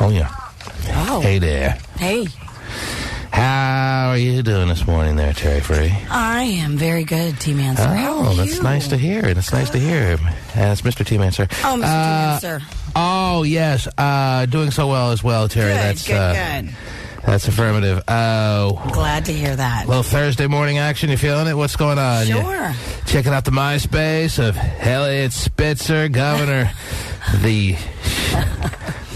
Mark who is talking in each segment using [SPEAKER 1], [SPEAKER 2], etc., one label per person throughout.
[SPEAKER 1] Oh, yeah.
[SPEAKER 2] Oh.
[SPEAKER 1] Hey there.
[SPEAKER 2] Hey.
[SPEAKER 1] How are you doing this morning there, Terry Free?
[SPEAKER 2] I am very good, T-Man, sir. How are
[SPEAKER 1] that's
[SPEAKER 2] you?
[SPEAKER 1] nice to hear. It's nice to hear. It's Mr. T-Man, sir.
[SPEAKER 2] Oh, Mr. T-Man, sir.
[SPEAKER 1] Oh, yes. Doing so well as well, Terry.
[SPEAKER 2] Good.
[SPEAKER 1] That's affirmative. Oh.
[SPEAKER 2] Glad to hear that.
[SPEAKER 1] Little Thursday morning action. You feeling it? What's going on?
[SPEAKER 2] Sure.
[SPEAKER 1] You checking out the MySpace of Elliot Spitzer, governor, the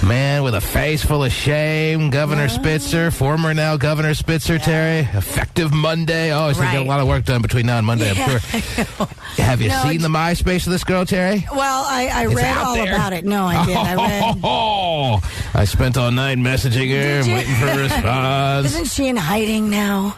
[SPEAKER 1] man with a face full of shame, Governor Spitzer, former now Governor Spitzer, Terry. Effective Monday. Oh, he's going to get a lot of work done between now and Monday, I'm sure. Have you seen the MySpace of this girl, Terry?
[SPEAKER 2] Well, I read all about it. No, I did. I read.
[SPEAKER 1] I spent all night messaging her, waiting for a response.
[SPEAKER 2] Isn't she in hiding now?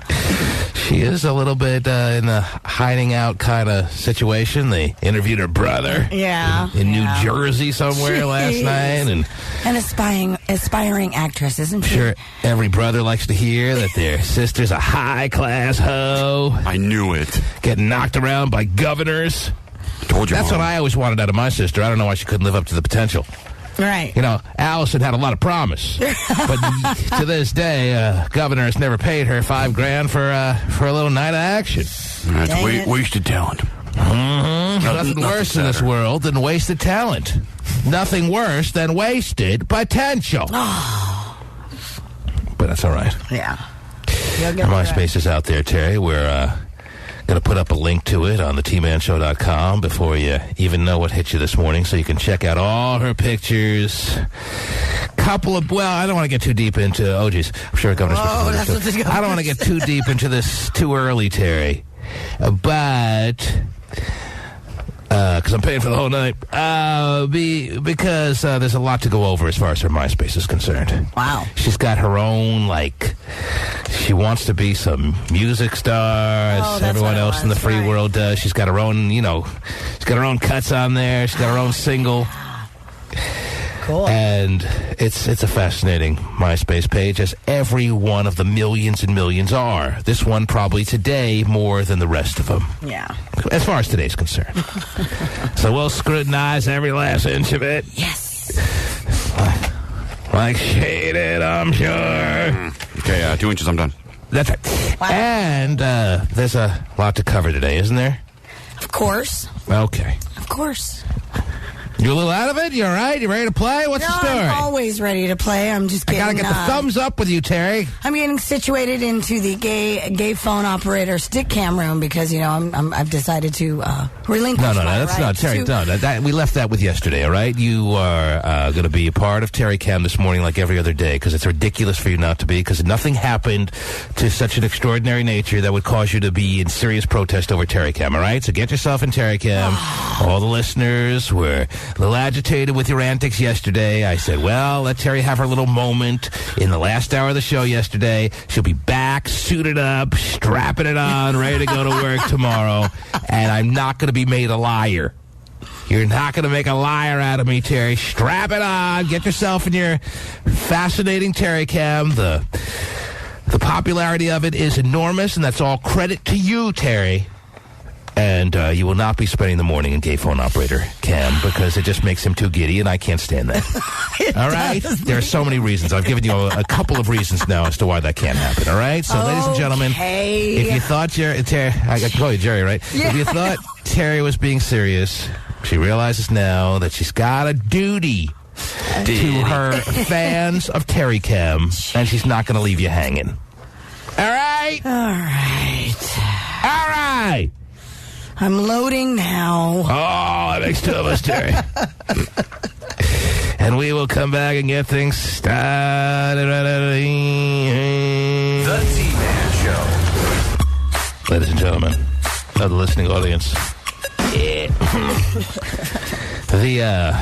[SPEAKER 1] She is a little bit in a hiding out kind of situation. They interviewed her brother in New Jersey somewhere last night. And
[SPEAKER 2] an aspiring actress, isn't she?
[SPEAKER 1] Sure, every brother likes to hear that their sister's a high-class hoe.
[SPEAKER 3] I knew it.
[SPEAKER 1] Getting knocked around by governors.
[SPEAKER 3] Told you,
[SPEAKER 1] That's
[SPEAKER 3] Mom.
[SPEAKER 1] what I always wanted out of my sister. I don't know why she couldn't live up to the potential.
[SPEAKER 2] Right.
[SPEAKER 1] You know, Allison had a lot of promise, but to this day, governor has never paid her $5,000 for a little night of action.
[SPEAKER 3] That's wasted talent.
[SPEAKER 1] Nothing worse in this world than wasted talent. Nothing worse than wasted potential. But that's all right.
[SPEAKER 2] Yeah.
[SPEAKER 1] MySpace is out there, Terry. We're going to put up a link to it on the tmanshow.com before you even know what hit you this morning, so you can check out all her pictures. I don't want to get too deep into, I'm sure Governor Spitzer. I don't want to get too deep into this too early, Terry. But, because I'm paying for the whole night, because there's a lot to go over as far as her MySpace is concerned.
[SPEAKER 2] Wow.
[SPEAKER 1] She's got her own, she wants to be some music star, as everyone else in the free world does. She's got her own, she's got her own cuts on there. She's got her own single.
[SPEAKER 2] Cool.
[SPEAKER 1] And it's a fascinating MySpace page, as every one of the millions and millions are. This one probably today more than the rest of them.
[SPEAKER 2] Yeah.
[SPEAKER 1] As far as today's concerned. So we'll scrutinize every last inch of it.
[SPEAKER 2] Yes.
[SPEAKER 1] Like shaded, I'm sure.
[SPEAKER 3] Okay, 2 inches, I'm done.
[SPEAKER 1] That's right.
[SPEAKER 2] Wow.
[SPEAKER 1] And there's a lot to cover today, isn't there?
[SPEAKER 2] Of course.
[SPEAKER 1] Okay.
[SPEAKER 2] Of course.
[SPEAKER 1] You a little out of it? You all right? You ready to play? What's the story?
[SPEAKER 2] I'm always ready to play. I'm just getting...
[SPEAKER 1] I gotta get the thumbs up with you, Terry.
[SPEAKER 2] I'm getting situated into the gay phone operator stick cam room because, I've decided to relinquish
[SPEAKER 1] Terry, we left that with yesterday, all right? You are going to be a part of Terry Cam this morning like every other day, because it's ridiculous for you not to be, because nothing happened to such an extraordinary nature that would cause you to be in serious protest over Terry Cam, all right? So get yourself in Terry Cam. All the listeners were a little agitated with your antics yesterday. I said, well, let Terry have her little moment in the last hour of the show yesterday. She'll be back, suited up, strapping it on, ready to go to work tomorrow. And I'm not going to be made a liar. You're not going to make a liar out of me, Terry. Strap it on. Get yourself in your fascinating Terry Cam. The popularity of it is enormous, and that's all credit to you, Terry. And you will not be spending the morning in gay phone operator Cam, because it just makes him too giddy, and I can't stand that. All right? There are so many reasons. I've given you a couple of reasons now as to why that can't happen. All right? So, ladies and gentlemen, if you thought Terry, I got to call you Jerry, right? Yeah. If you thought Terry was being serious, she realizes now that she's got a duty to her fans of Terry Cam, and she's not going to leave you hanging. All right?
[SPEAKER 2] All right.
[SPEAKER 1] All right.
[SPEAKER 2] I'm loading now.
[SPEAKER 1] Oh, that makes two of us, Terry. And we will come back and get things started.
[SPEAKER 4] The T-Man Show.
[SPEAKER 1] Ladies and gentlemen of the listening audience, the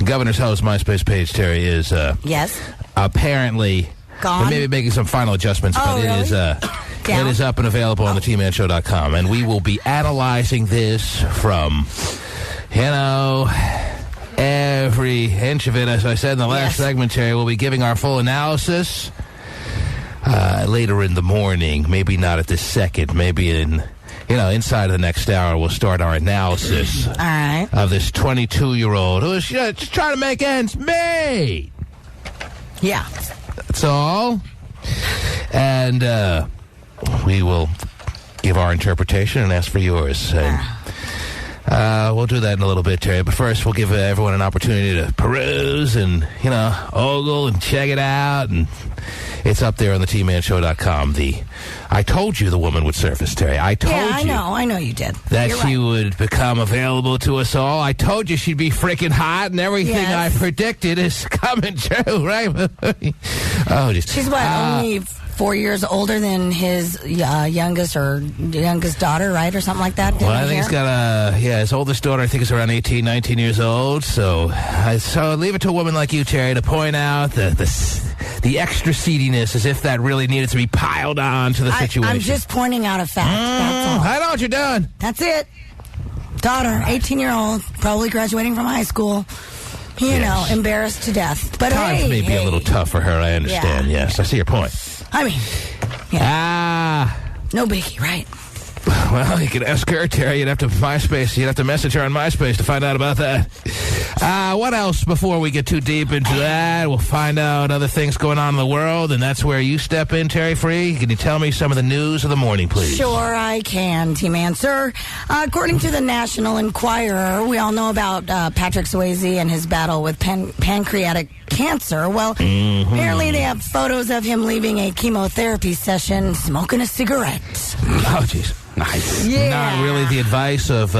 [SPEAKER 1] Governor's House MySpace page, Terry, is apparently
[SPEAKER 2] gone.
[SPEAKER 1] Maybe making some final adjustments, but
[SPEAKER 2] really?
[SPEAKER 1] It is up and available on the tmanshow.com, and we will be analyzing this from, every inch of it. As I said in the last segment, Terry, we'll be giving our full analysis later in the morning. Maybe not at this second. Maybe inside of the next hour, we'll start our analysis of this 22-year-old who's just trying to make ends meet.
[SPEAKER 2] Yeah.
[SPEAKER 1] That's all. And we will give our interpretation and ask for yours. And we'll do that in a little bit, Terry. But first, we'll give everyone an opportunity to peruse and, ogle and check it out. And it's up there on the tmanshow.com. I told you the woman would surface, Terry. I told you.
[SPEAKER 2] I know you did.
[SPEAKER 1] That she would become available to us all. I told you she'd be freaking hot, and everything I predicted is coming true, right?
[SPEAKER 2] She's what, only 4 years older than his youngest daughter, right, or something like that?
[SPEAKER 1] Well, I think he's got his oldest daughter, I think, is around 18, 19 years old. So leave it to a woman like you, Terry, to point out the extra seediness, as if that really needed to be piled on to the situation.
[SPEAKER 2] I'm just pointing out a fact. That's all.
[SPEAKER 1] I know what you're doing.
[SPEAKER 2] That's it. Daughter, 18-year-old, probably graduating from high school. Embarrassed to death. But
[SPEAKER 1] times may be a little tough for her, I understand.
[SPEAKER 2] Yeah.
[SPEAKER 1] Yes, I see your point.
[SPEAKER 2] I mean, no biggie, right?
[SPEAKER 1] Well, you could ask her, Terry. You'd have to message her on MySpace to find out about that. What else before we get too deep into that? We'll find out other things going on in the world, and that's where you step in, Terry Free. Can you tell me some of the news of the morning, please?
[SPEAKER 2] Sure, I can, T-Man, sir. According to the National Enquirer, we all know about Patrick Swayze and his battle with pancreatic cancer. Well, apparently they have photos of him leaving a chemotherapy session smoking a cigarette.
[SPEAKER 1] Oh, jeez. Nice.
[SPEAKER 2] Yeah.
[SPEAKER 1] Not really the advice of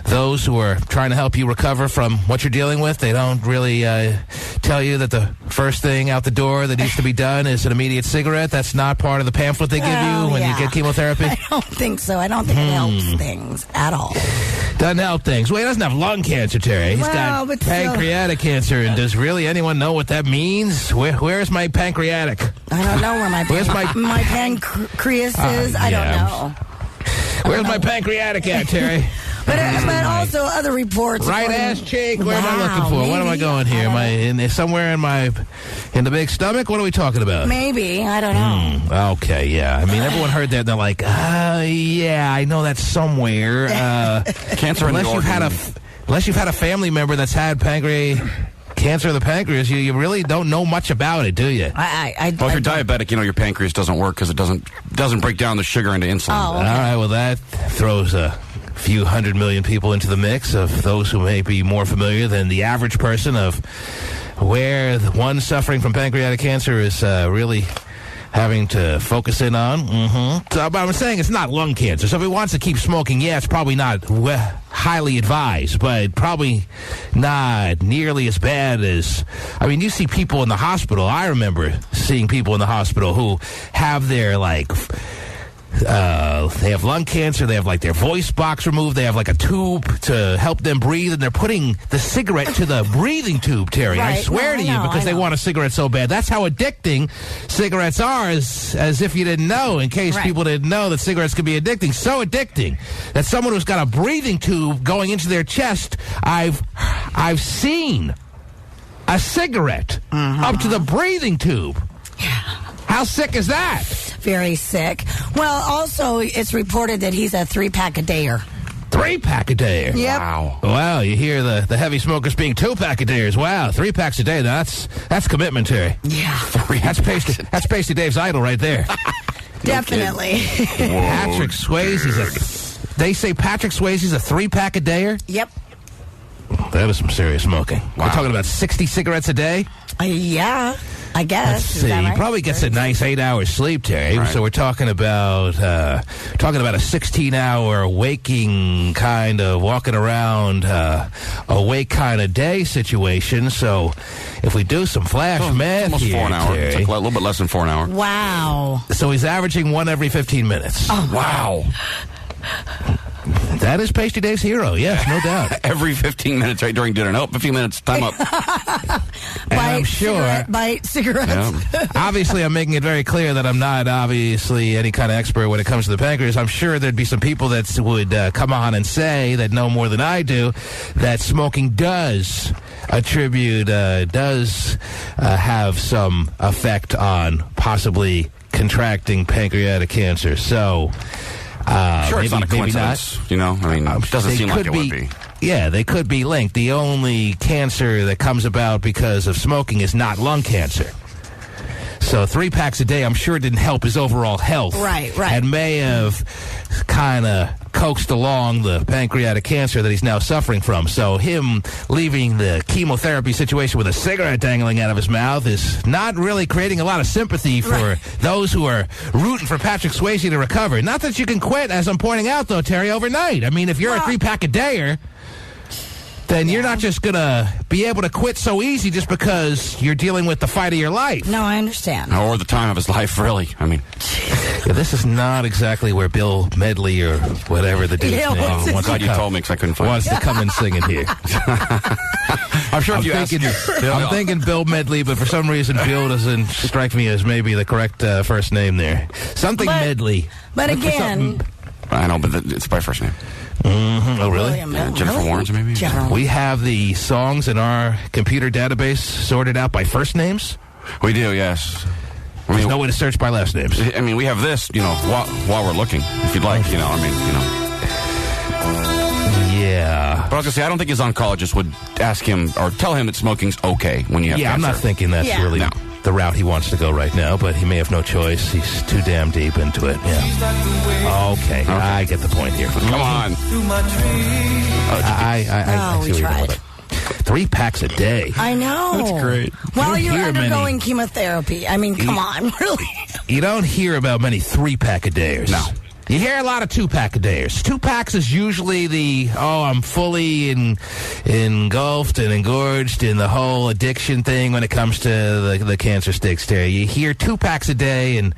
[SPEAKER 1] those who are trying to help you recover from what you're dealing with. They don't really tell you that the first thing out the door that needs to be done is an immediate cigarette. That's not part of the pamphlet they give you when you get chemotherapy.
[SPEAKER 2] I don't think so. I don't think it helps things at all.
[SPEAKER 1] Doesn't help things. Well, he doesn't have lung cancer, Terry. He's got pancreatic cancer. And does really anyone know what that means? Where's my pancreatic?
[SPEAKER 2] I don't know where my pancreas is. I don't know.
[SPEAKER 1] Where's my pancreatic at, Terry?
[SPEAKER 2] But also other reports.
[SPEAKER 1] Right ass cheek. Where am I looking for? What am I going here? Am I somewhere in the big stomach? What are we talking about?
[SPEAKER 2] Maybe. I don't know.
[SPEAKER 1] Okay, yeah. I mean, everyone heard that. And they're like, yeah, I know that's somewhere.
[SPEAKER 3] Cancer in the organ.
[SPEAKER 1] Unless you've had a family member that's had cancer of the pancreas, you really don't know much about it, do you?
[SPEAKER 3] If you're diabetic, your pancreas doesn't work because it doesn't break down the sugar into insulin.
[SPEAKER 2] Oh, okay.
[SPEAKER 1] All right, well, that throws a few 100 million people into the mix of those who may be more familiar than the average person of where the one suffering from pancreatic cancer is really having to focus in on. So, but I'm saying it's not lung cancer. So if he wants to keep smoking, it's probably not highly advised, but probably not nearly as bad as... I mean, you see people in the hospital. I remember seeing people in the hospital who have their, they have lung cancer, they have their voice box removed, they have a tube to help them breathe, and they're putting the cigarette to the breathing tube, Terry.
[SPEAKER 2] Right.
[SPEAKER 1] I swear to you, because they want a cigarette so bad. That's how addicting cigarettes are, as if you didn't know, in case people didn't know that cigarettes can be addicting. So addicting that someone who's got a breathing tube going into their chest, I've seen a cigarette up to the breathing tube.
[SPEAKER 2] Yeah.
[SPEAKER 1] How sick is that?
[SPEAKER 2] Very sick. Well, also, it's reported that he's a 3-pack a dayer.
[SPEAKER 1] 3-pack a day.
[SPEAKER 2] Yep.
[SPEAKER 1] Wow, you hear the heavy smokers being 2-pack a dayers. Wow, 3 packs a day. That's commitment, Terry.
[SPEAKER 2] Yeah.
[SPEAKER 1] That's Pasty Dave's idol right there.
[SPEAKER 2] Definitely.
[SPEAKER 1] Patrick Swayze's they say Patrick Swayze's a 3-pack a dayer?
[SPEAKER 2] Yep.
[SPEAKER 1] That is some serious smoking.
[SPEAKER 3] Wow.
[SPEAKER 1] We're talking about 60 cigarettes a day?
[SPEAKER 2] Yeah, I guess.
[SPEAKER 1] Let's see.
[SPEAKER 2] Right?
[SPEAKER 1] He probably gets a nice 8 hours sleep, Terry.
[SPEAKER 3] Right.
[SPEAKER 1] So we're talking about a 16-hour waking kind of walking around awake kind of day situation. So if we do some flash math
[SPEAKER 3] almost
[SPEAKER 1] here,
[SPEAKER 3] 4 an hour.
[SPEAKER 1] Terry,
[SPEAKER 3] It's a little bit less than 4 an hour.
[SPEAKER 2] Wow.
[SPEAKER 1] So he's averaging one every 15 minutes.
[SPEAKER 2] Oh,
[SPEAKER 3] Wow.
[SPEAKER 1] That is Pasty Dave's hero, yes, no doubt.
[SPEAKER 3] Every 15 minutes right during dinner. Nope, 15 minutes, time up.
[SPEAKER 1] And I'm sure...
[SPEAKER 2] Bite cigarettes.
[SPEAKER 3] Yeah.
[SPEAKER 1] Obviously, I'm making it very clear that I'm not obviously any kind of expert when it comes to the pancreas. I'm sure there'd be some people that would come on and say that know more than I do that smoking does have some effect on possibly contracting pancreatic cancer. So...
[SPEAKER 3] Sure, it's not a coincidence. It doesn't seem like it would be.
[SPEAKER 1] Yeah, they could be linked. The only cancer that comes about because of smoking is not lung cancer. So 3 packs a day, I'm sure, didn't help his overall health.
[SPEAKER 2] Right.
[SPEAKER 1] And may have kind of coaxed along the pancreatic cancer that he's now suffering from. So him leaving the chemotherapy situation with a cigarette dangling out of his mouth is not really creating a lot of sympathy for those who are rooting for Patrick Swayze to recover. Not that you can quit, as I'm pointing out, though, Terry, overnight. I mean, if you're a 3-pack-a-dayer, then you're not just going to be able to quit so easy just because you're dealing with the fight of your life.
[SPEAKER 2] No, I understand.
[SPEAKER 3] Or the time of his life, really. I mean,
[SPEAKER 1] yeah, this is not exactly where Bill Medley or whatever the dude's name
[SPEAKER 3] I'm glad you told me because I couldn't find
[SPEAKER 1] wants to come and sing it here.
[SPEAKER 3] I'm sure if
[SPEAKER 1] I'm thinking Bill Medley, but for some reason Bill doesn't strike me as maybe the correct first name there. Something Medley.
[SPEAKER 2] But again...
[SPEAKER 3] I know, but it's by first name.
[SPEAKER 1] Mm-hmm. Oh, really?
[SPEAKER 3] Jennifer Warren's, maybe?
[SPEAKER 1] We have the songs in our computer database sorted out by first names?
[SPEAKER 3] We do, yes.
[SPEAKER 1] There's no way to search by last names.
[SPEAKER 3] I mean, we have this, while we're looking, if you'd like,
[SPEAKER 1] Yeah.
[SPEAKER 3] But I was going to say, I don't think his oncologist would ask him or tell him that smoking's okay when you have cancer.
[SPEAKER 1] I'm not thinking that's really the route he wants to go right now, but he may have no choice. He's too damn deep into it. Yeah. Okay. I get the point here.
[SPEAKER 3] Come on.
[SPEAKER 1] I see
[SPEAKER 2] we tried.
[SPEAKER 1] 3 packs a day.
[SPEAKER 2] I know.
[SPEAKER 3] That's great.
[SPEAKER 2] Well, you're undergoing chemotherapy. I mean, come on, really.
[SPEAKER 1] You don't hear about many 3-pack-a-dayers.
[SPEAKER 3] No.
[SPEAKER 1] You hear a lot of 2-pack-a-dayers. 2 packs is usually I'm fully engulfed and engorged in the whole addiction thing when it comes to the cancer sticks there. You hear 2 packs a day, and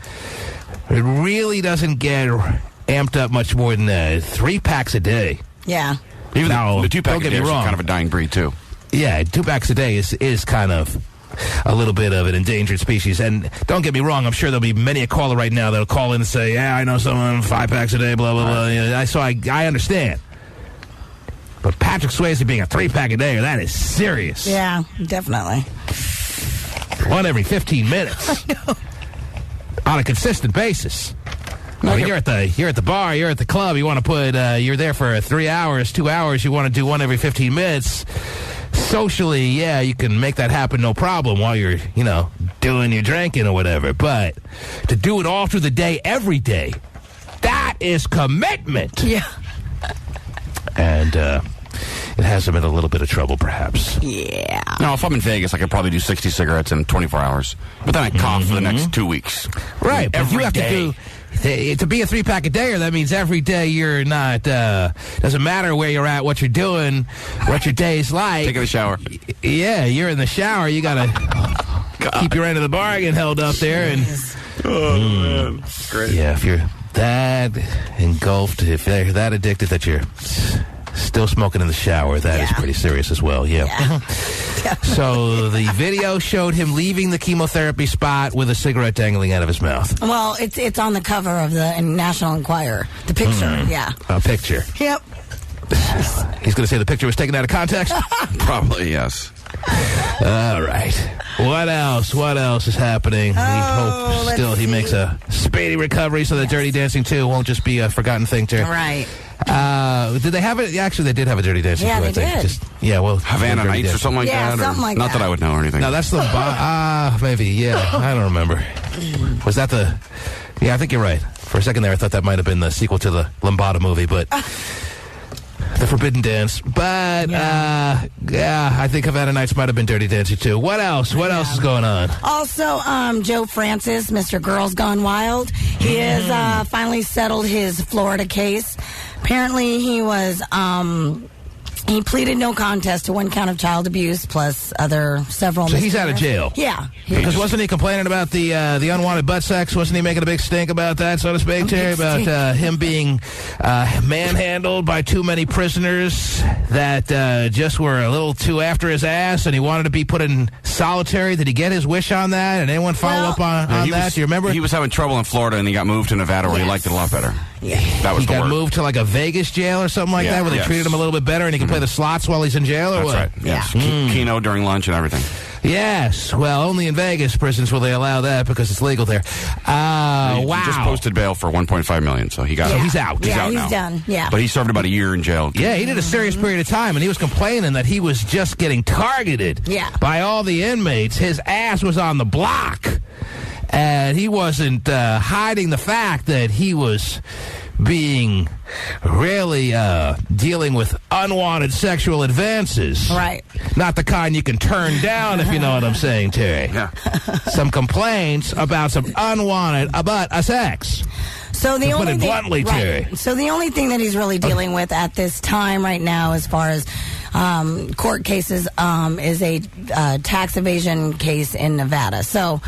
[SPEAKER 1] it really doesn't get amped up much more than that. 3 packs a day.
[SPEAKER 2] Yeah.
[SPEAKER 3] Even
[SPEAKER 1] now,
[SPEAKER 3] the 2-pack-a-day is kind of a dying breed, too.
[SPEAKER 1] Yeah, 2 packs a day is kind of a little bit of an endangered species. And don't get me wrong, I'm sure there'll be many a caller right now that'll call in and say, yeah, I know someone 5 packs a day, blah, blah, blah. I understand. But Patrick Swayze being a 3-pack-a-day, that is serious.
[SPEAKER 2] Yeah, definitely.
[SPEAKER 1] 1 every 15 minutes.
[SPEAKER 2] I know.
[SPEAKER 1] On a consistent basis. I mean, you're at the bar, you're at the club, you want to put, you're there for 3 hours, 2 hours, you want to do 1 every 15 minutes. Socially, yeah, you can make that happen no problem while you're, doing your drinking or whatever. But to do it all through the day, every day, that is commitment.
[SPEAKER 2] Yeah.
[SPEAKER 1] And it has him in a little bit of trouble, perhaps.
[SPEAKER 2] Yeah.
[SPEAKER 3] No, if I'm in Vegas, I could probably do 60 cigarettes in 24 hours. But then I cough for the next 2 weeks.
[SPEAKER 1] Right, but you have
[SPEAKER 3] day.
[SPEAKER 1] to be a 3-pack-a-dayer, that means every day you're not, doesn't matter where you're at, what you're doing, what your day's like.
[SPEAKER 3] Taking a shower.
[SPEAKER 1] Yeah, you're in the shower. You got to keep your end of the bargain held up there. And
[SPEAKER 3] man. Great.
[SPEAKER 1] Yeah, if you're that engulfed, if you're that addicted that you're still smoking in the shower, that is pretty serious as well. Yeah. So the video showed him leaving the chemotherapy spot with a cigarette dangling out of his mouth.
[SPEAKER 2] Well, it's on the cover of the National Enquirer. The picture,
[SPEAKER 1] A picture.
[SPEAKER 2] Yep.
[SPEAKER 1] He's going to say the picture was taken out of context?
[SPEAKER 3] Probably, yes.
[SPEAKER 1] All right. What else? What else is happening? We hope still he makes a speedy recovery so that Dirty Dancing 2 won't just be a forgotten thing, too.
[SPEAKER 2] Right.
[SPEAKER 1] Did they have it? Actually, they did have a Dirty Dancing 2, I think.
[SPEAKER 2] Did.
[SPEAKER 3] Havana Nights or something like that?
[SPEAKER 2] Something like
[SPEAKER 3] not
[SPEAKER 2] that.
[SPEAKER 3] Not that I would know or anything.
[SPEAKER 1] No, that's the... maybe, yeah. I don't remember. Was that the... Yeah, I think you're right. For a second there, I thought that might have been the sequel to the Lambada movie, but... The Forbidden Dance. But, I think Havana Nights might have been Dirty Dancing, too. What else? What else is going on?
[SPEAKER 2] Also, Joe Francis, Mr. Girls Gone Wild, he has finally settled his Florida case. Apparently, he was... he pleaded no contest to 1 count of child abuse plus several.
[SPEAKER 1] So he's out of jail.
[SPEAKER 2] Yeah,
[SPEAKER 1] because wasn't he complaining about the unwanted butt sex? Wasn't he making a big stink about that, so to speak, Terry? About him being manhandled by too many prisoners that just were a little too after his ass, and he wanted to be put in solitary. Did he get his wish on that? And anyone follow up on that? Do you remember?
[SPEAKER 3] He was having trouble in Florida, and he got moved to Nevada, where he liked it a lot better. That was
[SPEAKER 1] he
[SPEAKER 3] the
[SPEAKER 1] got
[SPEAKER 3] word.
[SPEAKER 1] moved to like a Vegas jail or something like that, where they treated him a little bit better, and he can play the slots while he's in jail, or
[SPEAKER 3] That's
[SPEAKER 1] what?
[SPEAKER 3] right. Yes. Keno during lunch and everything.
[SPEAKER 1] Yes. Well, only in Vegas prisons will they allow that because it's legal there. Wow.
[SPEAKER 3] He just posted bail for $1.5 million, so he got.
[SPEAKER 1] So he's out.
[SPEAKER 2] Yeah,
[SPEAKER 3] out
[SPEAKER 2] he's
[SPEAKER 3] now.
[SPEAKER 2] done. Yeah.
[SPEAKER 3] But he served about a year in jail.
[SPEAKER 1] Yeah, he did a serious period of time, and he was complaining that he was just getting targeted by all the inmates. His ass was on the block, and he wasn't hiding the fact that he was being really dealing with unwanted sexual advances.
[SPEAKER 2] Right.
[SPEAKER 1] Not the kind you can turn down, if you know what I'm saying, Terry.
[SPEAKER 3] Yeah.
[SPEAKER 1] Some complaints about some unwanted sex.
[SPEAKER 2] So the
[SPEAKER 1] To put
[SPEAKER 2] only
[SPEAKER 1] it
[SPEAKER 2] thing,
[SPEAKER 1] bluntly, Terry.
[SPEAKER 2] So the only thing that he's really dealing with at this time right now, as far as court cases, is a tax evasion case in Nevada. So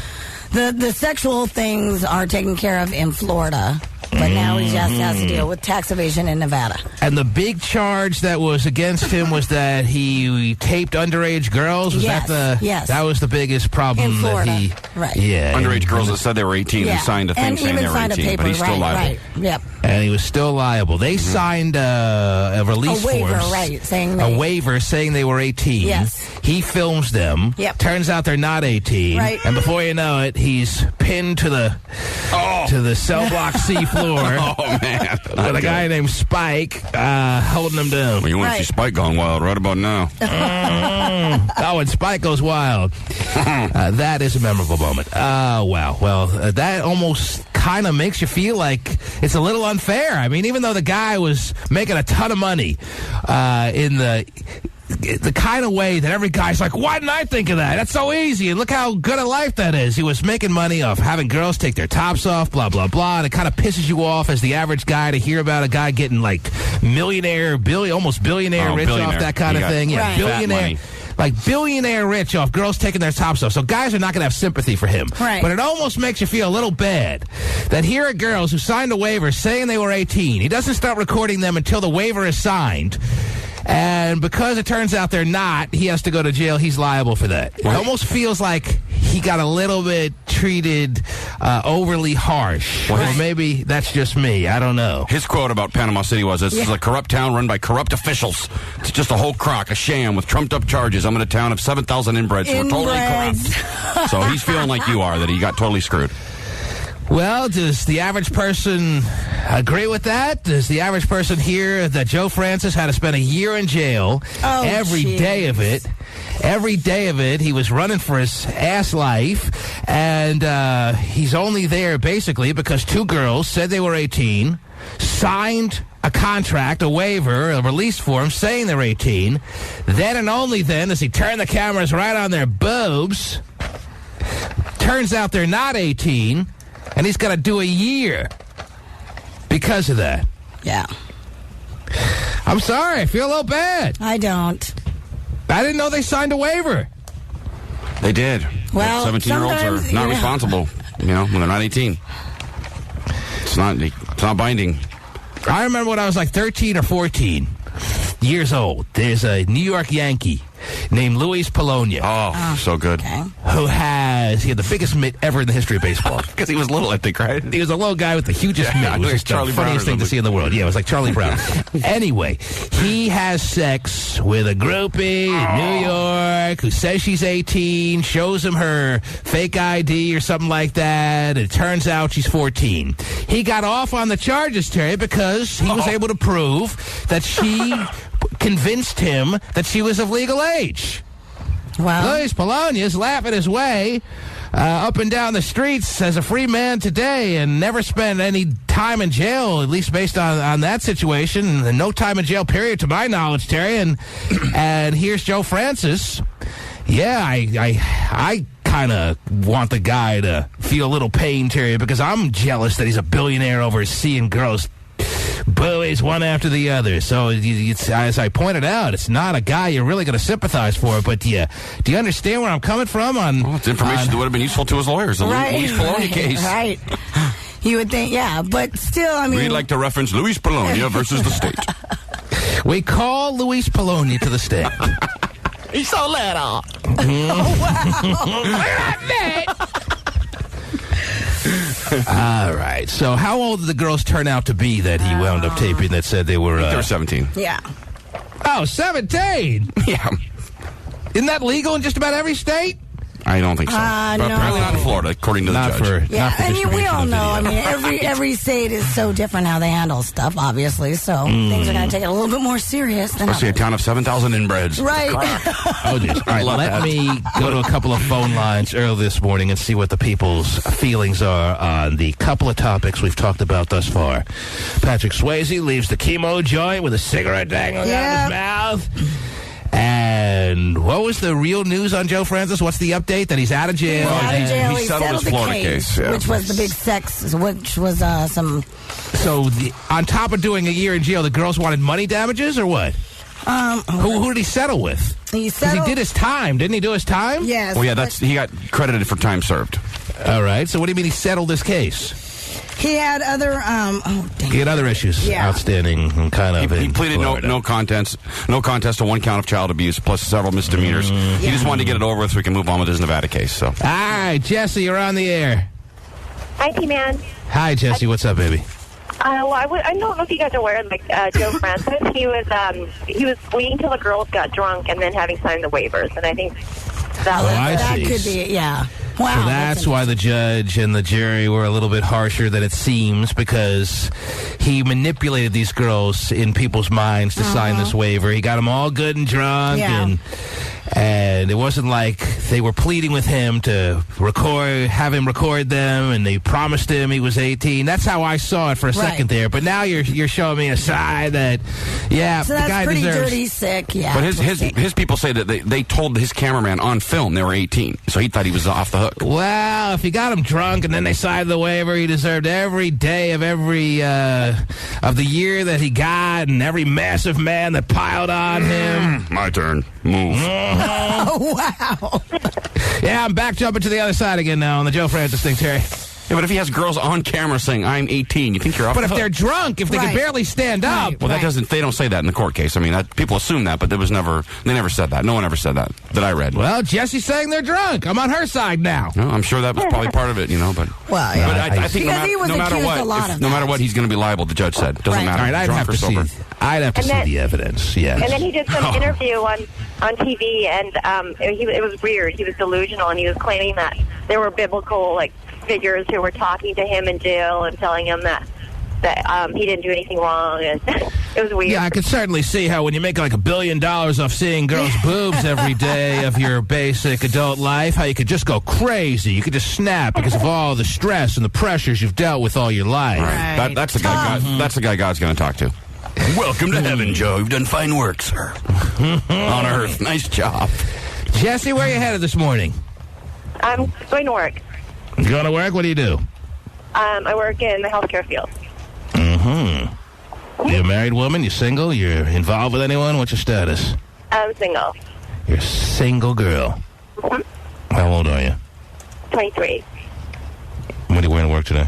[SPEAKER 2] the sexual things are taken care of in Florida. But now he just has to deal with tax evasion in Nevada.
[SPEAKER 1] And the big charge that was against him was that he taped underage girls? Was
[SPEAKER 2] Yes, yes.
[SPEAKER 1] That was the biggest problem
[SPEAKER 2] In Florida,
[SPEAKER 1] that he...
[SPEAKER 2] right.
[SPEAKER 1] Yeah.
[SPEAKER 3] Underage girls that said they were 18 and signed a thing saying they were 18, but he's still liable.
[SPEAKER 2] Right, yep.
[SPEAKER 1] And he was still liable. They signed a release
[SPEAKER 2] A waiver,
[SPEAKER 1] form.
[SPEAKER 2] right, saying
[SPEAKER 1] a waiver saying they were 18.
[SPEAKER 2] Yes.
[SPEAKER 1] He films them.
[SPEAKER 2] Yep.
[SPEAKER 1] Turns out they're not 18.
[SPEAKER 2] Right.
[SPEAKER 1] And before you know it, he's pinned to the cell block C floor.
[SPEAKER 3] Oh, man.
[SPEAKER 1] With a guy named Spike holding him down.
[SPEAKER 3] Well, you want to see Spike going wild right about now.
[SPEAKER 1] Oh, and Spike goes wild. That is a memorable moment. Oh, wow. Well, that almost kind of makes you feel like it's a little unfair. I mean, even though the guy was making a ton of money in the kind of way that every guy's like, why didn't I think of that? That's so easy, and look how good a life that is. He was making money off having girls take their tops off, blah, blah, blah, and it kind of pisses you off as the average guy to hear about a guy getting, like, almost billionaire rich off that kind of thing. Yeah,
[SPEAKER 2] Right.
[SPEAKER 1] billionaire. Like billionaire rich off girls taking their tops off. So guys are not going to have sympathy for him.
[SPEAKER 2] Right.
[SPEAKER 1] But it almost makes you feel a little bad that here are girls who signed a waiver saying they were 18. He doesn't start recording them until the waiver is signed. And because it turns out they're not, he has to go to jail. He's liable for that. It almost feels like he got a little bit treated overly harsh. Or maybe that's just me. I don't know.
[SPEAKER 3] His quote about Panama City was, this is a corrupt town run by corrupt officials. It's just a whole crock, a sham with trumped-up charges. I'm in a town of 7,000 inbreds who are totally corrupt. So he's feeling like you are, that he got totally screwed.
[SPEAKER 1] Well, does the average person agree with that? Does the average person hear that Joe Francis had to spend a year in jail every day of it? Every day of it, he was running for his ass life, and he's only there basically because two girls said they were 18, signed a contract, a waiver, a release form saying they're 18. Then and only then does he turn the cameras right on their boobs. Turns out they're not 18. And he's got to do a year because of that.
[SPEAKER 2] Yeah.
[SPEAKER 1] I'm sorry. I feel a little bad.
[SPEAKER 2] I don't.
[SPEAKER 1] I didn't know they signed a waiver.
[SPEAKER 3] They did.
[SPEAKER 2] Well,
[SPEAKER 3] 17-year-olds are not responsible, when they're not 18. It's not binding.
[SPEAKER 1] I remember when I was like 13 or 14 years old. There's a New York Yankee named Luis Polonia.
[SPEAKER 3] Oh, so good.
[SPEAKER 2] Okay.
[SPEAKER 1] He had the biggest mitt ever in the history of baseball.
[SPEAKER 3] Because he was little, I think, right?
[SPEAKER 1] He was a little guy with the hugest mitt. It was just the funniest thing to see in the world. Yeah, it was like Charlie Brown. Anyway, he has sex with a groupie in New York who says she's 18, shows him her fake ID or something like that, and it turns out she's 14. He got off on the charges, Terry, because he was able to prove that she convinced him that she was of legal age.
[SPEAKER 2] Wow.
[SPEAKER 1] Luis Polonia's laughing his way up and down the streets as a free man today and never spent any time in jail, at least based on that situation. And no time in jail, period, to my knowledge, Terry. And here's Joe Francis. Yeah, I kind of want the guy to feel a little pain, Terry, because I'm jealous that he's a billionaire over seeing girls bullies one after the other. So, as I pointed out, it's not a guy you're really going to sympathize for. But do you understand where I'm coming from?
[SPEAKER 3] It's information that would have been useful to his lawyers. The Luis Polonia case.
[SPEAKER 2] Right. You would think, yeah. But still, I mean...
[SPEAKER 3] We'd like to reference Luis Polonia versus the state.
[SPEAKER 1] We call Luis Polonia to the state.
[SPEAKER 2] He's so little.
[SPEAKER 1] Oh, wow. All right. So how old did the girls turn out to be that he wound up taping that said they were...
[SPEAKER 3] They were 17.
[SPEAKER 2] Yeah.
[SPEAKER 1] Oh, 17?
[SPEAKER 3] Yeah.
[SPEAKER 1] Isn't that legal in just about every state?
[SPEAKER 3] I don't think so.
[SPEAKER 2] No.
[SPEAKER 3] But apparently not in Florida, according to the judge.
[SPEAKER 2] Yeah, I mean, we all
[SPEAKER 1] distribution
[SPEAKER 2] know.
[SPEAKER 1] of
[SPEAKER 2] I
[SPEAKER 1] video.
[SPEAKER 2] mean, every state is so different how they handle stuff, obviously. So things are going to take it a little bit more serious than
[SPEAKER 3] Especially a
[SPEAKER 2] others.
[SPEAKER 3] town of 7,000 inbreds.
[SPEAKER 2] Right.
[SPEAKER 1] Oh, geez. All right,
[SPEAKER 3] Love
[SPEAKER 1] let
[SPEAKER 3] that.
[SPEAKER 1] me go to a couple of phone lines early this morning and see what the people's feelings are on the couple of topics we've talked about thus far. Patrick Swayze leaves the chemo joint with a cigarette dangling out of his mouth. And what was the real news on Joe Francis? What's the update? That he's out of jail?
[SPEAKER 2] He's out of jail.
[SPEAKER 3] he
[SPEAKER 2] He
[SPEAKER 3] settled his
[SPEAKER 2] the
[SPEAKER 3] Florida
[SPEAKER 2] case,
[SPEAKER 3] case, yeah.
[SPEAKER 2] which was the big sex, which was some...
[SPEAKER 1] So on top of doing a year in jail, the girls wanted money damages or what? Who did he settle with?
[SPEAKER 2] He
[SPEAKER 1] 'Cause
[SPEAKER 2] settled...
[SPEAKER 1] he did his time. Didn't he do his time?
[SPEAKER 2] Yes.
[SPEAKER 3] Well, yeah, he got credited for time served.
[SPEAKER 1] All right. So what do you mean he settled this case?
[SPEAKER 2] He had other...
[SPEAKER 1] He had other issues outstanding and kind of
[SPEAKER 3] He
[SPEAKER 1] in
[SPEAKER 3] pleaded
[SPEAKER 1] Florida.
[SPEAKER 3] no contest to one count of child abuse plus several misdemeanors. He just wanted to get it over with so he can move on with his Nevada case. So,
[SPEAKER 1] All right, Jesse, you're on the air.
[SPEAKER 4] Hi, T-Man.
[SPEAKER 1] Hi, Jesse. What's up, baby?
[SPEAKER 4] Well, I don't know if you guys are aware, like Joe Francis, he was waiting till the girls got drunk and then having signed the waivers, and I think that was
[SPEAKER 1] I
[SPEAKER 2] that
[SPEAKER 1] see.
[SPEAKER 2] could be, yeah. Wow.
[SPEAKER 1] So that's why the judge and the jury were a little bit harsher than it seems, because he manipulated these girls in people's minds to sign this waiver. He got them all good and drunk, and it wasn't like they were pleading with him to have him record them, and they promised him he was 18. That's how I saw it for a second there. But now you're showing me a side that,
[SPEAKER 2] So
[SPEAKER 1] the
[SPEAKER 2] that's
[SPEAKER 1] guy
[SPEAKER 2] pretty
[SPEAKER 1] deserves.
[SPEAKER 2] dirty, sick, yeah.
[SPEAKER 3] but his people say that they told his cameraman on film they were 18, so he thought he was off the hook.
[SPEAKER 1] Well, if he got him drunk and then they signed the waiver, he deserved every day of every of the year that he got, and every massive man that piled on him.
[SPEAKER 3] My turn. Move.
[SPEAKER 2] Oh, wow.
[SPEAKER 1] Yeah, I'm back jumping to the other side again now on the Joe Francis thing, Terry.
[SPEAKER 3] Yeah, but if he has girls on camera saying I'm 18, you think you're off
[SPEAKER 1] But
[SPEAKER 3] the
[SPEAKER 1] if
[SPEAKER 3] hook?
[SPEAKER 1] they're drunk, if they can barely stand up.
[SPEAKER 3] Well, that doesn't. They don't say that in the court case. I mean, people assume that, but there was never. They never said that. No one ever said that I read.
[SPEAKER 1] Well, Jesse's saying they're drunk. I'm on her side now.
[SPEAKER 3] No, I'm sure that was probably part of it, But
[SPEAKER 2] Well, yeah.
[SPEAKER 3] but I think
[SPEAKER 2] Because he was
[SPEAKER 3] no matter
[SPEAKER 2] accused
[SPEAKER 3] what,
[SPEAKER 2] a lot of
[SPEAKER 3] no matter
[SPEAKER 2] that.
[SPEAKER 3] what, he's going to be liable. The judge said doesn't
[SPEAKER 2] Right.
[SPEAKER 3] matter.
[SPEAKER 1] All right, I'd
[SPEAKER 3] drunk
[SPEAKER 1] have
[SPEAKER 3] or
[SPEAKER 1] to
[SPEAKER 3] sober.
[SPEAKER 1] see the evidence. Yes.
[SPEAKER 4] And then he did some interview on TV, and it was weird. He was delusional, and he was claiming that there were biblical figures who were talking to him in jail and telling him that he didn't do anything wrong, and it was weird.
[SPEAKER 1] Yeah, I could certainly see how when you make like $1 billion off seeing girls' boobs every day of your basic adult life, how you could just go crazy. You could just snap because of all the stress and the pressures you've dealt with all your life.
[SPEAKER 3] Right. That's the guy. That's the guy God's going to talk to. Welcome to heaven, Joe. You've done fine work, sir. On earth, nice job.
[SPEAKER 1] Jesse, where are you headed this morning?
[SPEAKER 4] I'm going to work.
[SPEAKER 1] You going to work? What do you do?
[SPEAKER 4] I work in the healthcare field.
[SPEAKER 1] You're a married woman? You single? You're involved with anyone? What's your status?
[SPEAKER 4] I'm single.
[SPEAKER 1] You're a single girl. How old are you?
[SPEAKER 4] 23.
[SPEAKER 1] What are you wearing to work today?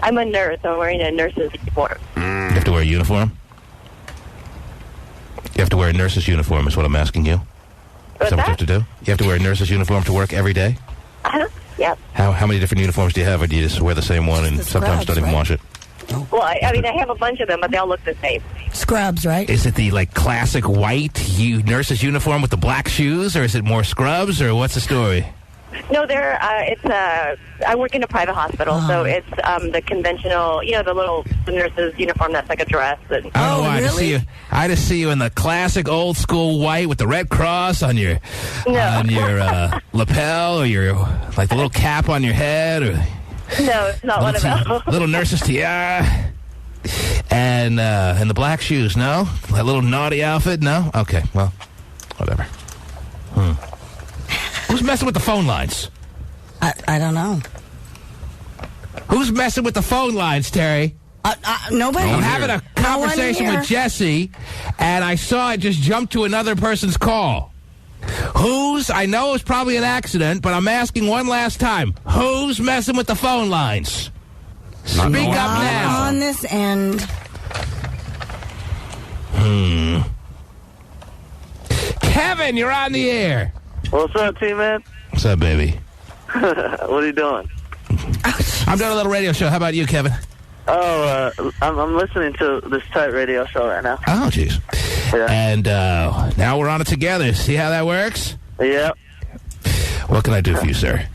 [SPEAKER 4] I'm a nurse. I'm wearing a nurse's uniform.
[SPEAKER 1] You have to wear a uniform? You have to wear a nurse's uniform is what I'm asking you. Is
[SPEAKER 4] What's
[SPEAKER 1] that what you
[SPEAKER 4] that?
[SPEAKER 1] have to do? You have to wear a nurse's uniform to work every day?
[SPEAKER 4] Yep.
[SPEAKER 1] How many different uniforms do you have, or do you just wear the same one and
[SPEAKER 2] The
[SPEAKER 1] sometimes
[SPEAKER 2] scrubs,
[SPEAKER 1] don't even
[SPEAKER 2] right?
[SPEAKER 1] wash it?
[SPEAKER 4] Well, I have a bunch of them, but they all look the same.
[SPEAKER 2] Scrubs, right?
[SPEAKER 1] Is it the classic white nurse's uniform with the black shoes, or is it more scrubs, or what's the story?
[SPEAKER 4] No, I work in a private hospital, so it's the conventional, the nurse's uniform that's like a dress. And
[SPEAKER 1] I don't know why.
[SPEAKER 2] really?
[SPEAKER 1] I just see you in the classic old school white with the red cross on your lapel, or your the little cap on your head, or
[SPEAKER 4] no, it's not one of those.
[SPEAKER 1] little nurse's tiara, and the black shoes. No, that little naughty outfit. No. Okay, well, whatever. Who's messing with the phone lines?
[SPEAKER 2] I don't know.
[SPEAKER 1] Who's messing with the phone lines, Terry?
[SPEAKER 2] Nobody.
[SPEAKER 1] I'm having a conversation
[SPEAKER 2] here.
[SPEAKER 1] with Jesse, and I saw it just jump to another person's call. I know it's probably an accident, but I'm asking one last time. Who's messing with the phone lines?
[SPEAKER 3] Not
[SPEAKER 1] Speak
[SPEAKER 3] no one.
[SPEAKER 1] up now.
[SPEAKER 2] On this end.
[SPEAKER 1] Kevin, you're on the air.
[SPEAKER 5] What's up, T-Man?
[SPEAKER 1] What's up, baby?
[SPEAKER 5] What are you doing?
[SPEAKER 1] I'm doing a little radio show. How about you, Kevin?
[SPEAKER 5] Oh, I'm listening to this tight radio show right now.
[SPEAKER 1] Oh, jeez.
[SPEAKER 5] Yeah.
[SPEAKER 1] And now we're on it together. See how that works?
[SPEAKER 5] Yep.
[SPEAKER 1] What can I do for you, sir?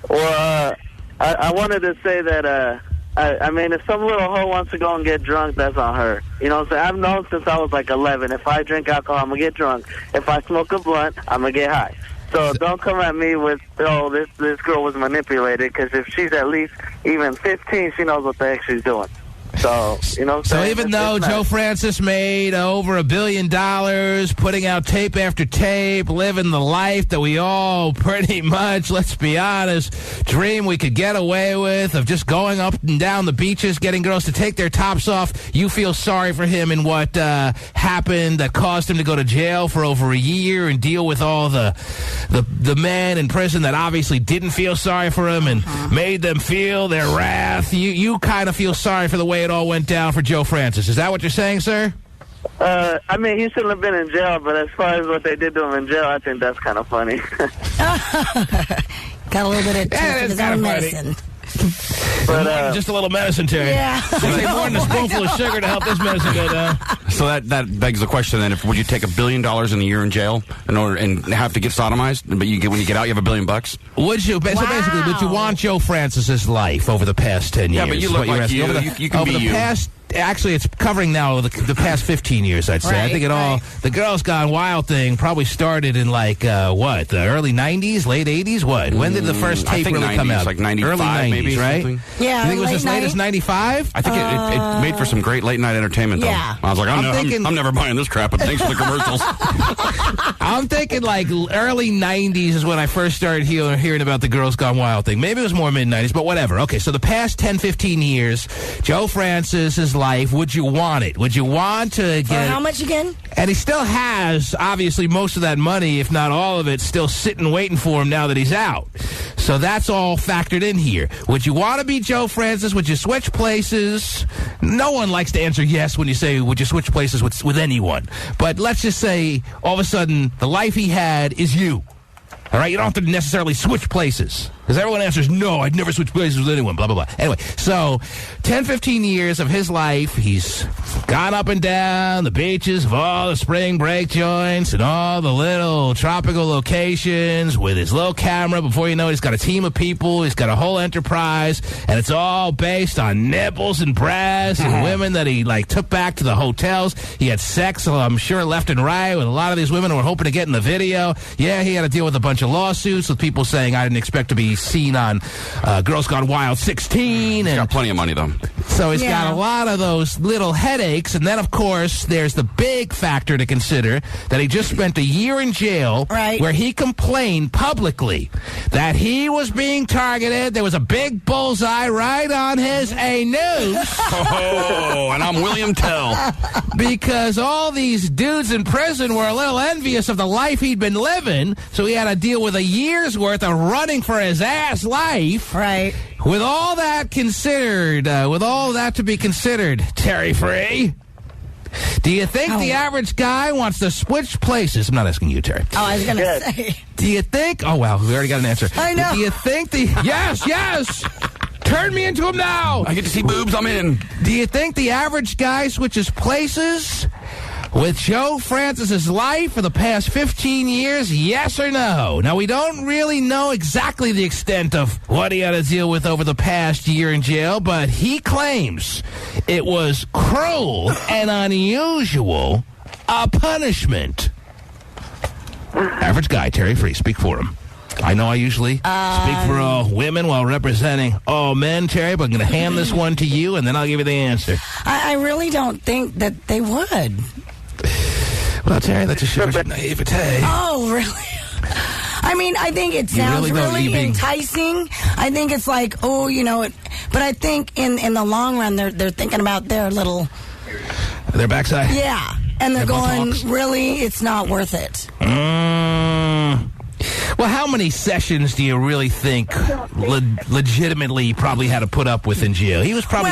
[SPEAKER 5] Well, I wanted to say that, I mean, if some little hoe wants to go and get drunk, that's on her. You know what I'm saying? I've known since I was like 11. If I drink alcohol, I'm going to get drunk. If I smoke a blunt, I'm going to get high. So don't come at me with, oh, this girl was manipulated, because if she's at least even 15, she knows what the heck she's doing. So, you know what I'm saying?
[SPEAKER 1] So even though Joe Francis made over $1 billion, putting out tape after tape, living the life that we all pretty much, let's be honest, dream we could get away with, of just going up and down the beaches, getting girls to take their tops off, you feel sorry for him and what happened that caused him to go to jail for over a year and deal with all the men in prison that obviously didn't feel sorry for him and made them feel their wrath. You kind of feel sorry for the way it all went down for Joe Francis. Is that what you're saying, sir?
[SPEAKER 5] I mean, he shouldn't have been in jail, but as far as what they did to him in jail, I think that's kind of funny.
[SPEAKER 2] Got a little bit of taste of his own medicine.
[SPEAKER 5] But,
[SPEAKER 1] just a little medicine, Terry.
[SPEAKER 2] Yeah.
[SPEAKER 1] They more than a spoonful of sugar to help this medicine go down.
[SPEAKER 3] So that begs the question then: would you take $1 billion in a year in jail in order and have to get sodomized? But when you get out, you have $1 billion.
[SPEAKER 1] Would you? So basically, would you want Joe Francis's life over the past 10 years?
[SPEAKER 3] Yeah, but you look like you. You can
[SPEAKER 1] over
[SPEAKER 3] be
[SPEAKER 1] the
[SPEAKER 3] you.
[SPEAKER 1] past. Actually, it's covering now the past 15 years, I'd say.
[SPEAKER 2] Right,
[SPEAKER 1] I think the Girls Gone Wild thing probably started in the early 90s, late 80s? What? When did the first tape really
[SPEAKER 3] 90s,
[SPEAKER 1] come out?
[SPEAKER 3] like 95
[SPEAKER 1] early 90s,
[SPEAKER 3] maybe,
[SPEAKER 1] right?
[SPEAKER 3] something.
[SPEAKER 2] Yeah,
[SPEAKER 1] you think it was as late
[SPEAKER 2] night?
[SPEAKER 1] as 95?
[SPEAKER 3] I think it made for some great late night entertainment, though.
[SPEAKER 2] Yeah.
[SPEAKER 3] I was like, I'm never buying this crap, but thanks for the commercials.
[SPEAKER 1] I'm thinking like early 90s is when I first started hearing about the Girls Gone Wild thing. Maybe it was more mid-90s, but whatever. Okay, so the past 10, 15 years, Joe Francis's life, would you want it? Would you want to get...
[SPEAKER 2] how much again?
[SPEAKER 1] And he still has, obviously, most of that money, if not all of it, still sitting waiting for him now that he's out. So that's all factored in here. Would you want to be Joe Francis? Would you switch places? No one likes to answer yes when you say, would you switch places with anyone? But let's just say, all of a sudden, the life he had is you. All right? You don't have to necessarily switch places. Because everyone answers, no, I'd never switch places with anyone, blah, blah, blah. Anyway, so 10, 15 years of his life, he's gone up and down the beaches of all the spring break joints and all the little tropical locations with his little camera. Before you know it, he's got a team of people. He's got a whole enterprise, and it's all based on nipples and breasts and women that he, took back to the hotels. He had sex, I'm sure, left and right with a lot of these women who were hoping to get in the video. Yeah, he had to deal with a bunch of lawsuits with people saying I didn't expect to be seen on Girls Gone Wild 16.
[SPEAKER 3] He's got plenty of money, though.
[SPEAKER 1] So he's got a lot of those little headaches. And then, of course, there's the big factor to consider that he just spent a year in jail where he complained publicly that he was being targeted. There was a big bullseye right on his anus.
[SPEAKER 3] Oh, and I'm William Tell.
[SPEAKER 1] Because all these dudes in prison were a little envious of the life he'd been living. So he had to deal with a year's worth of running for his ass life.
[SPEAKER 2] Right.
[SPEAKER 1] With all that considered, with all that to be considered, Terry Free, do you think the average guy wants to switch places? I'm not asking you, Terry.
[SPEAKER 2] Oh, I was going to say.
[SPEAKER 1] Do you think... Oh, wow, we already got an answer.
[SPEAKER 2] I know.
[SPEAKER 1] Do you think the... Yes! Turn me into him now!
[SPEAKER 3] I get to see boobs, I'm in.
[SPEAKER 1] Do you think the average guy switches places with Joe Francis's life for the past 15 years, yes or no? Now, we don't really know exactly the extent of what he had to deal with over the past year in jail, but he claims it was cruel and unusual a punishment. Average guy, Terry Free, speak for him. I know I usually speak for all women while representing all men, Terry, but I'm going to hand this one to you, and then I'll give you the answer.
[SPEAKER 2] I really don't think that they would.
[SPEAKER 1] Well, Terry, that just shows your naivete.
[SPEAKER 2] Oh, really? I mean, I think it sounds really enticing. I think it's like, oh, you know, but I think in the long run, they're thinking about their little...
[SPEAKER 1] Their backside?
[SPEAKER 2] Yeah. And they're going, really, it's not worth it.
[SPEAKER 1] Well, Well, how many sessions do you really think legitimately probably had to put up with in jail? He was probably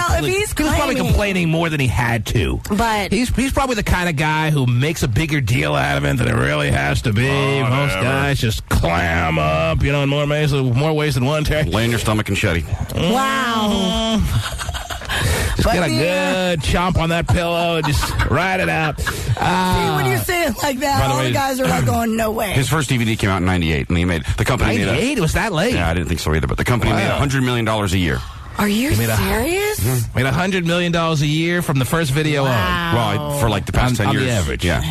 [SPEAKER 1] probably complaining more than he had to.
[SPEAKER 2] But
[SPEAKER 1] he's probably the kind of guy who makes a bigger deal out of it than it really has to be. Most guys just clam up, in more ways than one. Terry.
[SPEAKER 3] Lay in your stomach and shetty.
[SPEAKER 2] Wow.
[SPEAKER 1] Just get a good chomp on that pillow and just ride it out.
[SPEAKER 2] See, when you say it like that, all the guys are like going, no way.
[SPEAKER 3] His first DVD came out in 98, and the company
[SPEAKER 1] 98? It was that late?
[SPEAKER 3] Yeah, I didn't think so either, but the company made $100 million a year.
[SPEAKER 2] Are you serious?
[SPEAKER 1] Made $100 million a year from the first video on.
[SPEAKER 3] Well, for like the past 10 years.
[SPEAKER 1] On the average.
[SPEAKER 3] Yeah.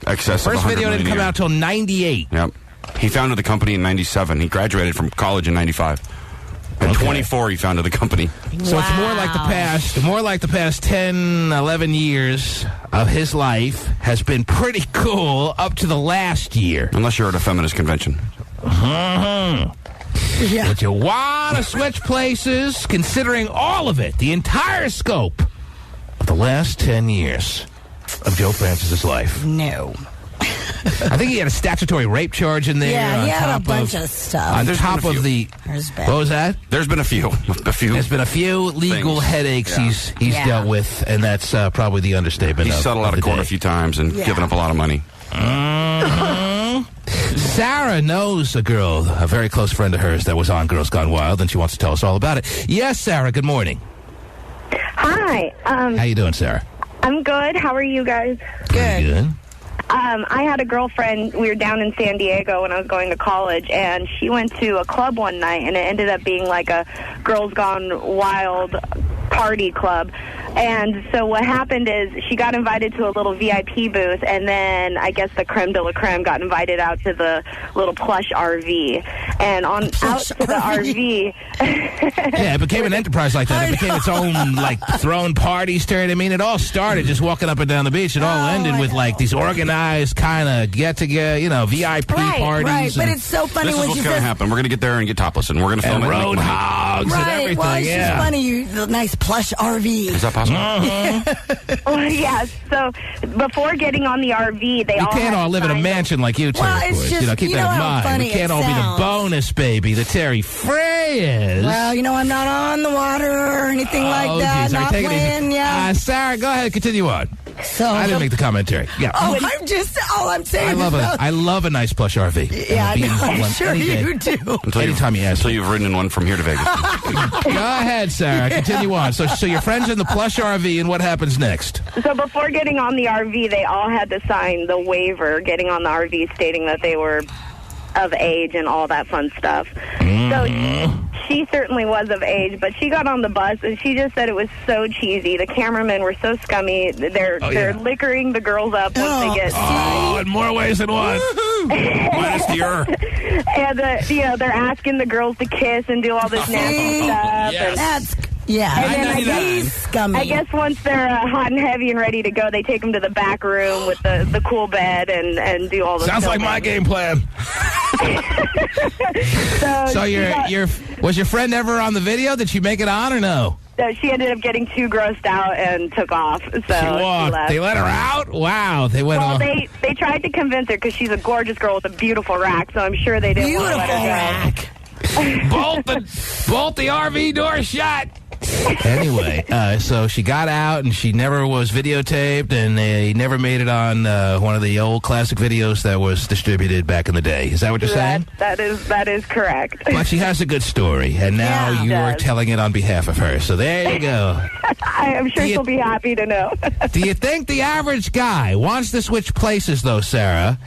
[SPEAKER 1] Excess
[SPEAKER 3] of $100
[SPEAKER 1] First video didn't come out till 98.
[SPEAKER 3] Yep. He founded the company in 97. He graduated from college in 95. At 24, he founded the company.
[SPEAKER 1] So it's more like the past 10, 11 years of his life has been pretty cool up to the last year.
[SPEAKER 3] Unless you're at a feminist convention.
[SPEAKER 1] Yeah. But you want to switch places, considering all of it, the entire scope of the last 10 years of Joe Francis's life.
[SPEAKER 2] No.
[SPEAKER 1] I think he had a statutory rape charge in there.
[SPEAKER 2] Yeah, he had a bunch of stuff.
[SPEAKER 1] On top of the... What was that?
[SPEAKER 3] There's been a few.
[SPEAKER 1] There's been a few legal headaches he's dealt with, and that's probably the understatement.
[SPEAKER 3] He's settled out of court a few times and given up a lot of money.
[SPEAKER 1] Sarah knows a girl, a very close friend of hers that was on Girls Gone Wild, and she wants to tell us all about it. Yes, Sarah, good morning.
[SPEAKER 6] Hi.
[SPEAKER 1] How you doing, Sarah?
[SPEAKER 6] I'm good. How are you guys?
[SPEAKER 1] Good.
[SPEAKER 6] I had a girlfriend. We were down in San Diego when I was going to college, and she went to a club one night, and it ended up being like a Girls Gone Wild party club. And so what happened is she got invited to a little VIP booth, and then I guess the creme de la creme got invited out to the little plush RV. And out to the RV...
[SPEAKER 1] Yeah, it became an enterprise like that. It became its own, throwing parties to it. I mean, it all started just walking up and down the beach. It all ended with, these organized kind of get-together, VIP parties.
[SPEAKER 2] Right, but it's so funny when she says...
[SPEAKER 3] This is what's going to happen. We're going to get there and get topless, and we're going to film it.
[SPEAKER 1] Road hogs and everything,
[SPEAKER 2] well, it's just funny, the nice plush RV.
[SPEAKER 3] Is that possible?
[SPEAKER 6] Well, yeah, so before getting on the RV, they all
[SPEAKER 1] can't all live in a mansion like you two.
[SPEAKER 2] Well, it's just,
[SPEAKER 1] keep that in mind. We can't all be the bonus baby that Terry Frey is.
[SPEAKER 2] Well, I'm not on the water or anything like that.
[SPEAKER 1] Geez,
[SPEAKER 2] not playing,
[SPEAKER 1] Sarah, go ahead, continue on.
[SPEAKER 2] So
[SPEAKER 1] I didn't make the commentary. Yeah.
[SPEAKER 2] All I'm saying
[SPEAKER 1] I love a nice plush RV.
[SPEAKER 2] Yeah, I'm sure you do.
[SPEAKER 1] Anytime you ask.
[SPEAKER 3] Until you've ridden in one from here to Vegas.
[SPEAKER 1] Go ahead, Sarah. Continue on. So your friend's in the plush RV, and what happens next?
[SPEAKER 6] So before getting on the RV, they all had to sign the waiver getting on the RV stating that they were of age and all that fun stuff. So she certainly was of age, but she got on the bus and she just said it was so cheesy. The cameramen were so scummy. They're liquoring the girls up once they get
[SPEAKER 1] in more ways than one.
[SPEAKER 3] Minus the
[SPEAKER 6] and they're asking the girls to kiss and do all this nasty stuff.
[SPEAKER 1] Yes.
[SPEAKER 6] And then
[SPEAKER 2] scummy.
[SPEAKER 6] I guess once they're hot and heavy and ready to go, they take them to the back room with the cool bed and do all the
[SPEAKER 1] Sounds like my game plan. So was your friend ever on the video? Did she make it on or no?
[SPEAKER 6] So she ended up getting too grossed out and took off. So
[SPEAKER 1] she walked. They let her out? Wow. They went off.
[SPEAKER 6] They tried to convince her because she's a gorgeous girl with a beautiful rack, so I'm sure they didn't want to let her go.
[SPEAKER 1] Bolt the RV door shut. Anyway, so she got out and she never was videotaped, and they never made it on one of the old classic videos that was distributed back in the day. Is that what you're saying?
[SPEAKER 6] That is correct.
[SPEAKER 1] But she has a good story, and now you're telling it on behalf of her. So there you go.
[SPEAKER 6] I'm sure she'll be happy to know.
[SPEAKER 1] Do you think the average guy wants to switch places, though, Sarah,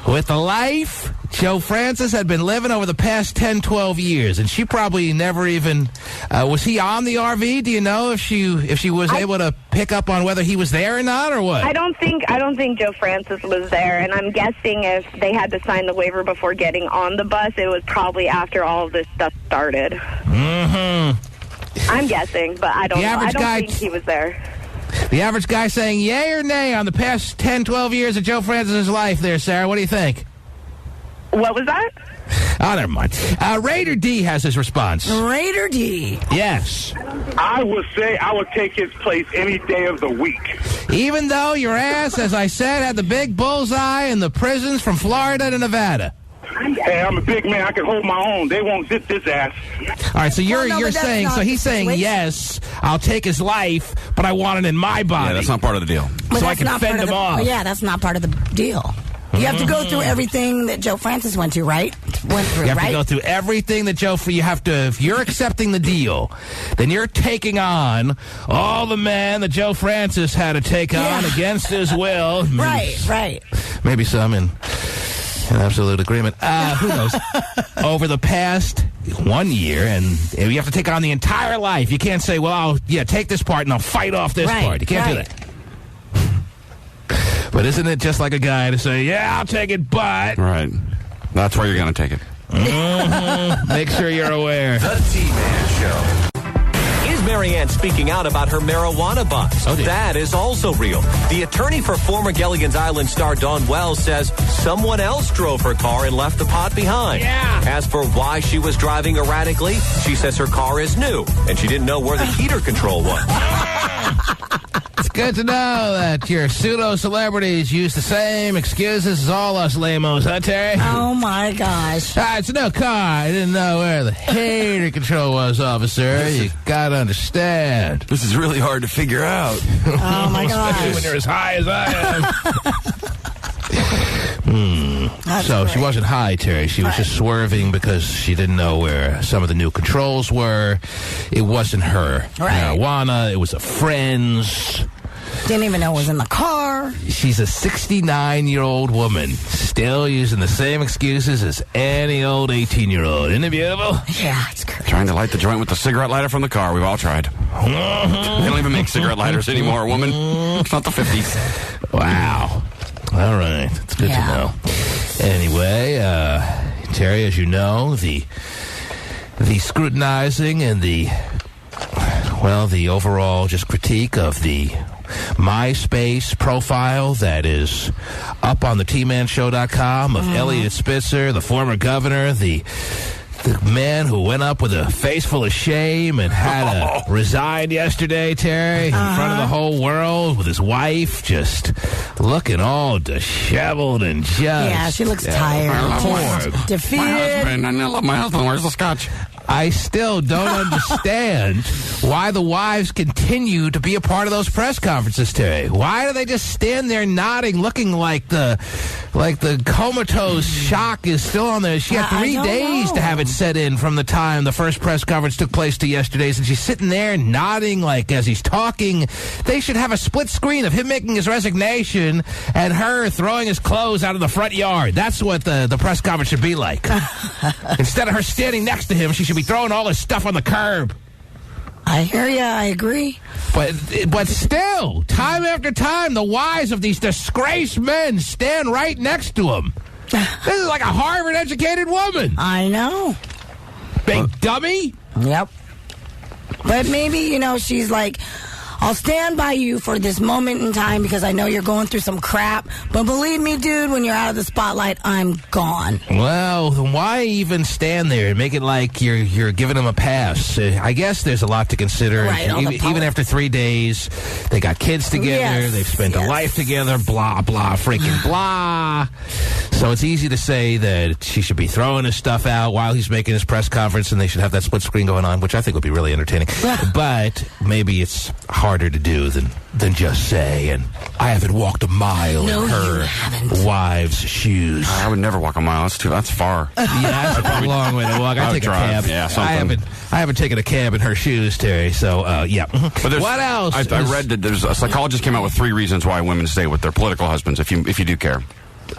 [SPEAKER 1] with the life Joe Francis had been living over the past 10, 12 years? And she probably never even... was he on the RV? Do you know if she was able to pick up on whether he was there or not, or what?
[SPEAKER 6] I don't think Joe Francis was there, and I'm guessing if they had to sign the waiver before getting on the bus, it was probably after all of this stuff started.
[SPEAKER 1] Mm-hmm.
[SPEAKER 6] I'm guessing, but I don't know. I don't think he was there.
[SPEAKER 1] The average guy saying yay or nay on the past 10, 12 years of Joe Francis's life there, Sarah. What do you think?
[SPEAKER 6] What was that?
[SPEAKER 1] Oh, never mind. Raider D has his response.
[SPEAKER 2] Raider D.
[SPEAKER 1] Yes.
[SPEAKER 7] I would say I would take his place any day of the week.
[SPEAKER 1] Even though your ass, as I said, had the big bullseye in the prisons from Florida to Nevada.
[SPEAKER 7] Hey, I'm a big man. I can hold my own. They won't zip this ass.
[SPEAKER 1] All right, so you're
[SPEAKER 2] but that's
[SPEAKER 1] saying,
[SPEAKER 2] not
[SPEAKER 1] so he's
[SPEAKER 2] the
[SPEAKER 1] saying,
[SPEAKER 2] situation.
[SPEAKER 1] yes, I'll take his life, but I want it in my body.
[SPEAKER 3] Yeah, that's not part of the deal.
[SPEAKER 2] But
[SPEAKER 1] so I
[SPEAKER 2] that's
[SPEAKER 1] can
[SPEAKER 2] not
[SPEAKER 1] fend
[SPEAKER 2] part of
[SPEAKER 1] him off.
[SPEAKER 2] Yeah, that's not part of the deal. You have to go through everything that Joe Francis went through, right?
[SPEAKER 1] You have to go through everything that if you're accepting the deal, then you're taking on all the men that Joe Francis had to take on against his will.
[SPEAKER 2] Right.
[SPEAKER 1] Maybe some in absolute agreement. Who knows? Over the past 1 year, and you have to take on the entire life. You can't say, well, take this part and I'll fight off this part. You can't do that. But isn't it just like a guy to say, yeah, I'll take it, but...
[SPEAKER 3] Right. That's where you're going to take it.
[SPEAKER 1] Make sure you're aware.
[SPEAKER 8] The T-Man Show. Is Marianne speaking out about her marijuana bust? That is also real. The attorney for former Gilligan's Island star Dawn Wells says someone else drove her car and left the pot behind.
[SPEAKER 1] Yeah.
[SPEAKER 8] As for why she was driving erratically, she says her car is new and she didn't know where the heater control was.
[SPEAKER 1] It's good to know that your pseudo-celebrities use the same excuses as all us lamos, huh, Terry?
[SPEAKER 2] Oh, my gosh.
[SPEAKER 1] It's a new car. I didn't know where the heater control was, officer. You gotta understand.
[SPEAKER 3] This is really hard to figure out.
[SPEAKER 2] Oh, my
[SPEAKER 1] Especially
[SPEAKER 2] gosh.
[SPEAKER 1] when you're as high as I am. So she wasn't high, Terry. She was just swerving because she didn't know where some of the new controls were. It wasn't her marijuana. It was a friend's.
[SPEAKER 2] Didn't even know it was in the car.
[SPEAKER 1] She's a 69-year-old woman, still using the same excuses as any old 18-year-old. Isn't it beautiful?
[SPEAKER 2] Yeah, it's great.
[SPEAKER 3] Trying to light the joint with the cigarette lighter from the car. We've all tried. They don't even make cigarette lighters anymore, woman. It's not the 50s.
[SPEAKER 1] Wow. All right. It's good to know. Anyway, Terry, as you know, the scrutinizing and the overall just critique of the MySpace profile that is up on the tmanshow.com of Elliot Spitzer, the former governor, the man who went up with a face full of shame and had to resign yesterday, Terry, in front of the whole world with his wife just looking all disheveled and just...
[SPEAKER 2] Yeah, she looks tired. Defeated.
[SPEAKER 3] I love my husband. Where's the scotch?
[SPEAKER 1] I still don't understand why the wives continue to be a part of those press conferences, Terry. Why do they just stand there nodding, looking like the comatose shock is still on there? She had 3 days to have it set in from the time the first press conference took place to yesterday's, and she's sitting there nodding like as he's talking. They should have a split screen of him making his resignation and her throwing his clothes out of the front yard. That's what the press conference should be like. Instead of her standing next to him, she should be throwing all his stuff on the curb.
[SPEAKER 2] I hear you. I agree.
[SPEAKER 1] But still, time after time, the wives of these disgraced men stand right next to him. This is like a Harvard-educated woman.
[SPEAKER 2] I know.
[SPEAKER 1] Big dummy.
[SPEAKER 2] Yep. But maybe, she's like, I'll stand by you for this moment in time because I know you're going through some crap. But believe me, dude, when you're out of the spotlight, I'm gone.
[SPEAKER 1] Well, then why even stand there and make it like you're giving them a pass? I guess there's a lot to consider.
[SPEAKER 2] Right,
[SPEAKER 1] even after 3 days, they got kids together.
[SPEAKER 2] Yes,
[SPEAKER 1] They've spent a life together. Blah, blah, freaking blah. So it's easy to say that she should be throwing his stuff out while he's making his press conference, and they should have that split screen going on, which I think would be really entertaining. But maybe it's harder to do than just say, and I haven't walked a mile in her wife's shoes.
[SPEAKER 3] I would never walk a mile. That's far.
[SPEAKER 1] Yeah, that's a long way to walk. I take a cab.
[SPEAKER 3] Yeah, something.
[SPEAKER 1] I haven't taken a cab in her shoes, Terry. So yeah. But what else?
[SPEAKER 3] I read that there's a psychologist came out with 3 reasons why women stay with their political husbands. If you do care.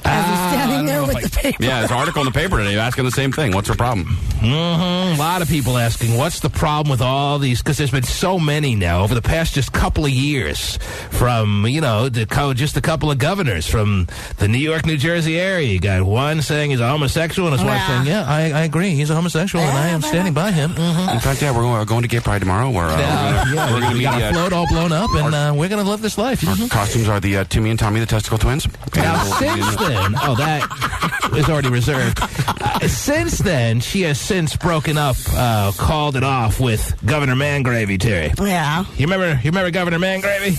[SPEAKER 2] As he's standing there with the paper.
[SPEAKER 3] Yeah, there's an article in the paper today asking the same thing. What's her problem?
[SPEAKER 1] A lot of people asking, what's the problem with all these? Because there's been so many now over the past just couple of years from, just a couple of governors from the New York, New Jersey area. You got one saying he's a homosexual and his wife saying, I agree, he's a homosexual and I am standing by him.
[SPEAKER 3] In fact, we're going to Gay Pride tomorrow. We're going to
[SPEAKER 1] we got a float all blown up and we're going to live this life.
[SPEAKER 3] Our costumes are the Timmy and Tommy, the testicle twins.
[SPEAKER 1] Now, since then, that is already reserved. Since then, she has since broken up, called it off with Governor Mangravy, Terry.
[SPEAKER 2] Yeah.
[SPEAKER 1] You remember Governor Mangravy?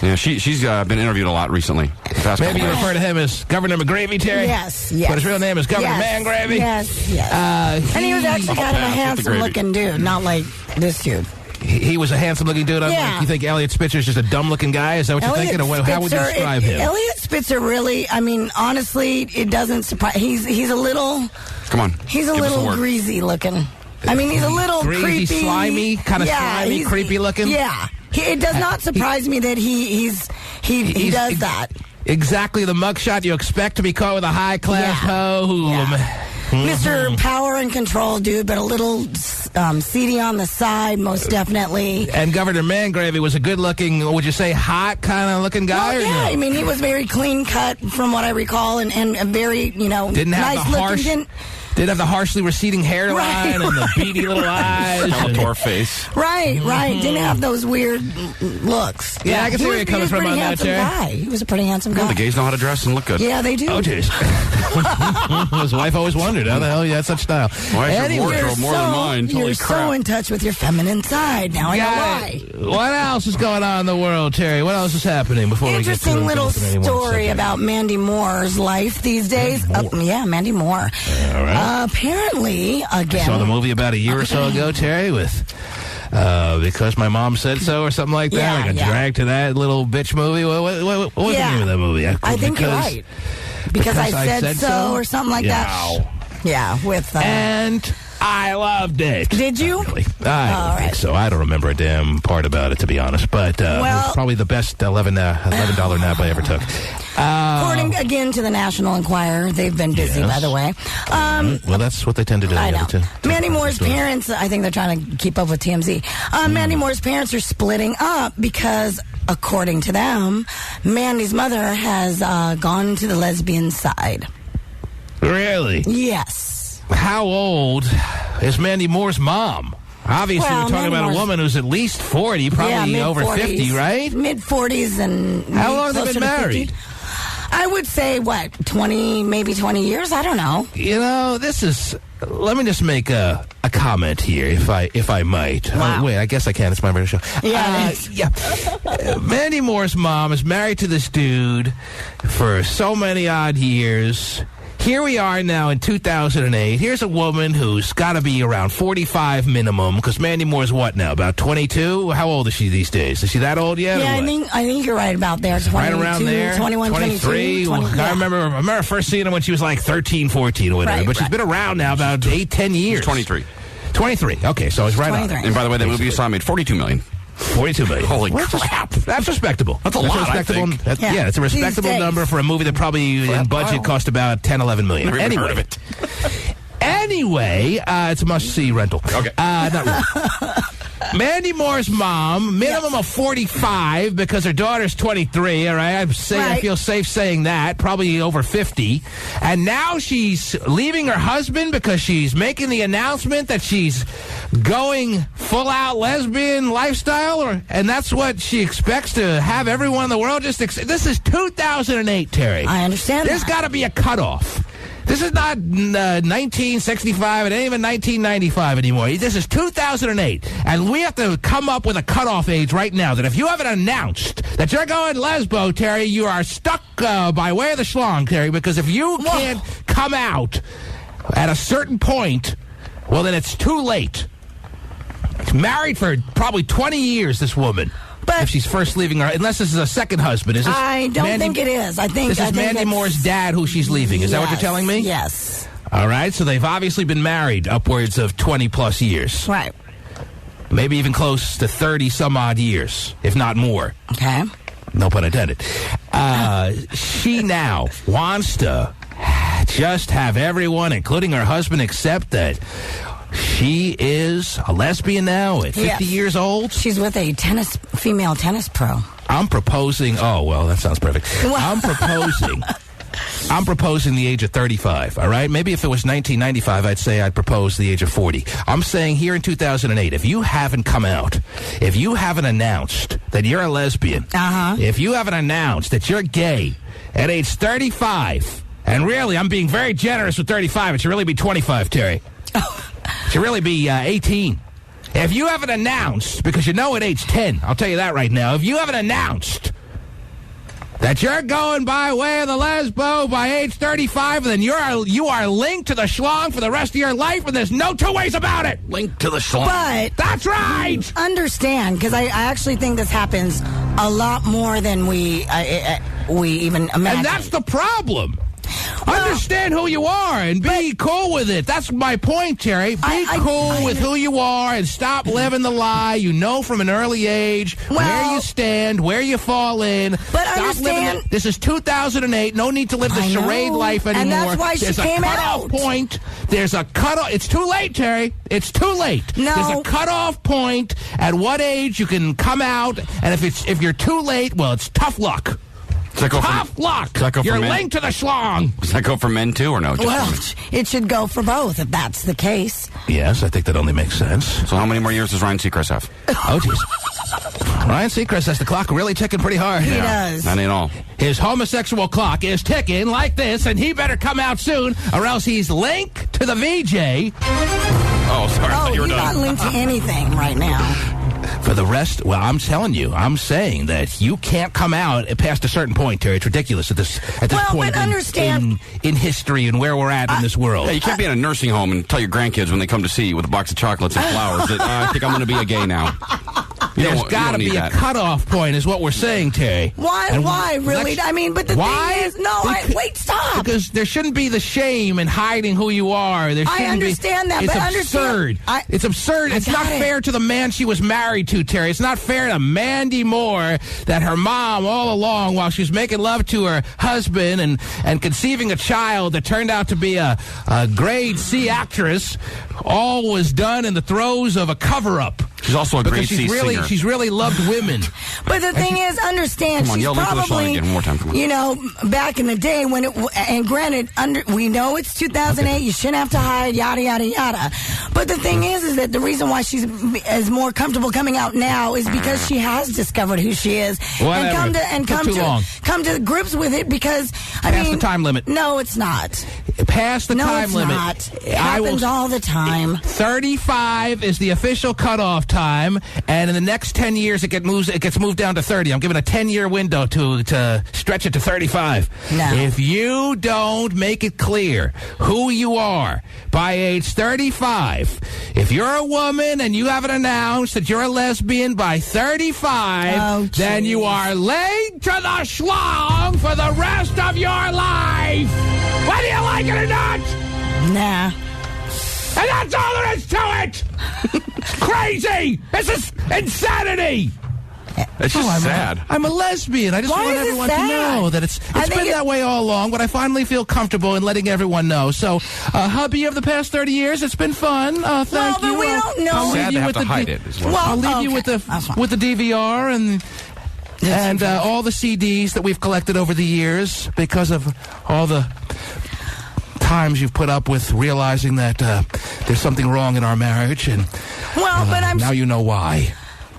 [SPEAKER 3] Yeah, she's been interviewed a lot recently.
[SPEAKER 1] Maybe you refer to him as Governor McGravy, Terry?
[SPEAKER 2] Yes.
[SPEAKER 1] But his real name is Governor Mangravy?
[SPEAKER 2] Yes. And he was actually kind of a handsome-looking dude, not like this dude.
[SPEAKER 1] He was a handsome-looking dude.
[SPEAKER 2] Yeah.
[SPEAKER 1] You think Elliot Spitzer's just a dumb-looking guy? Is that what you're thinking? Or how would you describe him?
[SPEAKER 2] Elliot Spitzer really, I mean, honestly, it doesn't surprise. He's a little.
[SPEAKER 3] Come on.
[SPEAKER 2] He's a little greasy looking. I mean, he's a little
[SPEAKER 1] greasy,
[SPEAKER 2] creepy,
[SPEAKER 1] slimy, kind of slimy, creepy looking.
[SPEAKER 2] Yeah, it does not surprise me that he does that.
[SPEAKER 1] Exactly the mugshot you expect to be caught with a high-class hoe.
[SPEAKER 2] Mr. Power and Control dude, but a little seedy on the side, most definitely.
[SPEAKER 1] And Governor Mangravy was a good-looking, would you say, hot kind of looking guy?
[SPEAKER 2] Well, yeah, I mean, he was very clean-cut from what I recall, and a very,
[SPEAKER 1] didn't have
[SPEAKER 2] nice-looking.
[SPEAKER 1] Didn't have the harshly receding hairline and the beady little eyes.
[SPEAKER 3] Skeletor face.
[SPEAKER 2] Right. Didn't have those weird looks.
[SPEAKER 1] Yeah, I can see where you're coming from on that, Jerry.
[SPEAKER 2] He was a pretty handsome guy.
[SPEAKER 3] The gays know how to dress and look good.
[SPEAKER 2] Yeah, they do.
[SPEAKER 1] Oh, jeez. His wife always wondered, how the hell you had such style.
[SPEAKER 3] Why is your wardrobe more than mine? Holy
[SPEAKER 2] You're
[SPEAKER 3] crap.
[SPEAKER 2] so in touch with your feminine side. Now I know why.
[SPEAKER 1] What else is going on in the world, Terry? What else is happening before we get to
[SPEAKER 2] Interesting little story about Mandy Moore's life these days. Mandy Moore.
[SPEAKER 1] All right.
[SPEAKER 2] Apparently, again.
[SPEAKER 1] I saw the movie about a year or so ago, Terry, with Because My Mom Said So or something like that. I got dragged to that little bitch movie. What was the name of that movie?
[SPEAKER 2] I think you're right. Because I said so or something like that. Yeah, with...
[SPEAKER 1] and I loved it.
[SPEAKER 2] Did you?
[SPEAKER 1] I don't think so. I don't remember a damn part about it, to be honest. But it was probably the best $11 nap I ever took.
[SPEAKER 2] According, again, to the National Enquirer, they've been busy, by the way.
[SPEAKER 1] Well, that's what they tend to do.
[SPEAKER 2] I know. Mandy Moore's parents, I think they're trying to keep up with TMZ. Mandy Moore's parents are splitting up because, according to them, Mandy's mother has gone to the lesbian side.
[SPEAKER 1] Really?
[SPEAKER 2] Yes.
[SPEAKER 1] How old is Mandy Moore's mom? Obviously, we're talking about a woman who's at least 40, probably over 50, right?
[SPEAKER 2] Mid-40s and
[SPEAKER 1] how long have they been married?
[SPEAKER 2] 50? I would say, 20, maybe 20 years? I don't know.
[SPEAKER 1] This is... Let me just make a comment here, if I might.
[SPEAKER 2] Wow.
[SPEAKER 1] Wait, I guess I can. It's my radio show.
[SPEAKER 2] Yeah.
[SPEAKER 1] Mandy Moore's mom is married to this dude for so many odd years. Here we are now in 2008. Here's a woman who's got to be around 45 minimum, because Mandy Moore's what now, about 22? How old is she these days? Is she that old yet?
[SPEAKER 2] Yeah, I think you're right about there. 22,
[SPEAKER 1] right around there?
[SPEAKER 2] 21,
[SPEAKER 1] 23.
[SPEAKER 2] 22.
[SPEAKER 1] I remember first seeing her when she was like 13, 14 or whatever, but she's been around now about 8-10 years.
[SPEAKER 3] She's 23.
[SPEAKER 1] 23. Okay, so it's right on.
[SPEAKER 3] And by the way, that movie you saw made $42 million.
[SPEAKER 1] 42 million.
[SPEAKER 3] Holy crap.
[SPEAKER 1] That's respectable.
[SPEAKER 3] That's a lot, I think.
[SPEAKER 1] It's a respectable number for a movie that probably in budget cost about 10, 11 million.
[SPEAKER 3] Never even heard of it.
[SPEAKER 1] Anyway, it's a must-see rental.
[SPEAKER 3] Okay.
[SPEAKER 1] Not really. Mandy Moore's mom, minimum of 45 because her daughter's 23, all right? I feel safe saying that, probably over 50. And now she's leaving her husband because she's making the announcement that she's going full-out lesbian lifestyle, and that's what she expects to have everyone in the world just This is 2008, Terry.
[SPEAKER 2] I understand
[SPEAKER 1] There's got to be a cutoff. This is not 1965. It ain't even 1995 anymore. This is 2008. And we have to come up with a cutoff age right now that if you haven't announced that you're going lesbo, Terry, you are stuck by way of the schlong, Terry, because if you can't come out at a certain point, well, then it's too late. Married for probably 20 years, this woman. But if she's first leaving her, unless this is a second husband, is this?
[SPEAKER 2] I don't think it is. I think
[SPEAKER 1] this is Mandy Moore's dad who she's leaving. Is that what you're telling me?
[SPEAKER 2] Yes.
[SPEAKER 1] All right. So they've obviously been married upwards of 20 plus years.
[SPEAKER 2] Right.
[SPEAKER 1] Maybe even close to 30 some odd years, if not more.
[SPEAKER 2] Okay.
[SPEAKER 1] No pun intended. She now wants to just have everyone, including her husband, accept that she is a lesbian now at 50 years old.
[SPEAKER 2] She's with a female tennis pro.
[SPEAKER 1] I'm proposing. Oh, well, that sounds perfect. I'm proposing the age of 35, all right? Maybe if it was 1995, I'd say I'd propose the age of 40. I'm saying here in 2008, if you haven't come out, if you haven't announced that you're a lesbian, if you haven't announced that you're gay at age 35, and really, I'm being very generous with 35. It should really be 25, Terry. It should really be 18. If you haven't announced, because you know at age 10, I'll tell you that right now, if you haven't announced that you're going by way of the lesbo by age 35, and then you are linked to the schlong for the rest of your life, and there's no two ways about it.
[SPEAKER 3] Linked to the schlong.
[SPEAKER 2] But
[SPEAKER 1] that's right.
[SPEAKER 2] Understand, because I actually think this happens a lot more than we even imagine.
[SPEAKER 1] And that's the problem. Understand who you are and be cool with it. That's my point, Terry. Be cool with who you are and stop living the lie. You know from an early age where you stand, where you fall in.
[SPEAKER 2] But
[SPEAKER 1] stop
[SPEAKER 2] understand,
[SPEAKER 1] this is 2008. No need to live the charade life anymore.
[SPEAKER 2] And that's why
[SPEAKER 1] There's
[SPEAKER 2] she
[SPEAKER 1] a
[SPEAKER 2] came
[SPEAKER 1] cutoff
[SPEAKER 2] out.
[SPEAKER 1] point. There's a cutoff. It's too late, Terry. It's too late.
[SPEAKER 2] No.
[SPEAKER 1] There's a cutoff point at what age you can come out, and if you're too late, well, it's tough luck. Tough luck. You're linked to the schlong.
[SPEAKER 3] Does that go for men, too, or no?
[SPEAKER 2] Well, it should go for both, if that's the case.
[SPEAKER 1] Yes, I think that only makes sense.
[SPEAKER 3] So how many more years does Ryan Seacrest have?
[SPEAKER 1] Oh, jeez. Ryan Seacrest has the clock really ticking pretty hard.
[SPEAKER 2] He does.
[SPEAKER 3] That ain't all.
[SPEAKER 1] His homosexual clock is ticking like this, and he better come out soon, or else he's linked to the VJ.
[SPEAKER 3] Oh, sorry. I thought you were
[SPEAKER 2] he's
[SPEAKER 3] done.
[SPEAKER 2] not linked to anything right now.
[SPEAKER 1] For the rest, well, I'm telling you, I'm saying that you can't come out past a certain point, Terry. It's ridiculous at this point
[SPEAKER 2] but understand,
[SPEAKER 1] in history and where we're at in this world.
[SPEAKER 3] Yeah, you can't be in a nursing home and tell your grandkids when they come to see you with a box of chocolates and flowers that I think I'm going to be a gay now.
[SPEAKER 1] There's got to be a cutoff point, is what we're saying, Terry.
[SPEAKER 2] Why, really? I mean, but the thing is, wait, stop.
[SPEAKER 1] Because there shouldn't be the shame in hiding who you are.
[SPEAKER 2] I understand that,
[SPEAKER 1] it's
[SPEAKER 2] but
[SPEAKER 1] absurd. It's absurd. It's not fair to the man she was married to, Terry. It's not fair to Mandy Moore that her mom, all along, while she was making love to her husband and conceiving a child that turned out to be a grade C actress, all was done in the throes of a cover-up.
[SPEAKER 3] She's also a grade C singer.
[SPEAKER 1] She's really loved women.
[SPEAKER 2] But the thing is, understand,
[SPEAKER 3] Come on,
[SPEAKER 2] she's
[SPEAKER 3] yell into the song
[SPEAKER 2] probably,
[SPEAKER 3] again. One more time. Come on.
[SPEAKER 2] you know, back in the day when and granted, we know it's 2008, you shouldn't have to hide, yada, yada, yada. But the thing is that the reason why she's is more comfortable coming out now is because she has discovered who she is.
[SPEAKER 1] Whatever.
[SPEAKER 2] And come to grips with it because,
[SPEAKER 1] Past the time limit.
[SPEAKER 2] No, it's not.
[SPEAKER 1] Past the time limit.
[SPEAKER 2] No, it's not. It happens all the time.
[SPEAKER 1] 35 is the official cutoff time, and in the next 10 years it gets moved down to 30. I'm giving a 10-year window to stretch it to 35.
[SPEAKER 2] No.
[SPEAKER 1] If you don't make it clear who you are by age 35, if you're a woman and you haven't announced that you're a lesbian by 35, then you are linked to the schlong for the rest of your life. Whether you like it or not.
[SPEAKER 2] Nah.
[SPEAKER 1] And that's all there is to it! It's crazy! This is insanity!
[SPEAKER 3] It's just sad.
[SPEAKER 1] I'm a lesbian. I just want everyone to know that it's been that way all along, but I finally feel comfortable in letting everyone know. So, hubby of the past 30 years, it's been fun. Thank you.
[SPEAKER 2] But we don't know.
[SPEAKER 3] Sad to have to hide it.
[SPEAKER 1] I'll leave you with the DVR and all the CDs that we've collected over the years because of all the times you've put up with realizing that there's something wrong in our marriage, and now you know why.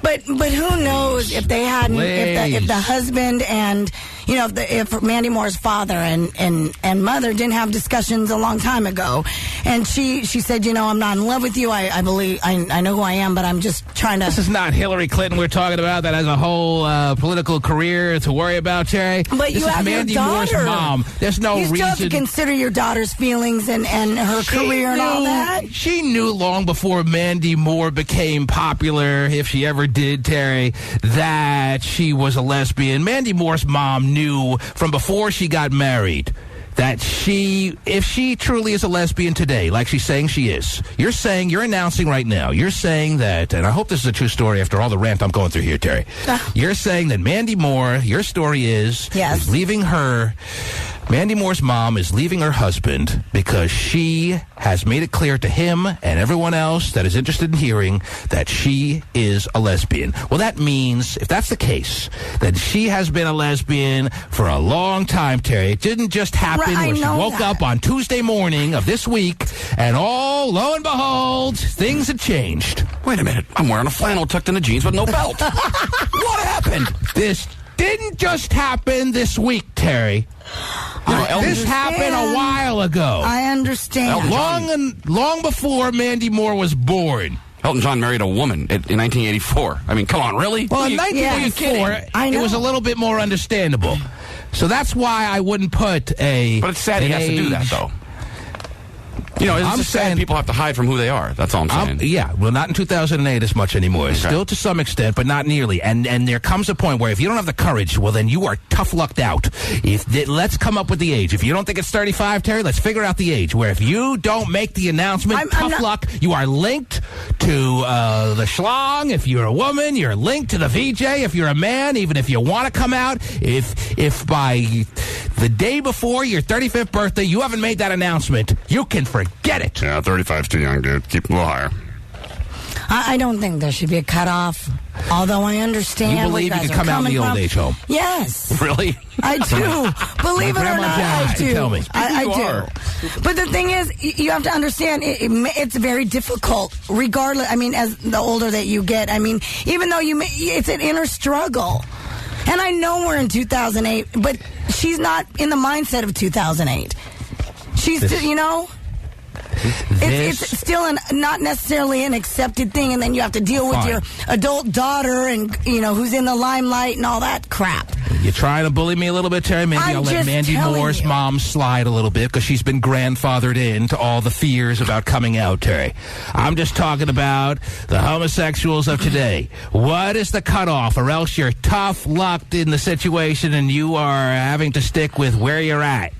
[SPEAKER 2] But who knows if they hadn't, if the husband and, you know, if Mandy Moore's father and mother didn't have discussions a long time ago, and she said, you know, I'm not in love with you. I believe I know who I am, but I'm just trying to.
[SPEAKER 1] This is not Hillary Clinton we're talking about that has a whole political career to worry about, Terry.
[SPEAKER 2] But you have
[SPEAKER 1] Mandy
[SPEAKER 2] your daughter.
[SPEAKER 1] Moore's mom. There's no reason.
[SPEAKER 2] You still have to consider your daughter's feelings and her career and all that.
[SPEAKER 1] She knew long before Mandy Moore became popular, if she ever did, Terry, that she was a lesbian. Mandy Moore's mom knew from before she got married that if she truly is a lesbian today, like she's saying she is, you're announcing right now, you're saying that, and I hope this is a true story after all the rant I'm going through here, Terry. You're saying that Mandy Moore, your story is leaving her. Mandy Moore's mom is leaving her husband because she has made it clear to him and everyone else that is interested in hearing that she is a lesbian. Well, that means, if that's the case, that she has been a lesbian for a long time, Terry. It didn't just happen when she woke up on Tuesday morning of this week and lo and behold, things had changed.
[SPEAKER 3] Wait a minute. I'm wearing a flannel tucked in the jeans with no belt. What happened?
[SPEAKER 1] This didn't just happen this week, Terry. This happened a while ago.
[SPEAKER 2] I understand.
[SPEAKER 1] Long before Mandy Moore was born.
[SPEAKER 3] Elton John married a woman in 1984. I mean, come on, really?
[SPEAKER 1] Well, in 1984, it was a little bit more understandable. So that's why I wouldn't put a...
[SPEAKER 3] But it's sad he has to do that, though. You know, it's just sad people have to hide from who they are. That's all I'm saying.
[SPEAKER 1] Yeah, well, not in 2008 as much anymore. Okay. Still to some extent, but not nearly. And there comes a point where if you don't have the courage, well, then you are tough-lucked out. Let's come up with the age. If you don't think it's 35, Terry, let's figure out the age. Where if you don't make the announcement, tough luck, you are linked to the schlong. If you're a woman, you're linked to the VJ. If you're a man, even if you want to come out, if by the day before your 35th birthday you haven't made that announcement, you can forget it.
[SPEAKER 3] Yeah, 35's too young, dude. Keep it a little higher.
[SPEAKER 2] I don't think there should be a cutoff, although I understand.
[SPEAKER 1] You believe you can come out in the old age home?
[SPEAKER 2] Yes.
[SPEAKER 1] Really?
[SPEAKER 2] I do. Believe it or not, I do.
[SPEAKER 1] Tell me.
[SPEAKER 2] I do. But the thing is, you have to understand, it's very difficult, regardless. I mean, as the older that you get, I mean, even though it's an inner struggle. And I know we're in 2008, but she's not in the mindset of 2008. She's still, you know... It's still not necessarily an accepted thing, and then you have to deal with your adult daughter and, you know, who's in the limelight and all that crap.
[SPEAKER 1] You're trying to bully me a little bit, Terry? Maybe I'll let Mandy Moore's mom slide a little bit because she's been grandfathered into all the fears about coming out, Terry. I'm just talking about the homosexuals of today. What is the cutoff, or else you're tough-lucked in the situation and you are having to stick with where you're at?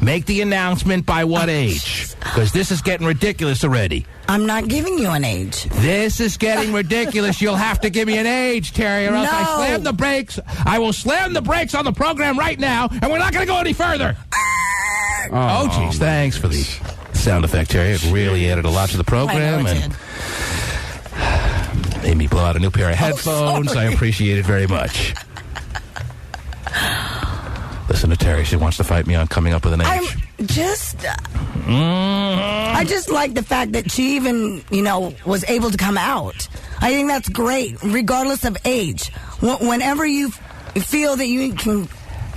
[SPEAKER 1] Make the announcement by what age? Because this is getting ridiculous already.
[SPEAKER 2] I'm not giving you an age.
[SPEAKER 1] This is getting ridiculous. You'll have to give me an age, Terry, or else I slam the brakes. I will slam the brakes on the program right now, and we're not going to go any further. Oh, jeez. Thanks for the sound effect, Terry. It really added a lot to the program. And made me blow out a new pair of headphones. I appreciate it very much. Listen to Terry. She wants to fight me on coming up with an age.
[SPEAKER 2] I just like the fact that she even, you know, was able to come out. I think that's great, regardless of age. Whenever you feel that you can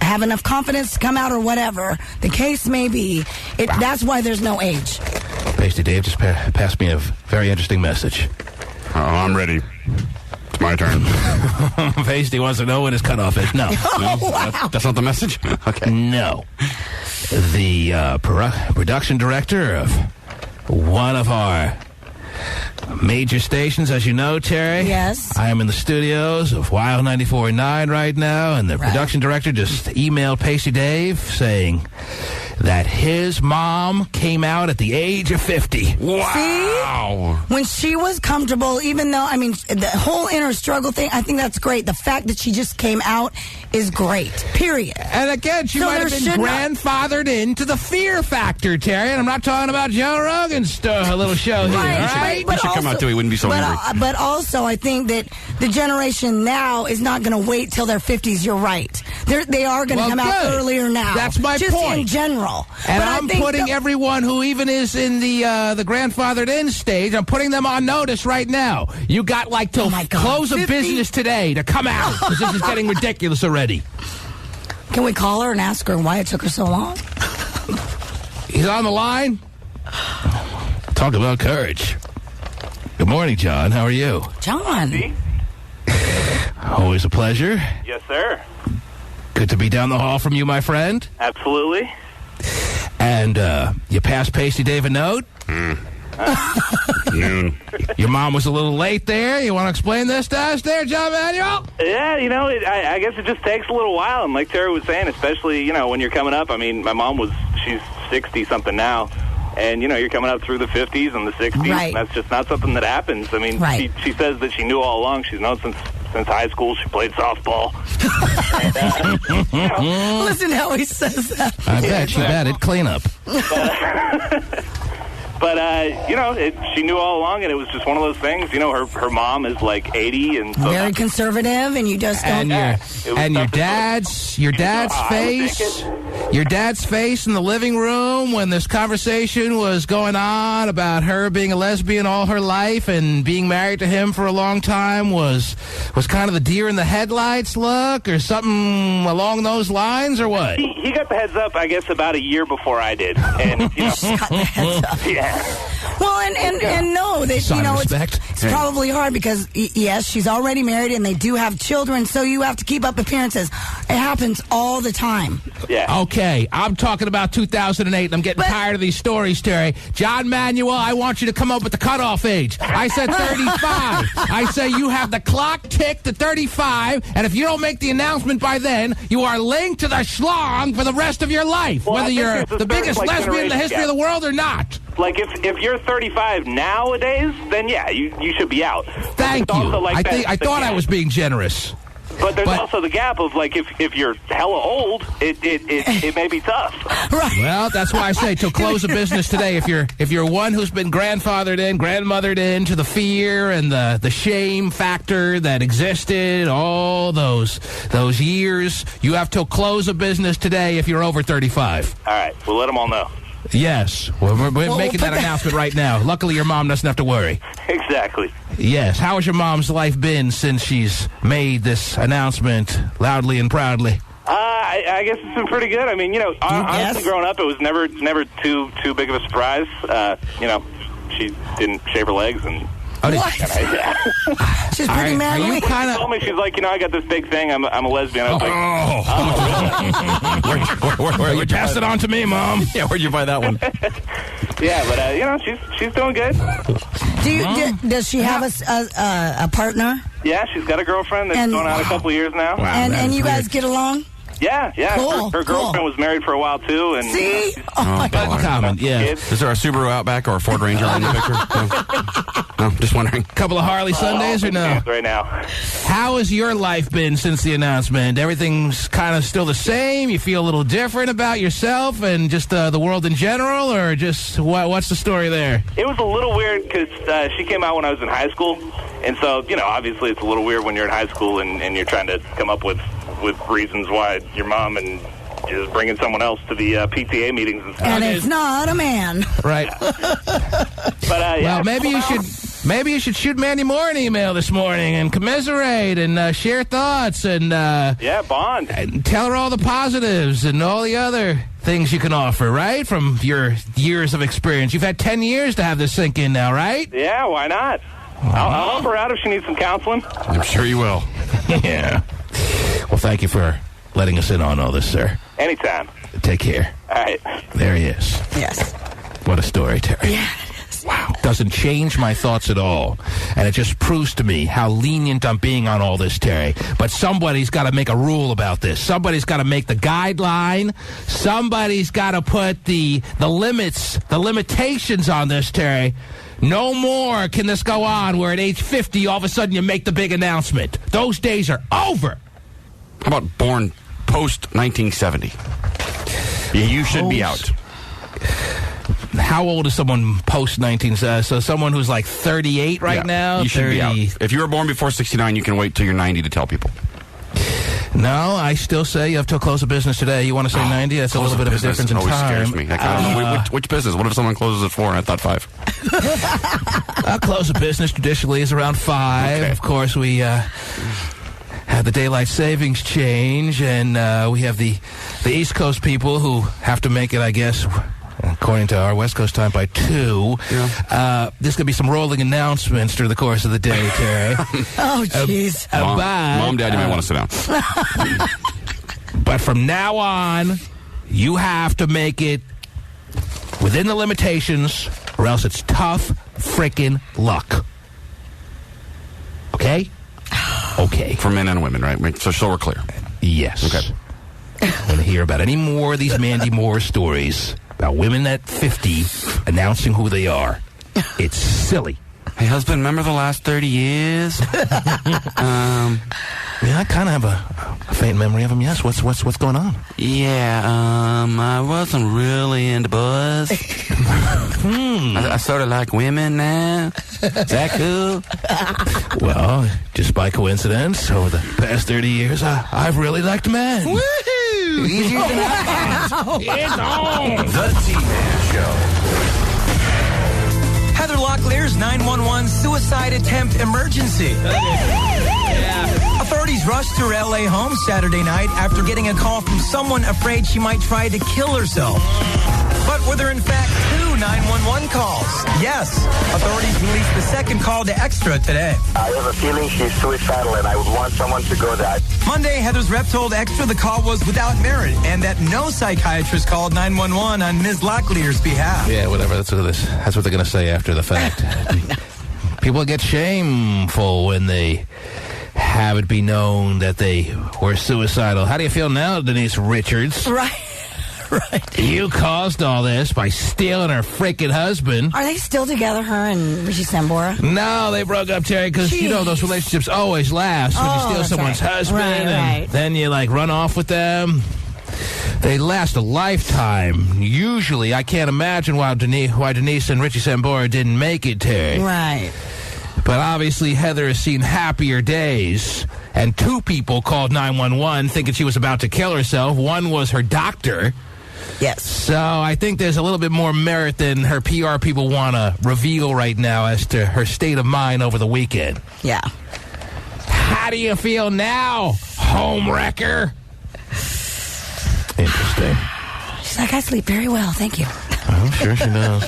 [SPEAKER 2] have enough confidence to come out or whatever the case may be, that's why there's no age.
[SPEAKER 1] Pasty Dave just passed me a very interesting message.
[SPEAKER 3] I'm ready. It's my turn.
[SPEAKER 1] Pasty wants to know when his cutoff is. No.
[SPEAKER 2] Wow.
[SPEAKER 3] That's not the message? Okay.
[SPEAKER 1] No. The production director of one of our major stations, as you know, Terry.
[SPEAKER 2] Yes.
[SPEAKER 1] I am in the studios of Wild 94.9 right now, and the production director just emailed Pasty Dave saying that his mom came out at the age of 50.
[SPEAKER 3] Wow.
[SPEAKER 2] See? When she was comfortable, even though, I mean, the whole inner struggle thing, I think that's great. The fact that she just came out is great. Period.
[SPEAKER 1] And again, she might have been grandfathered into the fear factor, Terry. And I'm not talking about Joe Rogan's little show here, right?
[SPEAKER 3] He should come out too. He wouldn't be so angry.
[SPEAKER 2] But also, I think that the generation now is not going to wait till their 50s. You're right. They are going to come out earlier now.
[SPEAKER 1] That's my
[SPEAKER 2] just
[SPEAKER 1] point.
[SPEAKER 2] In general.
[SPEAKER 1] And I'm putting everyone who even is in the grandfathered in stage, I'm putting them on notice right now. You got like till close of business today to come out, because this is getting ridiculous already.
[SPEAKER 2] Can we call her and ask her why it took her so long?
[SPEAKER 1] He's on the line. Talk about courage. Good morning, John. How are you?
[SPEAKER 2] John.
[SPEAKER 1] Always a pleasure.
[SPEAKER 7] Yes, sir.
[SPEAKER 1] Good to be down the hall from you, my friend.
[SPEAKER 7] Absolutely.
[SPEAKER 1] And you passed Pasty Dave a note?
[SPEAKER 3] Noon.
[SPEAKER 1] Your mom was a little late there. You want to explain this to us there, John Manuel?
[SPEAKER 7] Yeah, you know, I guess it just takes a little while. And like Tara was saying, especially, you know, when you're coming up. I mean, my mom she's 60-something now. And, you know, you're coming up through the 50s and the 60s.
[SPEAKER 2] Right.
[SPEAKER 7] And that's just not something that happens. I mean, she says that she knew all along. She's known since high school. She played softball. And, you know.
[SPEAKER 2] Listen how he says that.
[SPEAKER 1] I bet she batted cleanup.
[SPEAKER 7] But, you know, she knew all along, and it was just one of those things. You know, her mom is like 80, and so
[SPEAKER 2] very conservative, and you just don't.
[SPEAKER 1] And your dad's face in the living room when this conversation was going on about her being a lesbian all her life and being married to him for a long time was kind of the deer in the headlights look, or something along those lines, or what?
[SPEAKER 7] He got the heads up, I guess, about a year before I did, and you know,
[SPEAKER 2] got the heads up.
[SPEAKER 7] Yeah.
[SPEAKER 2] Well, and no, you know, it's probably hard because, yes, she's already married and they do have children, so you have to keep up appearances. It happens all the time.
[SPEAKER 7] Yeah.
[SPEAKER 1] Okay, I'm talking about 2008, and I'm getting tired of these stories, Terry. John Manuel, I want you to come up with the cutoff age. I said 35. I say you have the clock ticked to 35, and if you don't make the announcement by then, you are linked to the schlong for the rest of your life,
[SPEAKER 7] Well,
[SPEAKER 1] whether you're the biggest lesbian in the history of the world or not.
[SPEAKER 7] Like, if you're 35 nowadays, then yeah, you should be out.
[SPEAKER 1] Thank you. I thought I was being generous.
[SPEAKER 7] But there's also the gap of, like, if you're hella old, it may be tough.
[SPEAKER 2] Right.
[SPEAKER 1] Well, that's why I say till close of business today. If you're one who's been grandfathered in, grandmothered in to the fear and the shame factor that existed all those years, you have till close of business today if you're over 35.
[SPEAKER 7] All right, we'll let them all know.
[SPEAKER 1] Yes, we're making that announcement right now. Luckily, your mom doesn't have to worry.
[SPEAKER 7] Exactly.
[SPEAKER 1] Yes. How has your mom's life been since she's made this announcement loudly and proudly?
[SPEAKER 7] I guess it's been pretty good. I mean, honestly, growing up, it was never too big of a surprise. She didn't shave her legs and.
[SPEAKER 2] What? She's pretty manly.
[SPEAKER 7] She told me, she's like, I got this big thing. I'm a lesbian. I was like,
[SPEAKER 1] where you pass it on to me, Mom.
[SPEAKER 3] Yeah, where'd you buy that one?
[SPEAKER 7] Yeah, but she's doing good.
[SPEAKER 2] Does she have a partner?
[SPEAKER 7] Yeah, she's got a girlfriend that's going on a couple of years now.
[SPEAKER 2] Wow, and you guys get along?
[SPEAKER 7] Yeah.
[SPEAKER 2] Cool,
[SPEAKER 7] her girlfriend was married for a while too, and
[SPEAKER 2] see,
[SPEAKER 1] common, yeah.
[SPEAKER 3] Is there a Subaru Outback or a Ford Ranger in the picture? No, just wondering.
[SPEAKER 1] Couple of Harley Sundays or no?
[SPEAKER 7] Right now.
[SPEAKER 1] How has your life been since the announcement? Everything's kind of still the same? You feel a little different about yourself and just the world in general, or just what's the story there?
[SPEAKER 7] It was a little weird because she came out when I was in high school, and so obviously it's a little weird when you're in high school and you're trying to come up with reasons why your mom is bringing someone else to the PTA meetings and stuff.
[SPEAKER 2] And it's not a man.
[SPEAKER 1] Right.
[SPEAKER 7] But
[SPEAKER 1] well, maybe you should shoot Mandy Moore an email this morning and commiserate and share thoughts and
[SPEAKER 7] bond
[SPEAKER 1] and tell her all the positives and all the other things you can offer, right? From your years of experience. You've had 10 years to have this sink in now, right?
[SPEAKER 7] Yeah, why not? I'll help her out if she needs some counseling.
[SPEAKER 3] I'm sure you will.
[SPEAKER 1] Yeah. Well, thank you for letting us in on all this, sir.
[SPEAKER 7] Anytime.
[SPEAKER 1] Take care.
[SPEAKER 7] All right.
[SPEAKER 1] There he is.
[SPEAKER 2] Yes.
[SPEAKER 1] What a story, Terry.
[SPEAKER 2] Yeah, it is.
[SPEAKER 1] Wow. Doesn't change my thoughts at all. And it just proves to me how lenient I'm being on all this, Terry. But somebody's got to make a rule about this. Somebody's got to make the guideline. Somebody's got to put the limits, the limitations on this, Terry. No more can this go on where at age 50, all of a sudden you make the big announcement. Those days are over.
[SPEAKER 3] How about born post-1970? Yeah, you should be out.
[SPEAKER 1] How old is someone post-1970? So someone who's like 38 right now?
[SPEAKER 3] You should be out. If you were born before 69, you can wait till you're 90 to tell people.
[SPEAKER 1] No, I still say you have till close of business today. You want to say 90? That's a little bit of a difference in time.
[SPEAKER 3] Always scares me. I kind of know which business. What if someone closes at 4 and I thought 5?
[SPEAKER 1] Close of business traditionally is around 5. Okay. Of course, we have the daylight savings change, and we have the East Coast people who have to make it, I guess, according to our West Coast time, by 2. Yeah. There's going to be some rolling announcements through the course of the day, Terry.
[SPEAKER 2] Oh, jeez.
[SPEAKER 3] Mom, Dad, you might want to sit down.
[SPEAKER 1] But from now on, you have to make it within the limitations, or else it's tough frickin' luck. Okay? Okay.
[SPEAKER 3] For men and women, right? So we're clear.
[SPEAKER 1] Yes.
[SPEAKER 3] Okay.
[SPEAKER 1] I want to hear about any more of these Mandy Moore stories about women at 50 announcing who they are. It's silly.
[SPEAKER 3] Hey, husband, remember the last 30 years?
[SPEAKER 1] Yeah, I kind of have a faint memory of him, yes. What's going on?
[SPEAKER 3] Yeah, I wasn't really into boys. I sort of like women now. Is that cool?
[SPEAKER 1] Well, just by coincidence, over the past 30 years, I've really liked men.
[SPEAKER 2] Woohoo!
[SPEAKER 1] Easier than that. It's on!
[SPEAKER 9] The T-Man Show. Heather Locklear's 911 suicide attempt emergency. Yeah. Authorities rushed to her L.A. home Saturday night after getting a call from someone afraid she might try to kill herself. But were there in fact 2 911 calls? Yes. Authorities released the second call to Extra today.
[SPEAKER 10] I have a feeling she's suicidal, and I would want someone to go there.
[SPEAKER 9] Monday, Heather's rep told Extra the call was without merit and that no psychiatrist called 911 on Ms. Locklear's behalf.
[SPEAKER 1] Yeah, whatever. That's what they're going to say after the fact. People get shameful when they have it be known that they were suicidal. How do you feel now, Denise Richards?
[SPEAKER 2] Right.
[SPEAKER 1] You caused all this by stealing her freaking husband.
[SPEAKER 2] Are they still together, her and Richie Sambora?
[SPEAKER 1] No, they broke up, Terry, because, you know, those relationships always last when you steal someone's husband and then you, like, run off with them. They last a lifetime. Usually, I can't imagine why Denise and Richie Sambora didn't make it, Terry.
[SPEAKER 2] Right.
[SPEAKER 1] But obviously, Heather has seen happier days, and 2 people called 911 thinking she was about to kill herself. One was her doctor.
[SPEAKER 2] Yes.
[SPEAKER 1] So I think there's a little bit more merit than her PR people want to reveal right now as to her state of mind over the weekend.
[SPEAKER 2] Yeah.
[SPEAKER 1] How do you feel now, home wrecker? Interesting.
[SPEAKER 2] She's like, I sleep very well, thank you.
[SPEAKER 1] I'm sure she does.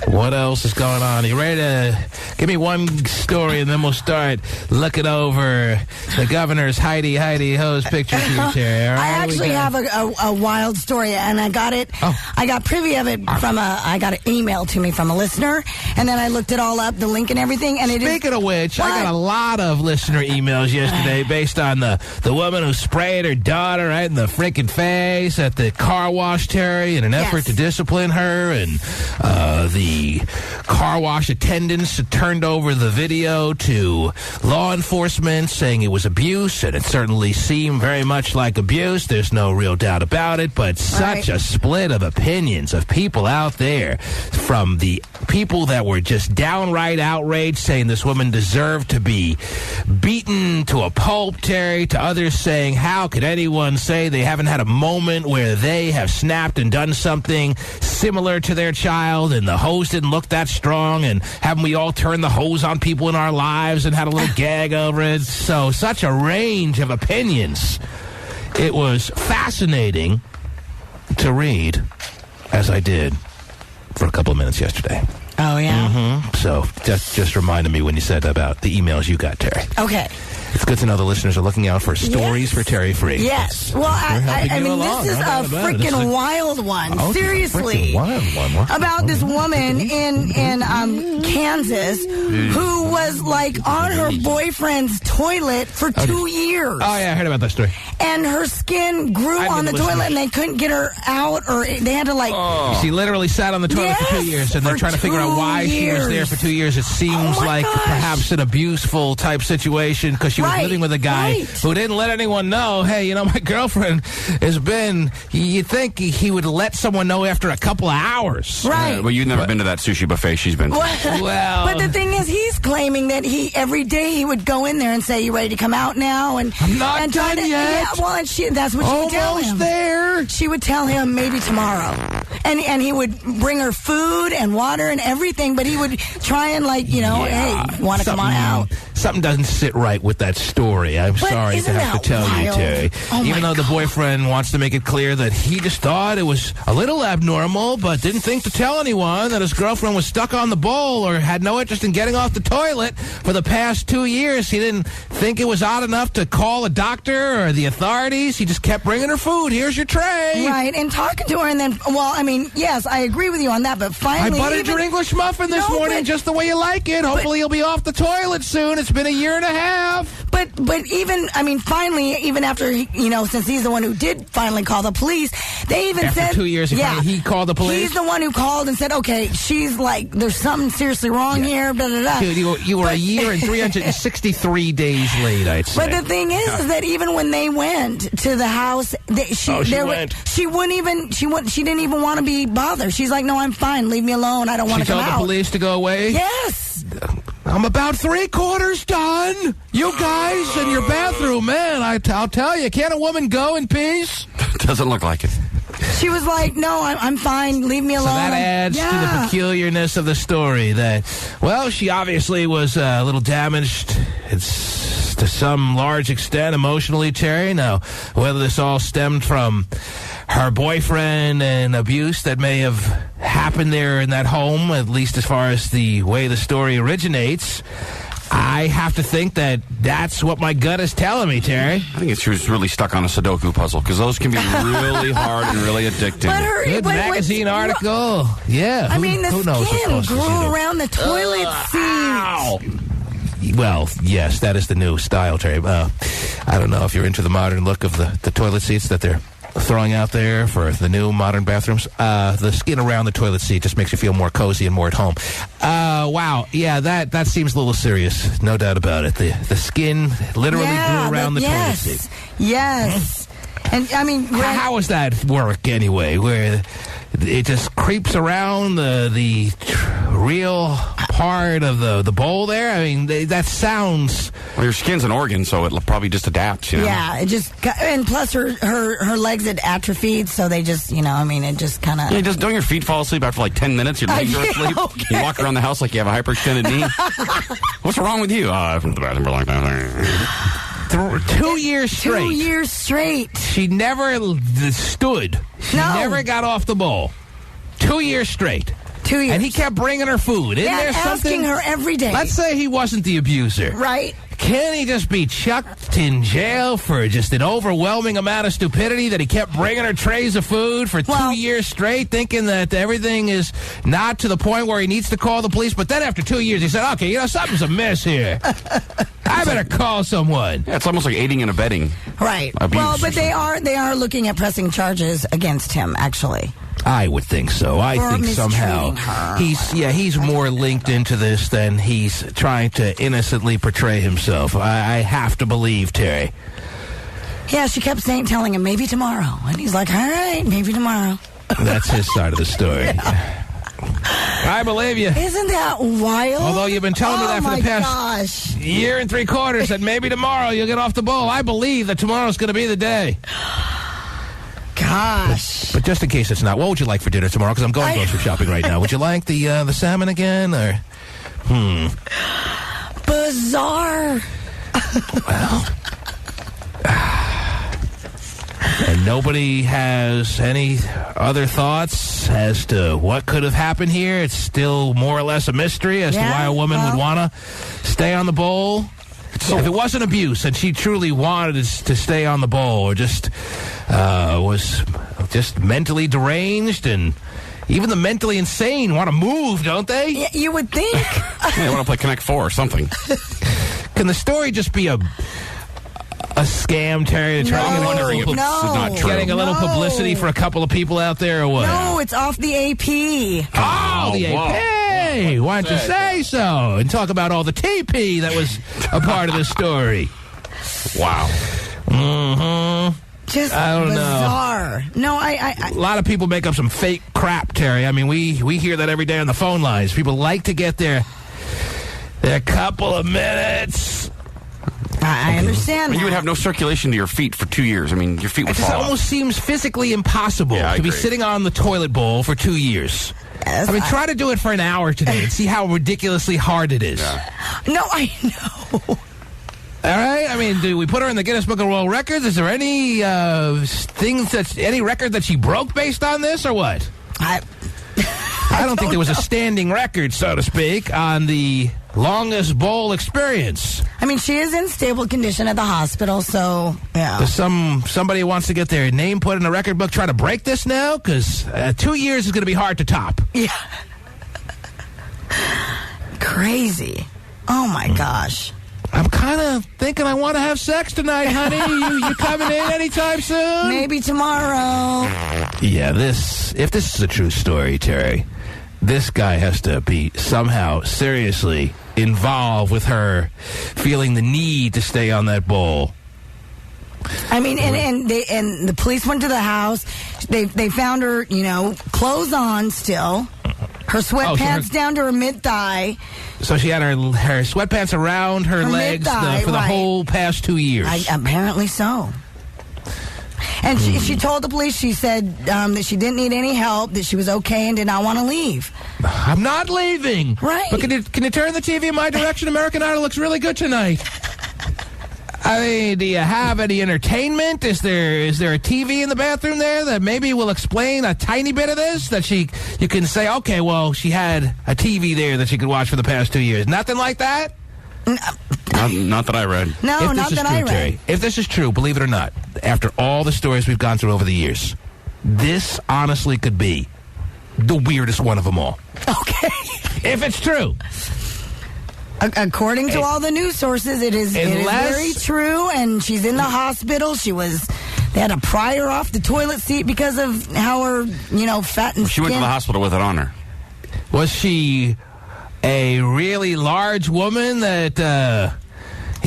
[SPEAKER 1] What else is going on? Are you ready to give me one story and then we'll start looking over the governor's Heidi Ho's pictures here, Terry? All right,
[SPEAKER 2] I actually have a wild story, and I got it.
[SPEAKER 1] Oh.
[SPEAKER 2] I got privy of it from I got an email to me from a listener, and then I looked it all up, the link and everything. And
[SPEAKER 1] Speaking of which, I got a lot of listener emails yesterday based on the woman who sprayed her daughter right in the freaking face at the car wash, Terry, in an effort to discipline her, and the car wash attendants turned over the video to law enforcement saying it was abuse, and it certainly seemed very much like abuse. There's no real doubt about it, but such a split of opinions of people out there, from the people that were just downright outraged, saying this woman deserved to be beaten to a pulp, Terry, to others saying, how could anyone say they haven't had a moment where they have snapped and done something similar to their child, and the hose didn't look that strong, and haven't we all turned the hose on people in our lives and had a little gag over it? So such a range of opinions. It was fascinating to read, as I did for a couple of minutes yesterday.
[SPEAKER 2] Oh, yeah?
[SPEAKER 1] Mm-hmm. So just reminded me when you said about the emails you got, Terry.
[SPEAKER 2] Okay.
[SPEAKER 1] It's good to know the listeners are looking out for stories for Terry Free.
[SPEAKER 2] Yes. Well, I mean, this is a freaking wild one.
[SPEAKER 1] Oh,
[SPEAKER 2] seriously.
[SPEAKER 1] Wild one.
[SPEAKER 2] About this woman in Kansas who was, like, on her boyfriend's toilet for 2 years.
[SPEAKER 1] Oh, yeah, I heard about that story.
[SPEAKER 2] And her skin grew on the toilet, and they couldn't get her out, or they had to, like...
[SPEAKER 1] Oh. She literally sat on the toilet for 2 years, and they're trying to figure out why she was there for 2 years. It seems like perhaps an abuseful type situation, because she was living with a guy who didn't let anyone know, hey, you know, my girlfriend has been... You'd think he would let someone know after a couple of hours.
[SPEAKER 2] Right.
[SPEAKER 3] Well, you've never been to that sushi buffet she's been to.
[SPEAKER 1] Well...
[SPEAKER 2] But the thing is, he's claiming that every day he would go in there and say, you ready to come out now? And
[SPEAKER 1] I'm not done yet.
[SPEAKER 2] Yeah, well, and that's what she would tell him.
[SPEAKER 1] Almost there.
[SPEAKER 2] She would tell him maybe tomorrow. And he would bring her food and water and everything, but he would try and, like, you know, hey, want to come on out?
[SPEAKER 1] Something doesn't sit right with that story. I'm sorry to have to tell you, Terry. Even though the boyfriend wants to make it clear that he just thought it was a little abnormal, but didn't think to tell anyone that his girlfriend was stuck on the bowl or had no interest in getting off the toilet for the past 2 years. He didn't think it was odd enough to call a doctor or the authorities. He just kept bringing her food. Here's your tray.
[SPEAKER 2] Right, and talking to her, and then, well, I mean, yes, I agree with you on that, but finally...
[SPEAKER 1] I buttered your English muffin this morning just the way you like it. Hopefully you'll be off the toilet soon. It's been a year and a half.
[SPEAKER 2] But even, I mean, finally, even after, you know, since he's the one who did finally call the police, they even said...
[SPEAKER 1] After 2 years, he called the police?
[SPEAKER 2] He's the one who called and said, okay, she's like, there's something seriously wrong here, blah, blah, blah.
[SPEAKER 1] Dude, you were a year and 363 days late, I'd say.
[SPEAKER 2] But the thing is that even when they went to the house, she didn't even want to be bothered. She's like, no, I'm fine. Leave me alone. I don't want to come out.
[SPEAKER 1] She told the police to go away?
[SPEAKER 2] Yes.
[SPEAKER 1] I'm about 3/4 done. You guys in your bathroom, man, I'll tell you, can't a woman go in peace?
[SPEAKER 3] Doesn't look like it.
[SPEAKER 2] She was like, no, I'm fine. Leave me alone.
[SPEAKER 1] So that adds to the peculiarness of the story that, well, she obviously was a little damaged. It's to some large extent emotionally, Terry. Now, whether this all stemmed from her boyfriend and abuse that may have happened there in that home, at least as far as the way the story originates, I have to think that that's what my gut is telling me, Terry.
[SPEAKER 3] I think she was really stuck on a Sudoku puzzle, because those can be really hard and really addicting.
[SPEAKER 1] Good magazine article. Yeah.
[SPEAKER 2] I mean, the skin grew around the toilet seat.
[SPEAKER 1] Well, yes, that is the new style, Terry. I don't know if you're into the modern look of the toilet seats that they're throwing out there for the new modern bathrooms. The skin around the toilet seat just makes you feel more cozy and more at home. Wow. Yeah, that seems a little serious. No doubt about it. The skin literally grew around the toilet seat.
[SPEAKER 2] Yes. And, I mean...
[SPEAKER 1] How does that work, anyway? Where it just creeps around the real part of the bowl there? I mean, that sounds...
[SPEAKER 3] Well, your skin's an organ, so it probably just adapts, you know?
[SPEAKER 2] Yeah, it just... And plus, her legs had atrophied, so they just, it just kind of...
[SPEAKER 3] Yeah, don't your feet fall asleep after like 10 minutes? Your legs are asleep? Okay. You walk around the house like you have a hyperextended knee? What's wrong with you? I went to the bathroom for a long time.
[SPEAKER 1] 2 years straight.
[SPEAKER 2] 2 years straight.
[SPEAKER 1] She never stood. She never got off the bowl. 2 years straight.
[SPEAKER 2] 2 years.
[SPEAKER 1] And he kept bringing her food. Isn't there something?
[SPEAKER 2] Asking her every day.
[SPEAKER 1] Let's say he wasn't the abuser.
[SPEAKER 2] Right.
[SPEAKER 1] Can he just be chucked in jail for just an overwhelming amount of stupidity that he kept bringing her trays of food for 2 years straight, thinking that everything is not to the point where he needs to call the police? But then after 2 years, he said, okay, something's amiss here. I better call someone.
[SPEAKER 3] Yeah, it's almost like aiding and abetting.
[SPEAKER 2] Right. Well, but they are looking at pressing charges against him, actually.
[SPEAKER 1] I would think so. I think somehow he's more linked into this than he's trying to innocently portray himself. I have to believe, Terry.
[SPEAKER 2] Yeah, she kept telling him, maybe tomorrow. And he's like, all right, maybe tomorrow.
[SPEAKER 1] That's his side of the story. I believe you.
[SPEAKER 2] Isn't that wild?
[SPEAKER 1] Although you've been telling me that for the past year and 3/4 that maybe tomorrow you'll get off the bowl. I believe that tomorrow's going to be the day.
[SPEAKER 2] Gosh.
[SPEAKER 1] But just in case it's not, what would you like for dinner tomorrow? Because I'm going grocery shopping right now. Would you like the salmon again? Or
[SPEAKER 2] bizarre.
[SPEAKER 1] Well. And nobody has any other thoughts as to what could have happened here? It's still more or less a mystery as to why a woman would want to stay on the bowl? So if it wasn't abuse and she truly wanted to stay on the bowl, or just was just mentally deranged, and even the mentally insane want to move, don't they?
[SPEAKER 2] Yeah, you would think.
[SPEAKER 3] They want to play Connect 4 or something.
[SPEAKER 1] Can the story just be a scam, Terry? To try to get
[SPEAKER 3] wondering if it's not true.
[SPEAKER 1] Getting a little publicity for a couple of people out there, or what?
[SPEAKER 2] No, it's off the AP.
[SPEAKER 1] Oh, the AP! Why don't you say so? And talk about all the TP that was a part of the story.
[SPEAKER 3] Wow.
[SPEAKER 1] Mm-hmm.
[SPEAKER 2] Just
[SPEAKER 1] I don't
[SPEAKER 2] bizarre.
[SPEAKER 1] know.
[SPEAKER 2] No,
[SPEAKER 1] A lot of people make up some fake crap, Terry. I mean, we hear that every day on the phone lines. People like to get their couple of minutes.
[SPEAKER 2] I understand that.
[SPEAKER 3] You would have no circulation to your feet for 2 years. I mean, your feet would fall off.
[SPEAKER 1] It almost seems physically impossible to be sitting on the toilet bowl for 2 years.
[SPEAKER 2] Yes,
[SPEAKER 1] I mean, try to do it for an hour today and see how ridiculously hard it is.
[SPEAKER 3] Yeah.
[SPEAKER 2] No, I know.
[SPEAKER 1] All right? I mean, do we put her in the Guinness Book of World Records? Is there any any record that she broke based on this, or what? I don't think there was a standing record, so to speak, on the longest bowl experience.
[SPEAKER 2] I mean, she is in stable condition at the hospital, so, yeah.
[SPEAKER 1] Does somebody wants to get their name put in a record book try to break this now? Because 2 years is going to be hard to top.
[SPEAKER 2] Yeah. Crazy. Oh, my gosh.
[SPEAKER 1] I'm kind of thinking I want to have sex tonight, honey. You coming in anytime soon?
[SPEAKER 2] Maybe tomorrow.
[SPEAKER 1] Yeah, if this is a true story, Terry, this guy has to be somehow seriously involved with her feeling the need to stay on that bowl.
[SPEAKER 2] I mean, and the police went to the house. They found her, clothes on still. Her sweatpants down to her mid-thigh.
[SPEAKER 1] So she had her sweatpants around her legs for the whole past 2 years.
[SPEAKER 2] Apparently so. And she told the police, she said that she didn't need any help, that she was okay and did not want to leave.
[SPEAKER 1] I'm not leaving.
[SPEAKER 2] Right.
[SPEAKER 1] But can you turn the TV in my direction? American Idol looks really good tonight. I mean, do you have any entertainment? Is there a TV in the bathroom there that maybe will explain a tiny bit of this? That you can say, okay, well, she had a TV there that she could watch for the past 2 years. Nothing like that?
[SPEAKER 3] Not that I read.
[SPEAKER 2] No, not that I read.
[SPEAKER 1] Terry, if this is true, believe it or not, after all the stories we've gone through over the years, this honestly could be the weirdest one of them all.
[SPEAKER 2] Okay.
[SPEAKER 1] If it's true.
[SPEAKER 2] According to all the news sources, it is very true, and she's in the hospital. They had to pry her off the toilet seat because of how her, fat and
[SPEAKER 3] She went to the hospital with it on her.
[SPEAKER 1] Was she a really large woman that,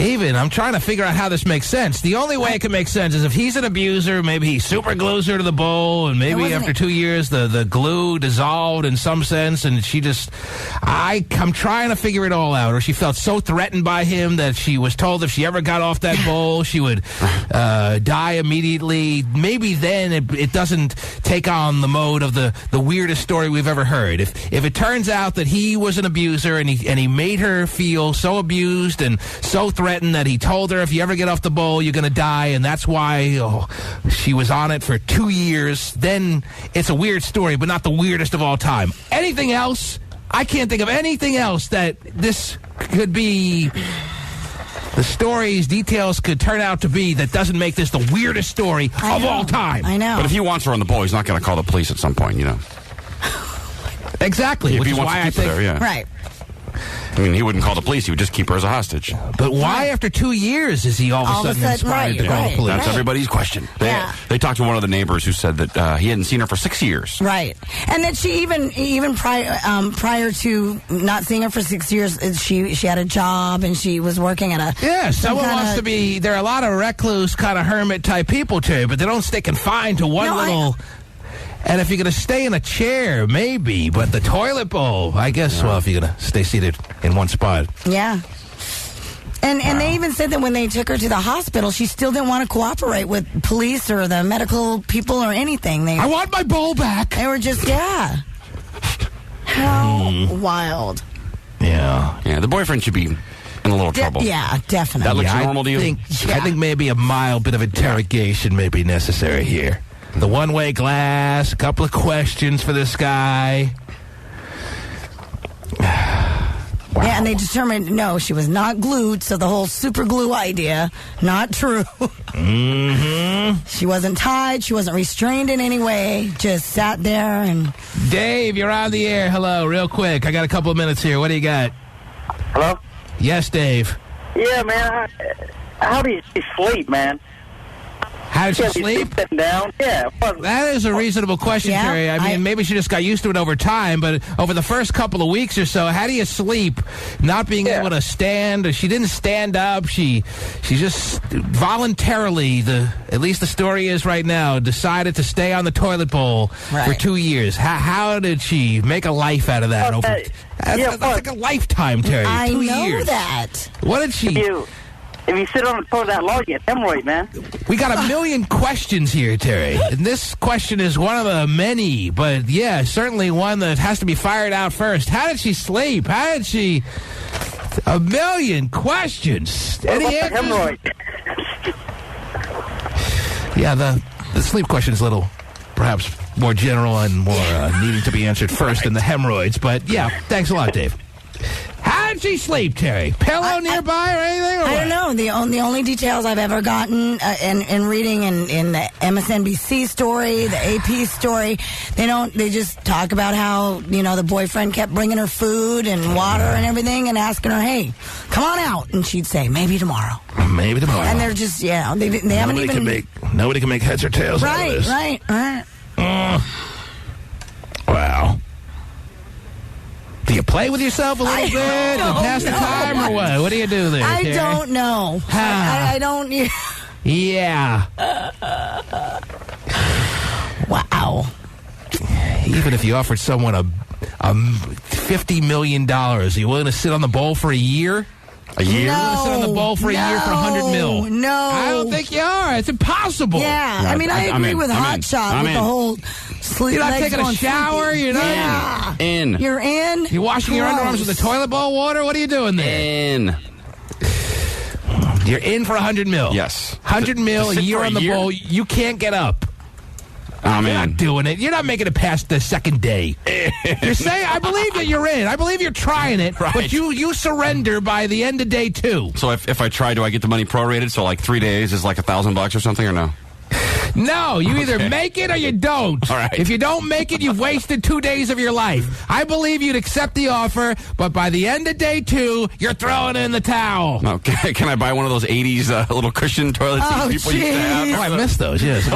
[SPEAKER 1] I'm trying to figure out how this makes sense. The only way it can make sense is if he's an abuser, maybe he super glues her to the bowl, and maybe after 2 years the glue dissolved in some sense, and she just... I'm trying to figure it all out. Or she felt so threatened by him that she was told if she ever got off that bowl, she would die immediately. Maybe then it doesn't take on the mode of the weirdest story we've ever heard. If it turns out that he was an abuser and he made her feel so abused and so threatened that he told her if you ever get off the bowl, you're going to die, and that's why she was on it for 2 years, then it's a weird story, but not the weirdest of all time. Anything else? I can't think of anything else that this could be... The story's details could turn out to be that doesn't make this the weirdest story of all time.
[SPEAKER 2] I know.
[SPEAKER 3] But if he wants her on the bowl, he's not going to call the police at some point,
[SPEAKER 1] Exactly.
[SPEAKER 3] If
[SPEAKER 1] which
[SPEAKER 3] he
[SPEAKER 1] is
[SPEAKER 3] wants
[SPEAKER 1] why
[SPEAKER 3] to keep her there, yeah.
[SPEAKER 2] Right.
[SPEAKER 3] I mean, he wouldn't call the police. He would just keep her as a hostage.
[SPEAKER 1] But why after 2 years is he all of a sudden inspired to call the police?
[SPEAKER 3] That's everybody's question. They talked to one of the neighbors who said that he hadn't seen her for 6 years.
[SPEAKER 2] Right. And that she even prior to not seeing her for 6 years, she had a job and she was working at a...
[SPEAKER 1] Yeah, someone wants to be... There are a lot of recluse kind of hermit-type people, too, but they don't stay confined to one little... And if you're going to stay in a chair, maybe. But the toilet bowl, I guess, well, if you're going to stay seated in one spot.
[SPEAKER 2] Yeah. And they even said that when they took her to the hospital, she still didn't want to cooperate with police or the medical people or anything.
[SPEAKER 1] I want my bowl back.
[SPEAKER 2] They were just, How wild.
[SPEAKER 1] Yeah.
[SPEAKER 3] Yeah, the boyfriend should be in a little trouble.
[SPEAKER 2] Yeah, definitely.
[SPEAKER 3] That looks normal to you?
[SPEAKER 1] I think maybe a mild bit of interrogation may be necessary here. The one-way glass, a couple of questions for this guy.
[SPEAKER 2] Wow. Yeah, and they determined, no, she was not glued, so the whole super glue idea, not true.
[SPEAKER 1] Mm-hmm.
[SPEAKER 2] She wasn't tied, she wasn't restrained in any way, just sat there and...
[SPEAKER 1] Dave, you're on the air. Hello, real quick. I got a couple of minutes here. What do you got?
[SPEAKER 5] Hello?
[SPEAKER 1] Yes, Dave.
[SPEAKER 5] Yeah, man. How do you sleep, man?
[SPEAKER 1] How did she sleep?
[SPEAKER 5] Sitting down. Yeah.
[SPEAKER 1] That is a reasonable question, Terry. I mean, maybe she just got used to it over time, but over the first couple of weeks or so, how do you sleep not being able to stand? She didn't stand up. She just voluntarily, at least the story is right now, decided to stay on the toilet bowl for 2 years. How did she make a life out of that? That's like a lifetime, Terry.
[SPEAKER 2] I
[SPEAKER 1] 2
[SPEAKER 2] know
[SPEAKER 1] years.
[SPEAKER 2] that.
[SPEAKER 1] What did she...
[SPEAKER 5] If you sit on the toilet that long, you get hemorrhoid, man.
[SPEAKER 1] We got a million questions here, Terry. And this question is one of the many, but yeah, certainly one that has to be fired out first. How did she sleep? How did she... A million questions. Any answers?
[SPEAKER 5] Hemorrhoid.
[SPEAKER 1] Yeah, the sleep question is a little, perhaps, more general and more needing to be answered first than the hemorrhoids. But yeah, thanks a lot, Dave. How did she sleep, Terry? Pillow nearby or anything? Or
[SPEAKER 2] I don't know. The only details I've ever gotten in reading in the MSNBC story, the AP story, they just talk about how, the boyfriend kept bringing her food and water and everything and asking her, hey, come on out. And she'd say, maybe tomorrow.
[SPEAKER 1] Maybe tomorrow.
[SPEAKER 2] And they're just, they haven't even...
[SPEAKER 1] Nobody can make heads or tails out of this.
[SPEAKER 2] Right.
[SPEAKER 1] Wow. Do you play with yourself a little bit and pass the time or what? What do you do there,
[SPEAKER 2] I
[SPEAKER 1] Terry?
[SPEAKER 2] don't know. I don't...
[SPEAKER 1] Yeah.
[SPEAKER 2] Wow.
[SPEAKER 1] Even if you offered someone a $50 million, are you willing to sit on the bowl for a year?
[SPEAKER 3] A year?
[SPEAKER 1] You're going to sit on the bowl for a year for $100 million.
[SPEAKER 2] No.
[SPEAKER 1] I don't think you are. It's impossible.
[SPEAKER 2] Yeah. I mean, I agree with Hot Shot with the whole sleep.
[SPEAKER 1] You're not taking a shower? You're not?
[SPEAKER 2] Yeah.
[SPEAKER 3] In.
[SPEAKER 2] You're in?
[SPEAKER 1] You're washing your underarms with the toilet bowl water? What are you doing there?
[SPEAKER 3] In.
[SPEAKER 1] You're in for $100 million.
[SPEAKER 3] Yes.
[SPEAKER 1] $100 million a year on the bowl. You can't get up.
[SPEAKER 3] Oh, man.
[SPEAKER 1] You're not doing it. You're not making it past the second day. You're saying, I believe that you're in. I believe you're trying it,
[SPEAKER 3] right.
[SPEAKER 1] But you surrender by the end of day 2.
[SPEAKER 3] So if I try, do I get the money prorated? So like 3 days is like $1,000 or something, or no?
[SPEAKER 1] No, you either make it or you don't.
[SPEAKER 3] All right.
[SPEAKER 1] If you don't make it, you've wasted 2 days of your life. I believe you'd accept the offer, but by the end of day 2, you're throwing in the towel.
[SPEAKER 3] Okay. Can I buy one of those 80s little cushion toilet seats people used to have?
[SPEAKER 1] Oh, I missed those, yes.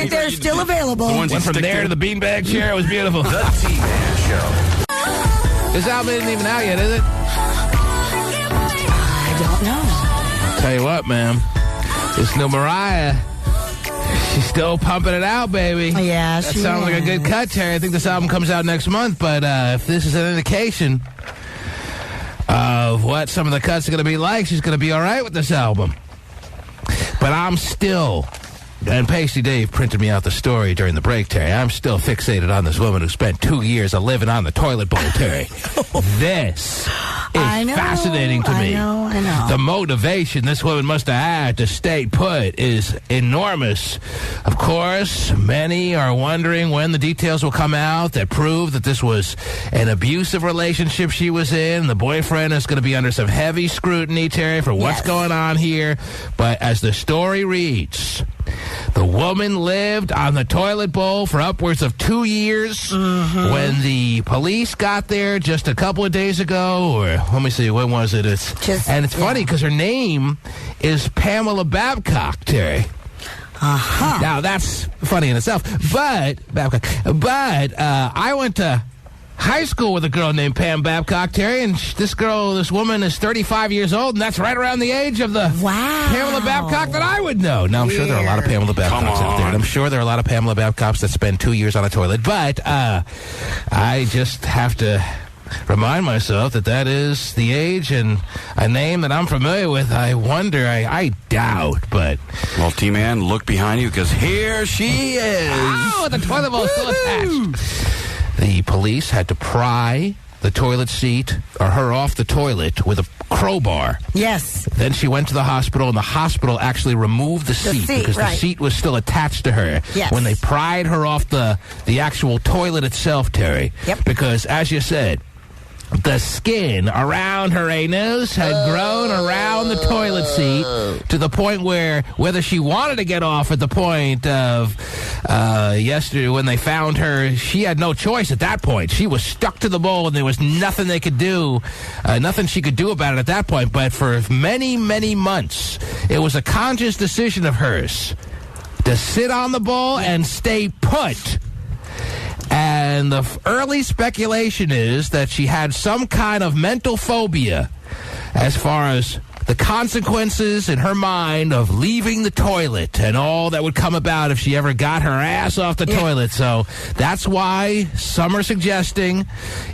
[SPEAKER 2] They're still available.
[SPEAKER 3] The ones
[SPEAKER 1] Went from there to the beanbag chair. It was beautiful.
[SPEAKER 11] The T-Man Show.
[SPEAKER 1] This album isn't even out yet, is it?
[SPEAKER 2] I don't know.
[SPEAKER 1] Tell you what, man. This new Mariah, she's still pumping it out, baby.
[SPEAKER 2] Yeah,
[SPEAKER 1] that
[SPEAKER 2] she
[SPEAKER 1] sounds like a good cut, Terry. I think this album comes out next month, but if this is an indication of what some of the cuts are going to be like, she's going to be all right with this album. But I'm still, and Pasty Dave printed me out the story during the break, Terry. I'm still fixated on this woman who spent 2 years of living on the toilet bowl, Terry. This is fascinating to me.
[SPEAKER 2] I know.
[SPEAKER 1] The motivation this woman must have had to stay put is enormous. Of course, many are wondering when the details will come out that prove that this was an abusive relationship she was in. The boyfriend is going to be under some heavy scrutiny, Terry, for what's going on here. But as the story reads, the woman lived on the toilet bowl for upwards of 2 years. When the police got there just a couple of days ago, or let me see, when was it? It's funny because her name is Pamela Babcock, Terry. Now, that's funny in itself. But I went to high school with a girl named Pam Babcock, Terry, and this woman is 35 years old, and that's right around the age of the Pamela Babcock that I would know. Now, I'm sure there are a lot of Pamela Babcocks out there, and I'm sure there are a lot of Pamela Babcocks that spend 2 years on a toilet, but I just have to remind myself that is the age and a name that I'm familiar with. I wonder, I doubt, but...
[SPEAKER 3] Well, T-Man, look behind you, because here she is.
[SPEAKER 1] Oh, the toilet bowl is still attached. The police had to pry the toilet seat, or her off the toilet, with a crowbar.
[SPEAKER 2] Yes.
[SPEAKER 1] Then she went to the hospital, and the hospital actually removed the seat because the seat was still attached to her.
[SPEAKER 2] Yes.
[SPEAKER 1] When they pried her off the actual toilet itself, Terry.
[SPEAKER 2] Yep.
[SPEAKER 1] Because, as you said, the skin around her anus had grown around the toilet seat to the point where, whether she wanted to get off at the point of yesterday when they found her, she had no choice at that point. She was stuck to the bowl, and there was nothing they could do, nothing she could do about it at that point. But for many, many months, it was a conscious decision of hers to sit on the bowl and stay put. And the early speculation is that she had some kind of mental phobia as far as the consequences in her mind of leaving the toilet and all that would come about if she ever got her ass off the toilet. So that's why some are suggesting,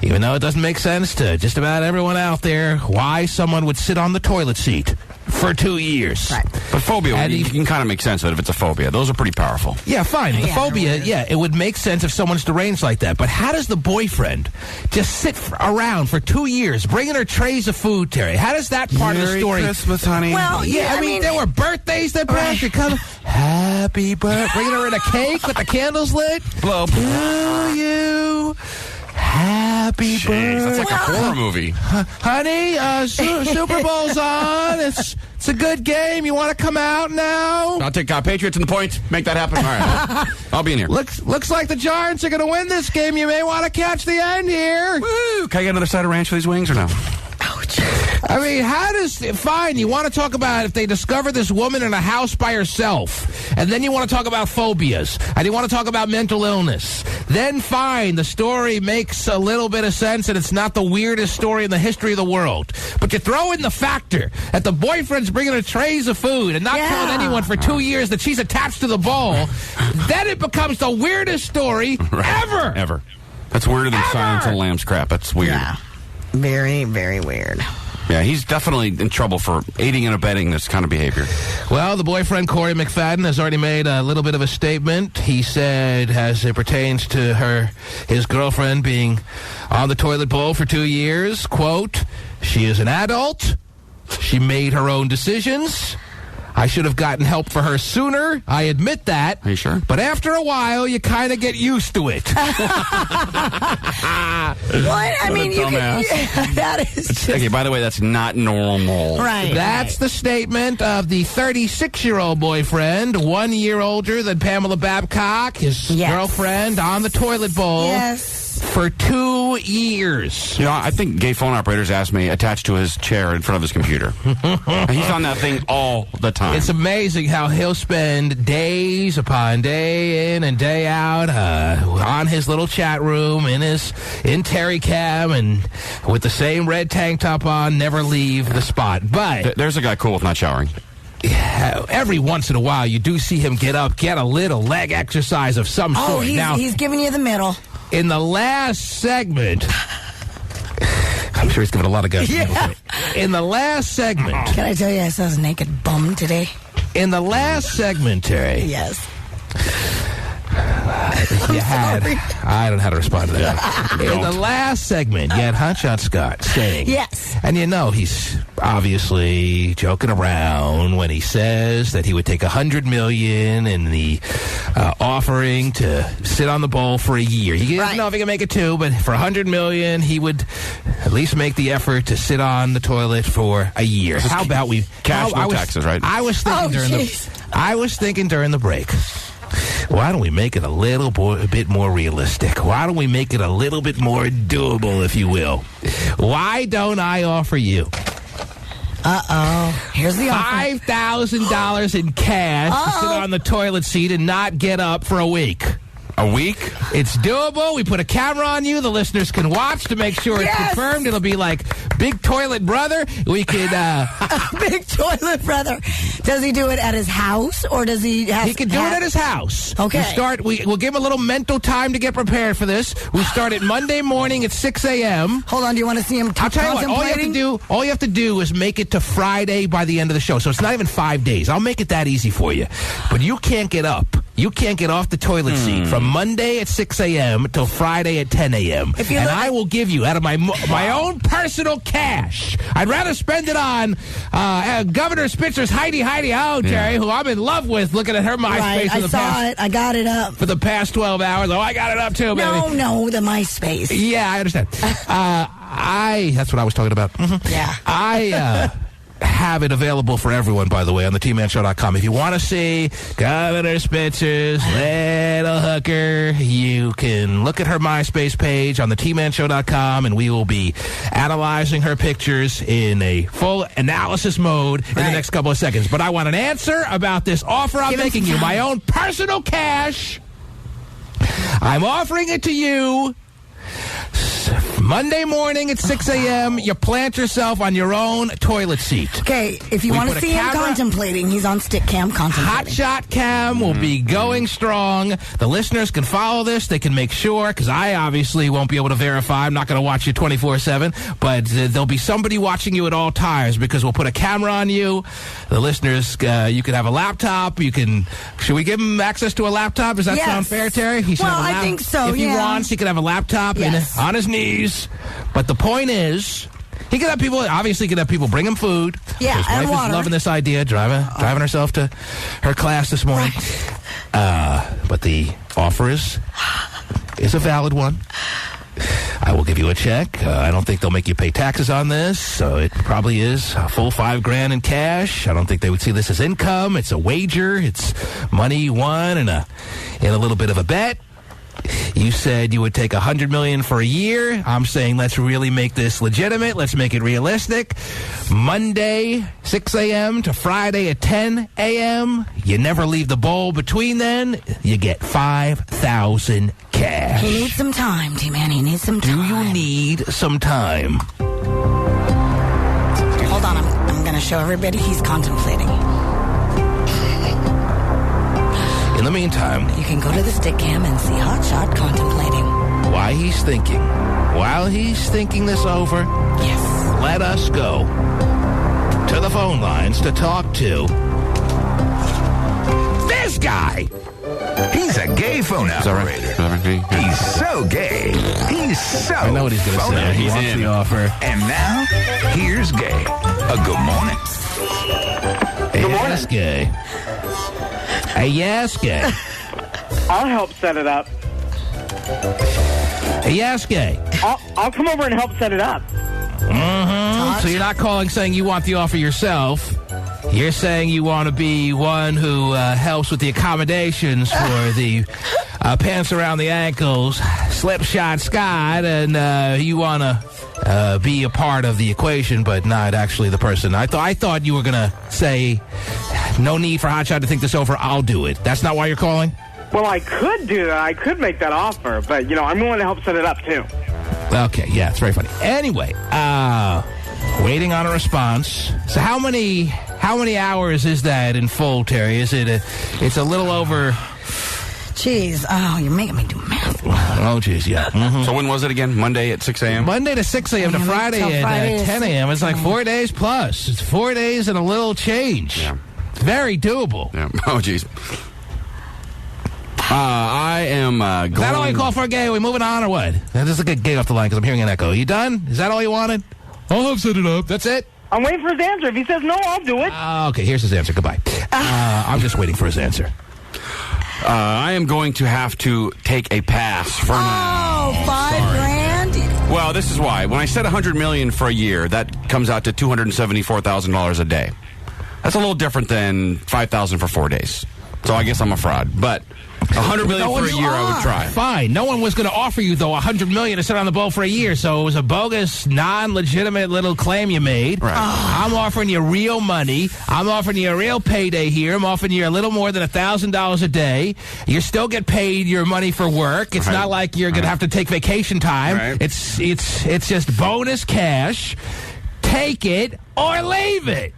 [SPEAKER 1] even though it doesn't make sense to just about everyone out there, why someone would sit on the toilet seat for 2 years.
[SPEAKER 2] Right.
[SPEAKER 3] But phobia, you can kind of make sense of it if it's a phobia. Those are pretty powerful.
[SPEAKER 1] Yeah, fine. The phobia, it would make sense if someone's deranged like that. But how does the boyfriend just sit around for 2 years bringing her trays of food, Terry? How does that part of the story...
[SPEAKER 3] Merry Christmas, honey.
[SPEAKER 2] Well,
[SPEAKER 1] Yeah, I mean, there were birthdays that passed. You come, happy birthday. Bringing her in a cake with the candles lit.
[SPEAKER 3] Blow.
[SPEAKER 1] To you. Happy birthday.
[SPEAKER 3] That's like a horror movie.
[SPEAKER 1] Honey, Super Bowl's on. It's a good game. You want to come out now?
[SPEAKER 3] I'll take Patriots in the points. Make that happen. All right. I'll be in here.
[SPEAKER 1] Looks like the Giants are going to win this game. You may want to catch the end here.
[SPEAKER 3] Woo! Can I get another side of ranch for these wings or no?
[SPEAKER 1] I mean, fine, you want to talk about if they discover this woman in a house by herself, and then you want to talk about phobias, and you want to talk about mental illness, then fine, the story makes a little bit of sense, and it's not the weirdest story in the history of the world. But you throw in the factor that the boyfriend's bringing her trays of food and not telling anyone for 2 years that she's attached to the bowl, then it becomes the weirdest story ever.
[SPEAKER 3] Ever. That's weirder than Silence of the Lambs crap. That's weird.
[SPEAKER 2] Yeah. Very, very weird.
[SPEAKER 3] Yeah, he's definitely in trouble for aiding and abetting this kind of behavior.
[SPEAKER 1] Well, the boyfriend, Corey McFadden, has already made a little bit of a statement. He said, as it pertains to his girlfriend being on the toilet bowl for 2 years, quote, she is an adult. She made her own decisions. I should have gotten help for her sooner. I admit that.
[SPEAKER 3] Are you sure?
[SPEAKER 1] But after a while, you kind of get used to it.
[SPEAKER 2] What? I mean, you can, that is just...
[SPEAKER 3] Okay, by the way, that's not normal.
[SPEAKER 2] Right.
[SPEAKER 1] That's the statement of the 36-year-old boyfriend, 1 year older than Pamela Babcock, his girlfriend, on the toilet bowl.
[SPEAKER 2] Yes.
[SPEAKER 1] For 2 years.
[SPEAKER 3] You know, I think gay phone operators ask me attached to his chair in front of his computer. He's on that thing all the time.
[SPEAKER 1] It's amazing how he'll spend days upon day in and day out on his little chat room in Tari Cam and with the same red tank top on, never leave the spot. But
[SPEAKER 3] there's a guy cool with not showering.
[SPEAKER 1] Every once in a while, you do see him get up, get a little leg exercise of some sort.
[SPEAKER 2] Oh, he's giving you the middle.
[SPEAKER 1] In the last segment, I'm sure he's giving a lot of guys.
[SPEAKER 2] Yeah.
[SPEAKER 1] In the last segment,
[SPEAKER 2] can I tell you I saw his naked bum today?
[SPEAKER 1] In the last segment, Terry.
[SPEAKER 2] Yes.
[SPEAKER 1] I don't know how to respond to that. In the last segment, you had Hotshot Scott saying,
[SPEAKER 2] yes.
[SPEAKER 1] And you know he's obviously joking around when he says that he would take $100 million in the offering to sit on the bowl for a year. He doesn't know if he can make it 2, but for $100 million, he would at least make the effort to sit on the toilet for a year. How about we
[SPEAKER 3] cash no taxes, right?
[SPEAKER 1] I was thinking during the break. Why don't we make it a bit more realistic? Why don't we make it a little bit more doable, if you will? Why don't I offer you
[SPEAKER 2] here's the offer.
[SPEAKER 1] $5,000 in cash to sit on the toilet seat and not get up for a week?
[SPEAKER 3] A week?
[SPEAKER 1] It's doable. We put a camera on you. The listeners can watch to make sure it's confirmed. It'll be like Big Toilet Brother. We could...
[SPEAKER 2] Big Toilet Brother. Does he do it at his house, or does he have...
[SPEAKER 1] He can do it at his house.
[SPEAKER 2] Okay.
[SPEAKER 1] We'll give him a little mental time to get prepared for this. We start at Monday morning at 6 a.m.
[SPEAKER 2] Hold on. Do you want to see him
[SPEAKER 1] I'll tell you what. All you have to do is make it to Friday by the end of the show. So it's not even 5 days. I'll make it that easy for you. But you can't get up. You can't get off the toilet seat from Monday at 6 a.m. till Friday at 10 a.m. And I will give you, out of my own personal cash, I'd rather spend it on Governor Spitzer's Heidi Oh, Jerry, who I'm in love with, looking at her MySpace.
[SPEAKER 2] I saw it. I got it up.
[SPEAKER 1] For the past 12 hours. Oh, I got it up too, baby.
[SPEAKER 2] No, the MySpace.
[SPEAKER 1] Yeah, I understand. That's what I was talking about. Mm-hmm.
[SPEAKER 2] Yeah.
[SPEAKER 1] I have it available for everyone, by the way, on the TManShow.com. If you want to see Governor Spitzer's little hooker, you can look at her MySpace page on the TManShow.com, and we will be analyzing her pictures in a full analysis mode in the next couple of seconds. But I want an answer about this offer I'm making you. My own personal cash. I'm offering it to you. Monday morning at 6 a.m., you plant yourself on your own toilet seat.
[SPEAKER 2] Okay, if you want to see him contemplating, he's on stick cam contemplating.
[SPEAKER 1] Hotshot Cam will be going strong. The listeners can follow this. They can make sure, because I obviously won't be able to verify. I'm not going to watch you 24/7, but there'll be somebody watching you at all times, because we'll put a camera on you. The listeners, you can have a laptop. Should we give him access to a laptop? Does that sound fair, Terry? He should have
[SPEAKER 2] I think so,
[SPEAKER 1] If he wants, he can have a laptop on his knees. But the point is, he can have people bring him food.
[SPEAKER 2] Yeah,
[SPEAKER 1] his wife is loving this idea, driving herself to her class this morning. But the offer is a valid one. I will give you a check. I don't think they'll make you pay taxes on this, so it probably is a full $5,000 in cash. I don't think they would see this as income. It's a wager. It's money won in a little bit of a bet. You said you would take $100 million for a year. I'm saying let's really make this legitimate. Let's make it realistic. Monday, 6 a.m. to Friday at 10 a.m. You never leave the bowl between then. You get $5,000 cash.
[SPEAKER 2] He needs some time, T-Man. He needs some time.
[SPEAKER 1] Do you need some time?
[SPEAKER 2] Hold on. I'm going to show everybody he's contemplating.
[SPEAKER 1] In the meantime,
[SPEAKER 2] you can go to the stick cam and see Hotshot contemplating.
[SPEAKER 1] While he's thinking this over, let us go to the phone lines to talk to this guy.
[SPEAKER 11] He's a gay phone operator. He's so gay. He's so
[SPEAKER 1] I know what he's going to say. He wants the offer.
[SPEAKER 11] And now, here's Gay. Good morning.
[SPEAKER 10] Good morning.
[SPEAKER 1] Yaske. Hey, Yaske.
[SPEAKER 12] I'll help set it up.
[SPEAKER 1] Hey, Yaske.
[SPEAKER 12] I'll come over and help set it up.
[SPEAKER 1] So you're not calling saying you want the offer yourself. You're saying you want to be one who helps with the accommodations for the pants around the ankles, slipshod Scott, and you want to be a part of the equation, but not actually the person. I thought you were going to say, no need for Hotshot to think this over, I'll do it. That's not why you're calling?
[SPEAKER 12] Well, I could do that. I could make that offer, but, I'm willing to help set it up, too.
[SPEAKER 1] Okay, yeah, it's very funny. Anyway, waiting on a response. So how many hours is that in full, Terry? Is it it's a little over...
[SPEAKER 2] Jeez, you're making me do math.
[SPEAKER 1] Oh, jeez, yeah. Mm-hmm.
[SPEAKER 3] So when was it again? Monday at 6 a.m.?
[SPEAKER 1] Monday to 6 a.m. to Friday at 10 a.m. It's like 4 days plus. It's 4 days and a little change.
[SPEAKER 3] Yeah.
[SPEAKER 1] It's very doable.
[SPEAKER 3] Yeah. Oh, jeez. I am going...
[SPEAKER 1] Is that all you call for a gay? Are we moving on or what? This is a good gay off the line because I'm hearing an echo. You done? Is that all you wanted? I'll help set it up. That's it?
[SPEAKER 12] I'm waiting for his answer. If he says no, I'll do it.
[SPEAKER 1] Okay, here's his answer. Goodbye. I'm just waiting for his answer.
[SPEAKER 3] I am going to have to take a pass for now.
[SPEAKER 2] Oh, $5,000?
[SPEAKER 3] Well, this is why. When I said $100 million for a year, that comes out to $274,000 a day. That's a little different than $5,000 for 4 days. So I guess I'm a fraud. But $100 million for a year, I would try.
[SPEAKER 1] Fine. No one was going to offer you, though, $100 million to sit on the boat for a year. So it was a bogus, non-legitimate little claim you made.
[SPEAKER 3] Right.
[SPEAKER 1] I'm offering you real money. I'm offering you a real payday here. I'm offering you a little more than $1,000 a day. You still get paid your money for work. It's not like you're going to have to take vacation time.
[SPEAKER 3] Right.
[SPEAKER 1] It's just bonus cash. Take it or leave it.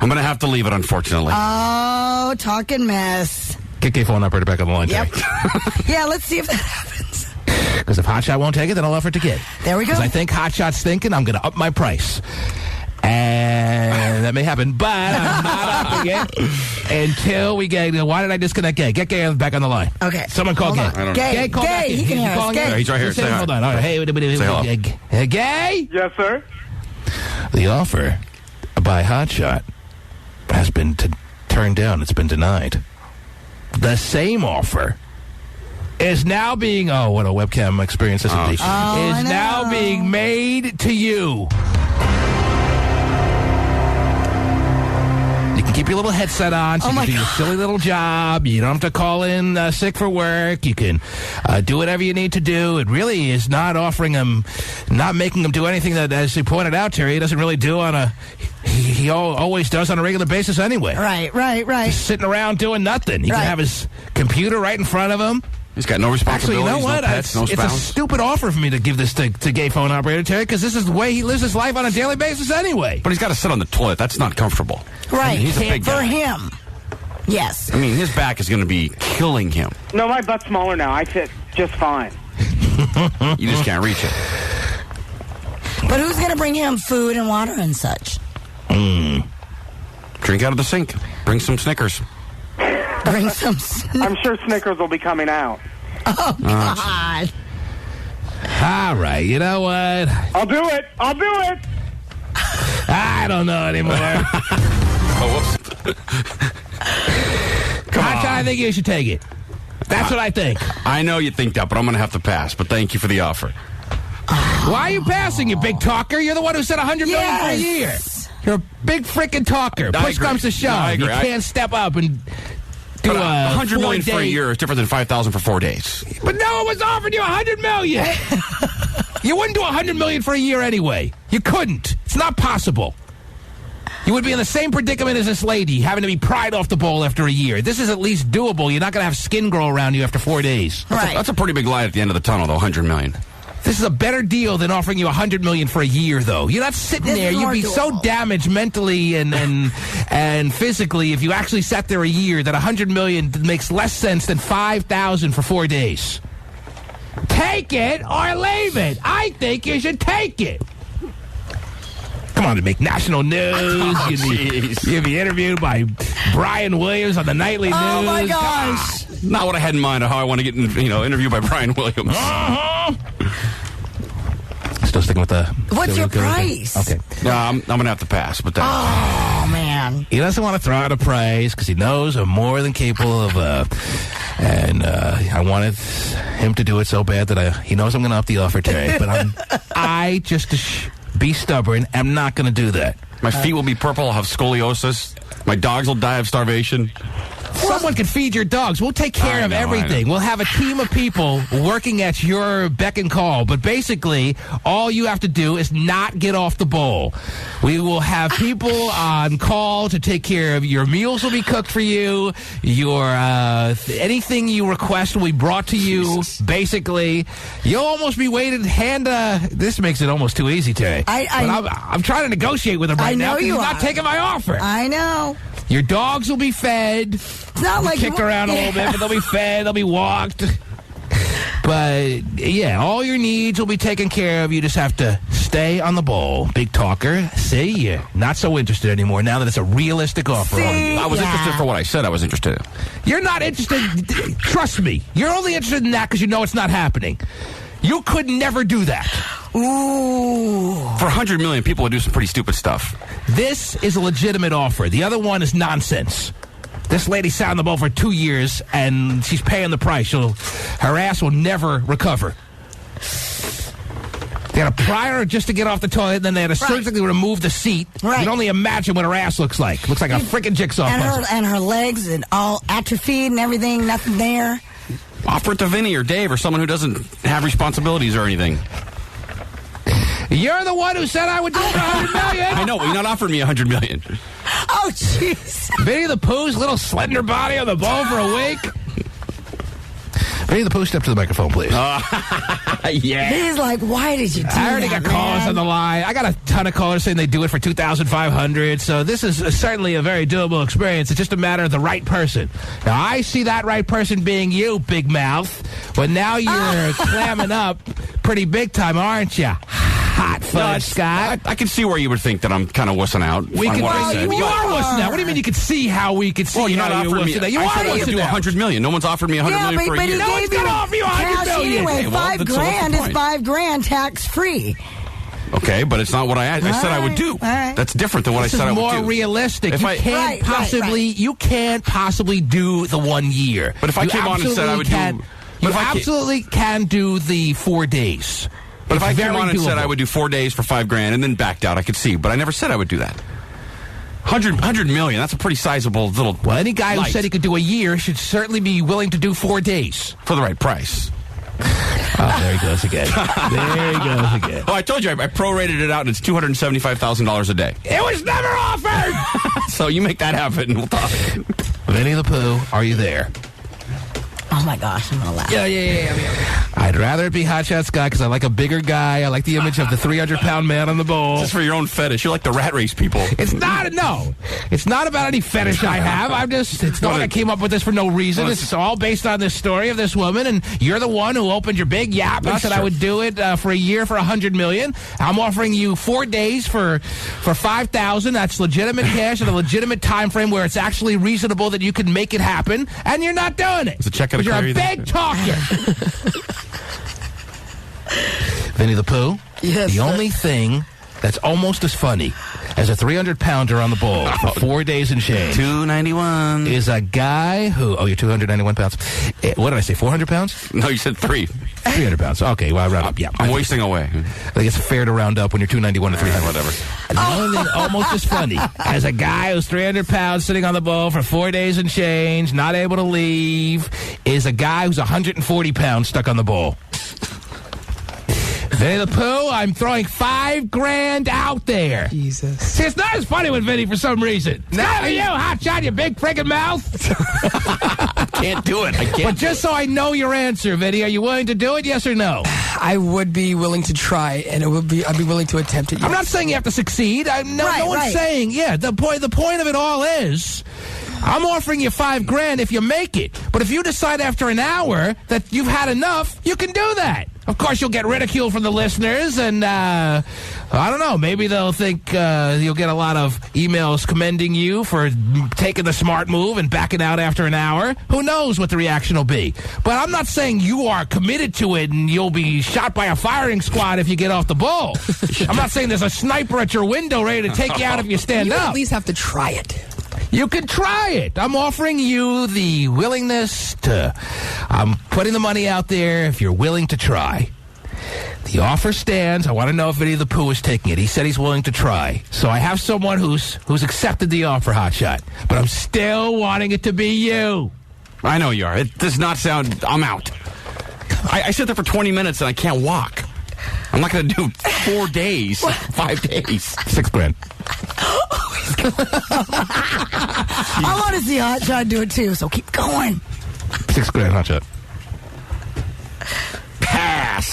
[SPEAKER 3] I'm going to have to leave it, unfortunately.
[SPEAKER 2] Oh, talking mess.
[SPEAKER 1] Get K phone operator back on the line.
[SPEAKER 2] Yep. Yeah, let's see if that happens.
[SPEAKER 1] Because if Hotshot won't take it, then I'll offer to get.
[SPEAKER 2] There we go.
[SPEAKER 1] Because I think Hotshot's thinking I'm going to up my price. And that may happen, but I'm not upping it until we get... Why did I disconnect Gay? Get Gay back on the line.
[SPEAKER 2] Okay.
[SPEAKER 1] Someone call Gay.
[SPEAKER 3] I don't know.
[SPEAKER 2] Gay,
[SPEAKER 1] Call back in.
[SPEAKER 2] he can hear us.
[SPEAKER 1] calling
[SPEAKER 2] Gay.
[SPEAKER 3] Yeah, he's right here. Say hi.
[SPEAKER 1] Hold on. All right. Hey,
[SPEAKER 3] Say hello.
[SPEAKER 1] Gay?
[SPEAKER 12] Yes, sir?
[SPEAKER 1] The offer by Hotshot has been turned down. It's been denied. The same offer is now being... Oh, what a webcam experience this would be. Is now being made to you. You can keep your little headset on so you can do your silly little job. You don't have to call in sick for work. You can do whatever you need to do. It really is not offering them, not making them do anything that, as you pointed out, Terry, he doesn't really do on a... He always does on a regular basis anyway.
[SPEAKER 2] Right.
[SPEAKER 1] Just sitting around doing nothing. He can have his computer right in front of him.
[SPEAKER 3] He's got no responsibilities,
[SPEAKER 1] Actually, you know what?
[SPEAKER 3] no pets, no spouse.
[SPEAKER 1] It's a stupid offer for me to give this to Gay phone operator, Terry, because this is the way he lives his life on a daily basis anyway.
[SPEAKER 3] But he's got to sit on the toilet. That's not comfortable.
[SPEAKER 2] Right.
[SPEAKER 3] I mean, he's a big guy.
[SPEAKER 2] For him. Yes.
[SPEAKER 3] I mean, his back is going to be killing him.
[SPEAKER 12] No, my butt's smaller now. I fit just fine.
[SPEAKER 3] You just can't reach it.
[SPEAKER 2] But who's going to bring him food and water and such?
[SPEAKER 3] Drink out of the sink. Bring some Snickers.
[SPEAKER 2] Bring some...
[SPEAKER 12] I'm sure Snickers will be coming out.
[SPEAKER 2] Oh, God.
[SPEAKER 1] All right, you know what?
[SPEAKER 12] I'll do it.
[SPEAKER 1] I don't know anymore.
[SPEAKER 3] Whoops. Come on.
[SPEAKER 1] I think you should take it. That's what I think.
[SPEAKER 3] I know you think that, but I'm going to have to pass. But thank you for the offer.
[SPEAKER 1] Why are you passing, you big talker? You're the one who said $100 million for a year. You're a big freaking talker. Push comes to shove. No, I agree. You can't step up and do
[SPEAKER 3] $100 million for a year is different than $5,000 for 4 days.
[SPEAKER 1] But no one was offering you $100 million. You wouldn't do $100 million for a year anyway. You couldn't. It's not possible. You would be in the same predicament as this lady, having to be pried off the bowl after a year. This is at least doable. You're not going to have skin grow around you after 4 days.
[SPEAKER 3] That's a pretty big light at the end of the tunnel, though, $100 million.
[SPEAKER 1] This is a better deal than offering you $100 million for a year, though. You're not sitting there. You'd be so damaged mentally and physically if you actually sat there a year that $100 million makes less sense than $5,000 for 4 days. Take it or leave it. I think you should take it. Come on, to make national news. You'd be interviewed by Brian Williams on the nightly news.
[SPEAKER 2] Oh, my gosh.
[SPEAKER 3] Not what I had in mind of how I want to get interviewed by Brian Williams.
[SPEAKER 1] Still Still sticking with the...
[SPEAKER 2] What's your price?
[SPEAKER 1] Okay.
[SPEAKER 3] No, I'm going to have to pass. But
[SPEAKER 2] Oh, man.
[SPEAKER 1] He doesn't want to throw out a price because he knows I'm more than capable of... And I wanted him to do it so bad that he knows I'm going to up the offer, Terry. But I just to be stubborn, am not going to do that.
[SPEAKER 3] My feet will be purple. I'll have scoliosis. My dogs will die of starvation.
[SPEAKER 1] Someone can feed your dogs. We'll take care of everything. We'll have a team of people working at your beck and call. But basically, all you have to do is not get off the bowl. We will have people on call to take care of your meals. Will be cooked for you. Your anything you request will be brought to you. Jesus. Basically, you'll almost be waited. This makes it almost too easy, Terry. I'm trying to negotiate with him right now. He's not taking my offer.
[SPEAKER 2] I know.
[SPEAKER 1] Your dogs will be fed.
[SPEAKER 2] It's not like
[SPEAKER 1] kicked around a little bit, but they'll be fed. They'll be walked. But, yeah, all your needs will be taken care of. You just have to stay on the bowl. Big talker. See, you're not so interested anymore now that it's a realistic offer on you.
[SPEAKER 3] I was interested for what I said I was interested in.
[SPEAKER 1] You're not interested. Trust me. You're only interested in that because you know it's not happening. You could never do that.
[SPEAKER 2] Ooh.
[SPEAKER 3] For $100 million, people would do some pretty stupid stuff.
[SPEAKER 1] This is a legitimate offer. The other one is nonsense. This lady sat on the bowl for 2 years, and she's paying the price. Her ass will never recover. They had to pry her just to get off the toilet, and then they had to surgically remove the seat. Right. You can only imagine what her ass looks like. Looks like a freaking jigsaw puzzle.
[SPEAKER 2] And her legs and all atrophied and everything, nothing there.
[SPEAKER 3] Offer it to Vinnie or Dave or someone who doesn't have responsibilities or anything.
[SPEAKER 1] You're the one who said I would do it for $100 million.
[SPEAKER 3] I know, but you're not offering me $100 million.
[SPEAKER 2] Oh, jeez.
[SPEAKER 1] Vinnie the Pooh's little slender body on the bowl for a week. Vinnie the Pooh, step to the microphone, please.
[SPEAKER 3] Yeah.
[SPEAKER 2] He's like, why did you do that,
[SPEAKER 1] I already got callers on the line. I got a ton of callers saying they do it for $2,500. So this is certainly a very doable experience. It's just a matter of the right person. Now, I see that right person being you, big mouth. But now you're clamming up pretty big time, aren't you? Hot fudge, Scott.
[SPEAKER 3] I can see where you would think that I'm kind of wussing out on what I said.
[SPEAKER 1] You are wussing out. What do you mean you could see how we could see
[SPEAKER 3] you're
[SPEAKER 1] how
[SPEAKER 3] not
[SPEAKER 1] you're
[SPEAKER 3] offering me.
[SPEAKER 1] wussing out? You
[SPEAKER 3] I
[SPEAKER 1] are
[SPEAKER 3] said I would do $100 million. No one's offered me $100 million for a year.
[SPEAKER 2] No one's
[SPEAKER 1] going to offer you $100 million.
[SPEAKER 2] Anyway, $5,000 is $5,000 tax free.
[SPEAKER 3] Okay, but it's not what I said I would do.
[SPEAKER 2] Right.
[SPEAKER 3] That's different than what I said I would do.
[SPEAKER 1] This is more realistic. You can't possibly do the 1 year.
[SPEAKER 3] But if I came on and said I would do...
[SPEAKER 1] You absolutely can do the 4 days.
[SPEAKER 3] But if I came on and said I would do 4 days for $5,000 and then backed out, I could see. But I never said I would do that. $100 million, that's a pretty sizable little...
[SPEAKER 1] Well, any guy who said he could do a year should certainly be willing to do 4 days.
[SPEAKER 3] For the right price.
[SPEAKER 1] Oh, there he goes again. There he goes again.
[SPEAKER 3] Oh, I told you, I prorated it out, and it's $275,000 a day.
[SPEAKER 1] It was never offered!
[SPEAKER 3] So you make that happen, and we'll talk.
[SPEAKER 1] Vinnie the Pooh, are you there?
[SPEAKER 2] Oh, my gosh, I'm going to laugh.
[SPEAKER 1] Yeah. I'd rather it be Hot Shot Scott because I like a bigger guy. I like the image of the 300-pound man on the bowl.
[SPEAKER 3] This is for your own fetish. You're like the rat race people.
[SPEAKER 1] It's not about any fetish I have. It's not like I came up with this for no reason. It's all based on this story of this woman, and you're the one who opened your big yap and said I would do it for a year for $100 million. I'm offering you 4 days for $5,000. That's legitimate cash at a legitimate time frame where it's actually reasonable that you can make it happen, and you're not doing it.
[SPEAKER 3] Is the check gonna
[SPEAKER 1] you're a big talker. Vinnie the Pooh,
[SPEAKER 2] yes,
[SPEAKER 1] the only thing that's almost as funny as a 300-pounder on the bowl for 4 days and change.
[SPEAKER 3] 291
[SPEAKER 1] is a guy who... Oh, you're 291 pounds. What did I say, 400 pounds?
[SPEAKER 3] No, you said 300
[SPEAKER 1] pounds. Okay, well, I round up. Yeah,
[SPEAKER 3] I'm wasting away.
[SPEAKER 1] I think it's fair to round up when you're 291 to 300.
[SPEAKER 3] Whatever.
[SPEAKER 1] The only thing almost as funny as a guy who's 300 pounds sitting on the bowl for 4 days and change, not able to leave, is a guy who's 140 pounds stuck on the bowl. Vinnie the Pooh, I'm throwing $5,000 out there.
[SPEAKER 13] Jesus.
[SPEAKER 1] See, it's not as funny with Vinnie for some reason. Now you, Hot Shot, you big friggin' mouth.
[SPEAKER 3] I can't do it. I can't.
[SPEAKER 1] But just so I know your answer, Vinnie, are you willing to do it, yes or no?
[SPEAKER 13] I would be willing to try, and I'd be willing to attempt it. Yes.
[SPEAKER 1] I'm not saying you have to succeed. No one's saying. Yeah, the point of it all is, I'm offering you $5,000 if you make it. But if you decide after an hour that you've had enough, you can do that. Of course, you'll get ridicule from the listeners, and I don't know, maybe they'll think you'll get a lot of emails commending you for taking the smart move and backing out after an hour. Who knows what the reaction will be? But I'm not saying you are committed to it and you'll be shot by a firing squad if you get off the bull. I'm not saying there's a sniper at your window ready to take you out if you stand up.
[SPEAKER 13] You at least have to try it.
[SPEAKER 1] You can try it. I'm offering you the willingness to... I'm putting the money out there if you're willing to try. The offer stands. I want to know if Vinnie the Pooh is taking it. He said he's willing to try. So I have someone who's accepted the offer, Hotshot. But I'm still wanting it to be you.
[SPEAKER 3] I know you are. It does not sound... I'm out. I sit there for 20 minutes and I can't walk. I'm not going to do 4 days, 5 days.
[SPEAKER 1] $6,000.
[SPEAKER 2] I want to see Hotshot do it too, so keep going.
[SPEAKER 1] $6,000, Hotshot.
[SPEAKER 3] Pass.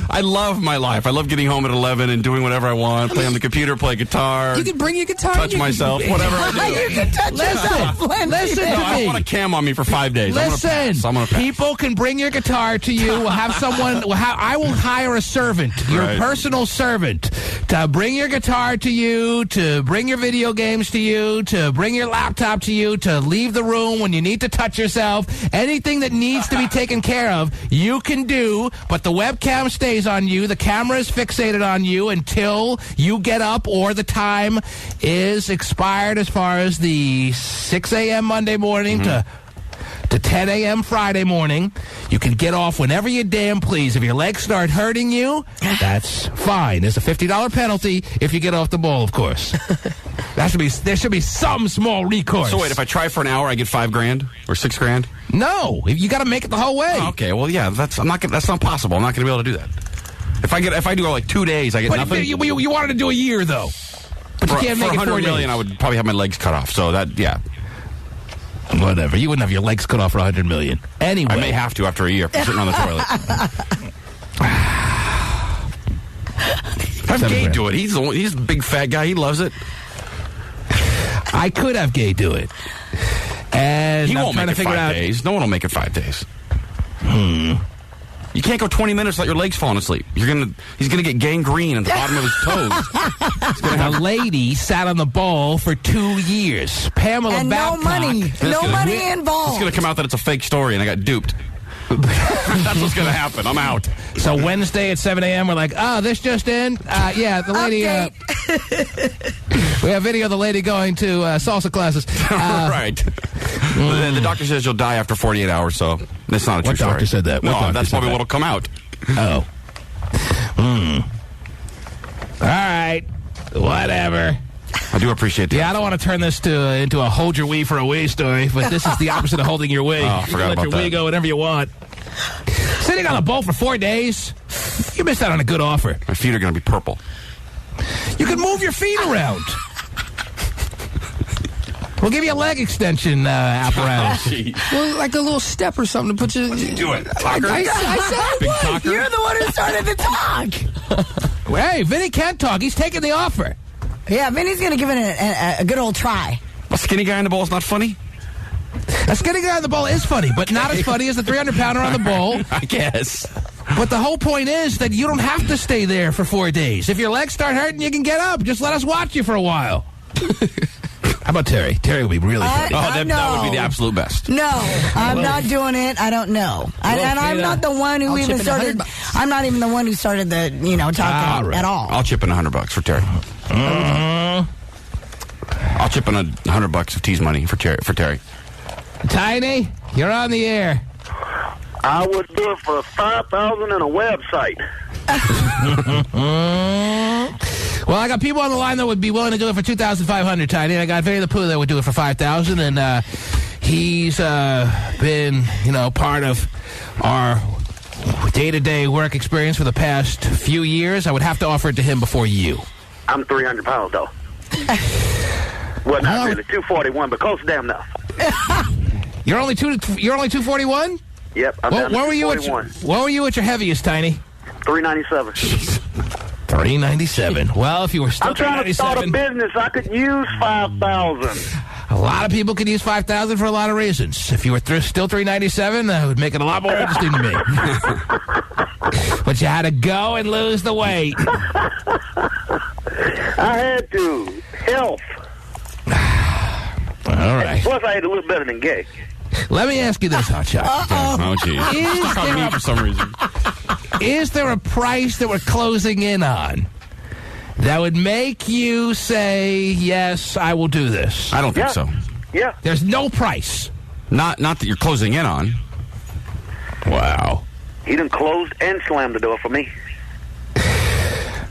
[SPEAKER 3] I love my life. I love getting home at 11 and doing whatever I want. Play on the computer, play guitar.
[SPEAKER 13] You can bring your guitar.
[SPEAKER 3] Touch myself, whatever I do.
[SPEAKER 2] You can touch yourself.
[SPEAKER 1] Listen to me.
[SPEAKER 3] I don't want a cam on me for 5 days.
[SPEAKER 1] Listen, people can bring your guitar to you. We'll have someone. I will hire a servant, your personal servant, to bring your guitar to you, to bring your video games to you, to bring your laptop to you, to leave the room when you need to touch yourself. Anything that needs to be taken care of, you can do, but the webcam stays on you. The camera is fixated on you until you get up or the time is expired as far as the 6 a.m. Monday morning to 10 a.m. Friday morning. You can get off whenever you damn please. If your legs start hurting you, that's fine. There's a $50 penalty if you get off the ball, of course. There should be some small recourse.
[SPEAKER 3] So wait, if I try for an hour, I get $5,000 or $6,000?
[SPEAKER 1] No, you got to make it the whole way.
[SPEAKER 3] Oh, okay, well, yeah, that's not possible. I'm not going to be able to do that. If I do like 2 days, I get nothing.
[SPEAKER 1] You wanted to do a year though, but you can't make it 4
[SPEAKER 3] $100 million. I would probably have my legs cut off. So that, yeah.
[SPEAKER 1] Whatever. You wouldn't have your legs cut off for $100 million. Anyway,
[SPEAKER 3] I may have to after a year for sitting on the toilet. Have Gay do it. He's a big fat guy. He loves it.
[SPEAKER 1] I could have Gay do it. And
[SPEAKER 3] he won't make it 5 days. No one will make it 5 days. You can't go 20 minutes without your legs falling asleep. He's gonna get gangrene at the bottom of his toes.
[SPEAKER 1] A lady sat on the ball for 2 years. Pamela
[SPEAKER 2] and
[SPEAKER 1] Babcock.
[SPEAKER 2] No money involved.
[SPEAKER 3] It's gonna come out that it's a fake story and I got duped. That's what's gonna happen. I'm out.
[SPEAKER 1] So Wednesday at 7 a.m. we're like, this just in. Yeah, the lady. We have video of the lady going to salsa classes.
[SPEAKER 3] Right. The doctor says you'll die after 48 hours, so that's not a true story.
[SPEAKER 1] What doctor said that?
[SPEAKER 3] No, that's probably what'll come out.
[SPEAKER 1] Oh. All right. Whatever.
[SPEAKER 3] I do appreciate that.
[SPEAKER 1] Yeah, I don't want to turn this into a hold your wee for a wee story, but this is the opposite of holding your wee.
[SPEAKER 3] Oh, I forgot about that.
[SPEAKER 1] Let your wee go whenever you want. Sitting on the boat for 4 days, you missed out on a good offer.
[SPEAKER 3] My feet are going to be purple.
[SPEAKER 1] You can move your feet around. We'll give you a leg extension apparatus.
[SPEAKER 13] Well, like a little step or something to put you...
[SPEAKER 3] What's he doing? Talker?
[SPEAKER 13] I said I
[SPEAKER 3] Big
[SPEAKER 13] would.
[SPEAKER 3] talker?
[SPEAKER 2] You're the one who started the talk.
[SPEAKER 1] Hey, Vinnie can't talk. He's taking the offer.
[SPEAKER 2] Yeah, Vinny's going to give it a good old try.
[SPEAKER 3] A skinny guy in the bowl is not funny?
[SPEAKER 1] A skinny guy on the bowl is funny, but not as funny as the 300-pounder on the bowl.
[SPEAKER 3] I guess.
[SPEAKER 1] But the whole point is that you don't have to stay there for 4 days. If your legs start hurting, you can get up. Just let us watch you for a while. How about Terry? Terry would be really funny.
[SPEAKER 3] That would be the absolute best.
[SPEAKER 2] No, I'm not doing it. I don't know. And I'm not the one who even started. I'm not even the one who started the, talking at all.
[SPEAKER 3] I'll chip in $100 for Terry. I'll chip in $100 of T's money for Terry.
[SPEAKER 1] Tiny, you're on the air.
[SPEAKER 10] I would do it for $5,000 and a website.
[SPEAKER 1] Well, I got people on the line that would be willing to do it for $2,500, Tiny. I got Vinnie the Pooh that would do it for $5,000, and he's been, part of our day-to-day work experience for the past few years. I would have to offer it to him before you.
[SPEAKER 10] I'm 300 pounds, though. Well, not really. 241, but close damn enough.
[SPEAKER 1] You're only 241?
[SPEAKER 10] Yep. I'm down to 241.
[SPEAKER 1] What were you at your heaviest, Tiny?
[SPEAKER 10] 397.
[SPEAKER 1] 397. Well, if you were still
[SPEAKER 10] I'm trying to start a business. I could use 5,000.
[SPEAKER 1] A lot of people could use $5,000 for a lot of reasons. If you were still $397, that would make it a lot more interesting to me. But you had to go and lose the weight.
[SPEAKER 10] I had to. Health.
[SPEAKER 1] All right.
[SPEAKER 10] Plus, I ate a little better than gay.
[SPEAKER 1] Let me ask you this, Hotshot.
[SPEAKER 3] Oh, geez. For some reason.
[SPEAKER 1] Is there a price that we're closing in on that would make you say, yes, I will do this?
[SPEAKER 3] I don't think so.
[SPEAKER 10] Yeah.
[SPEAKER 1] There's no price.
[SPEAKER 3] Not that you're closing in on.
[SPEAKER 1] Wow.
[SPEAKER 10] He done closed and slammed the door for me.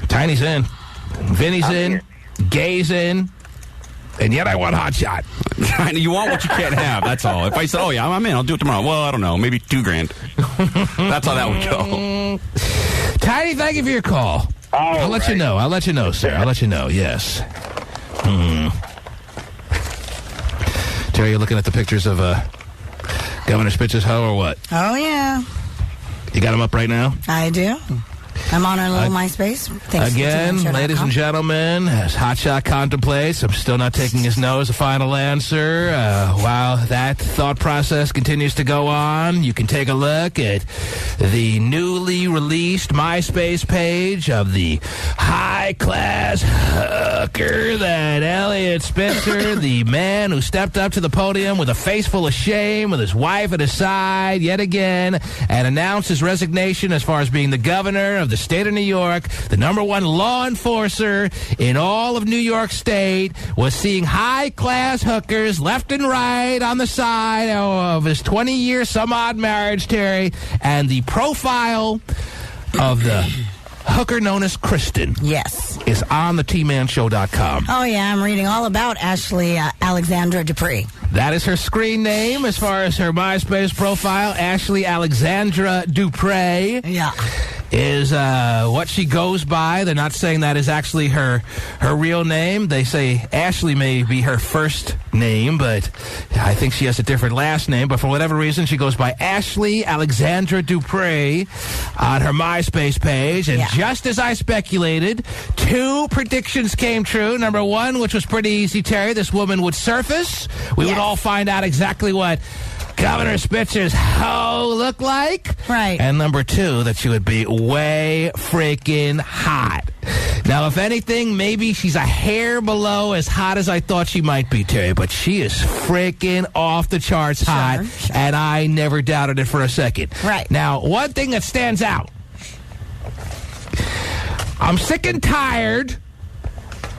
[SPEAKER 1] Tiny's in. Vinny's in. Gay's in. And yet I want Hotshot.
[SPEAKER 3] You want what you can't have, that's all. If I said, oh, yeah, I'm in, I'll do it tomorrow. Well, I don't know, maybe $2,000. That's how that would go.
[SPEAKER 1] Tiny, thank you for your call. I'll let you know. I'll let you know, sir. I'll let you know, yes. Terry, you looking at the pictures of Governor Spitz's hoe or what?
[SPEAKER 2] Oh, yeah.
[SPEAKER 1] You got them up right now?
[SPEAKER 2] I do. I'm on our little MySpace. Thanks
[SPEAKER 1] again, ladies and gentlemen, as Hotshot contemplates, I'm still not taking his no as a final answer. While that thought process continues to go on, you can take a look at the newly released MySpace page of the high-class hooker that Elliot Spitzer, the man who stepped up to the podium with a face full of shame, with his wife at his side yet again, and announced his resignation as far as being the governor of the state of New York, the number one law enforcer in all of New York State, was seeing high-class hookers left and right on the side of his 20-year some-odd marriage, Terry, and the profile of the hooker known as Kristen.
[SPEAKER 2] Yes.
[SPEAKER 1] Is on the tmanshow.com.
[SPEAKER 2] Oh, yeah, I'm reading all about Ashley Alexandra Dupree.
[SPEAKER 1] That is her screen name as far as her MySpace profile, Ashley Alexandra Dupree.
[SPEAKER 2] Yeah.
[SPEAKER 1] Is what she goes by. They're not saying that is actually her real name. They say Ashley may be her first name, but I think she has a different last name. But for whatever reason, she goes by Ashley Alexandra Dupree on her MySpace page. And just as I speculated, 2 predictions came true. Number 1, which was pretty easy, Terry, this woman would surface. We would all find out exactly what Governor Spitzer's hoe look like.
[SPEAKER 2] Right.
[SPEAKER 1] And number 2, that she would be way freaking hot. Now, if anything, maybe she's a hair below as hot as I thought she might be, Terry, but she is freaking off the charts hot, and I never doubted it for a second.
[SPEAKER 2] Right.
[SPEAKER 1] Now, one thing that stands out, I'm sick and tired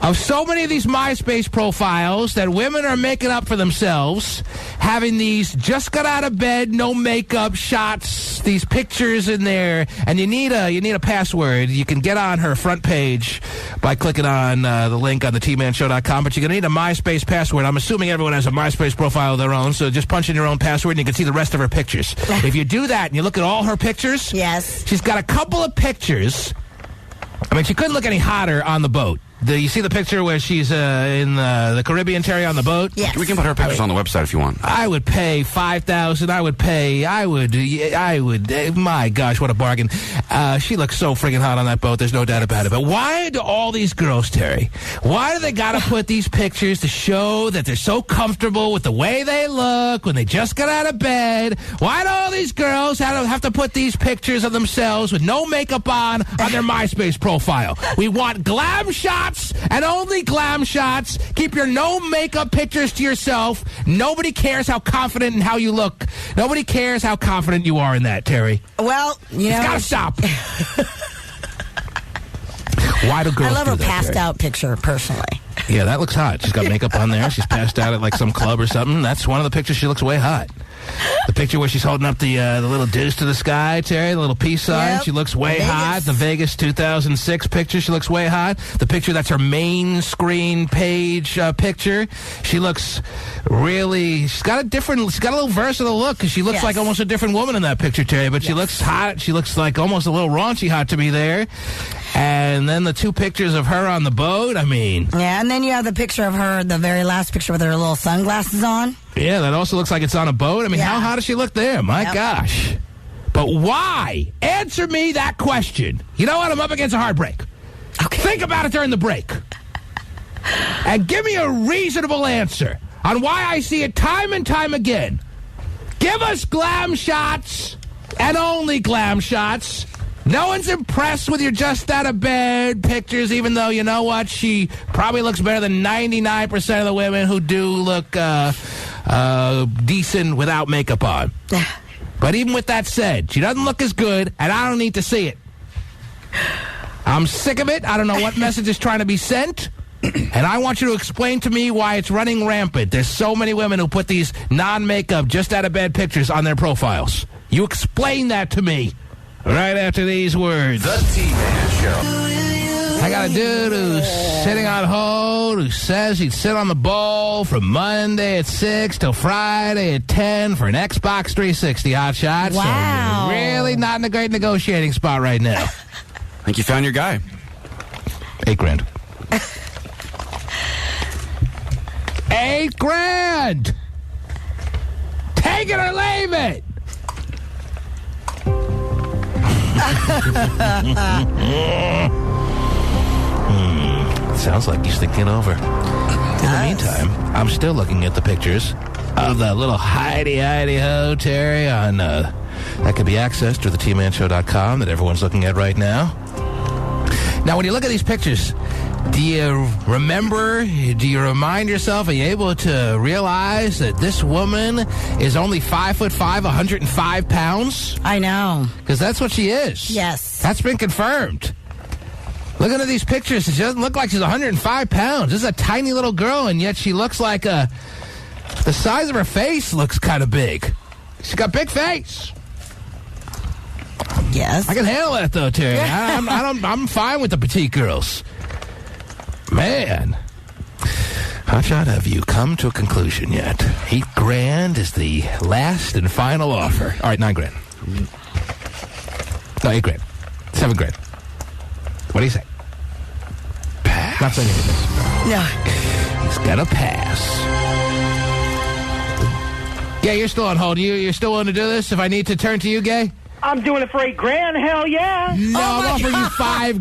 [SPEAKER 1] of so many of these MySpace profiles that women are making up for themselves, having these just got out of bed, no makeup shots, these pictures in there, and you need a password. You can get on her front page by clicking on the link on the tmanshow.com, but you're going to need a MySpace password. I'm assuming everyone has a MySpace profile of their own, so just punch in your own password and you can see the rest of her pictures. If you do that and you look at all her pictures, she's got a couple of pictures. I mean, she couldn't look any hotter on the boat. You see the picture where she's in the Caribbean, Terry, on the boat?
[SPEAKER 2] Yes.
[SPEAKER 3] We can put her pictures on the website if you want.
[SPEAKER 1] I would pay $5,000. I would. My gosh, what a bargain. She looks so friggin' hot on that boat. There's no doubt about it. But why do all these girls, Terry, why do they got to put these pictures to show that they're so comfortable with the way they look when they just got out of bed? Why do all these girls have to put these pictures of themselves with no makeup on their MySpace profile? We want glam shots and only glam shots. Keep your no makeup pictures to yourself. Nobody cares how confident and how you look. Nobody cares how confident you are in that, Terry.
[SPEAKER 2] Well, you know,
[SPEAKER 1] it's gotta stop. Why do girls
[SPEAKER 2] I love
[SPEAKER 1] do
[SPEAKER 2] her
[SPEAKER 1] that,
[SPEAKER 2] passed
[SPEAKER 1] Terry?
[SPEAKER 2] out picture, personally.
[SPEAKER 1] Yeah, that looks hot. She's got makeup on there. She's passed out at like some club or something. That's one of the pictures. She looks way hot. The picture where she's holding up the little deuce to the sky, Terry, the little peace sign.
[SPEAKER 2] Yep.
[SPEAKER 1] She looks way hot. The Vegas 2006 picture, she looks way hot. The picture that's her main screen page picture, she looks really. She's got a little versatile look because she looks like almost a different woman in that picture, Terry. But she looks hot. She looks like almost a little raunchy hot to me there. And then the 2 pictures of her on the boat. I mean,
[SPEAKER 2] yeah, and then you have the picture of her, the very last picture with her little sunglasses on.
[SPEAKER 1] Yeah, that also looks like it's on a boat. I mean, how hot does she look there? My gosh. But why? Answer me that question. You know what? I'm up against a heartbreak. Okay. Think about it during the break. And give me a reasonable answer. on why I see it time and time again. Give us glam shots and only glam shots. No one's impressed with your just out of bed pictures, even though, you know what, she probably looks better than 99% of the women who do look decent without makeup on. But even with that said, she doesn't look as good, and I don't need to see it. I'm sick of it. I don't know what message is trying to be sent. And I want you to explain to me why it's running rampant. There's so many women who put these non-makeup, just out of bed pictures on their profiles. You explain that to me right after these words.
[SPEAKER 11] The T-Man Show.
[SPEAKER 1] I got a dude who's sitting on hold who says he'd sit on the bowl from Monday at 6 till Friday at 10 for an Xbox 360 hotshot.
[SPEAKER 2] Wow.
[SPEAKER 1] So you're really not in a great negotiating spot right now.
[SPEAKER 3] I think you found your guy.
[SPEAKER 1] $8,000. $8,000. Take it or leave it. Sounds like he's thinking over. In the meantime, I'm still looking at the pictures of the little hidey-ho Terry on that can be accessed through the tmanshow.com that everyone's looking at right now. Now, when you look at these pictures, do you remember, do you remind yourself, are you able to realize that this woman is only 5'5", 105 pounds?
[SPEAKER 2] I know.
[SPEAKER 1] Because that's what she is.
[SPEAKER 2] Yes.
[SPEAKER 1] That's been confirmed. Looking at these pictures, she doesn't look like she's 105 pounds. This is a tiny little girl, and yet she looks like the size of her face looks kind of big. She's got a big face.
[SPEAKER 2] Yes.
[SPEAKER 1] I can handle that, though, Terry. I'm fine with the petite girls. Man. Hotshot, have you come to a conclusion yet? $8,000 is the last and final offer. All right, $9,000. No, $8,000. $7,000. What do you say? Pass. Not saying anything.
[SPEAKER 2] No.
[SPEAKER 1] He's got to pass. Yeah, you're still on hold. You're still willing to do this? If I need to turn to you, Gay?
[SPEAKER 12] I'm doing it for $8,000. Hell yeah!
[SPEAKER 1] No, I'm offering you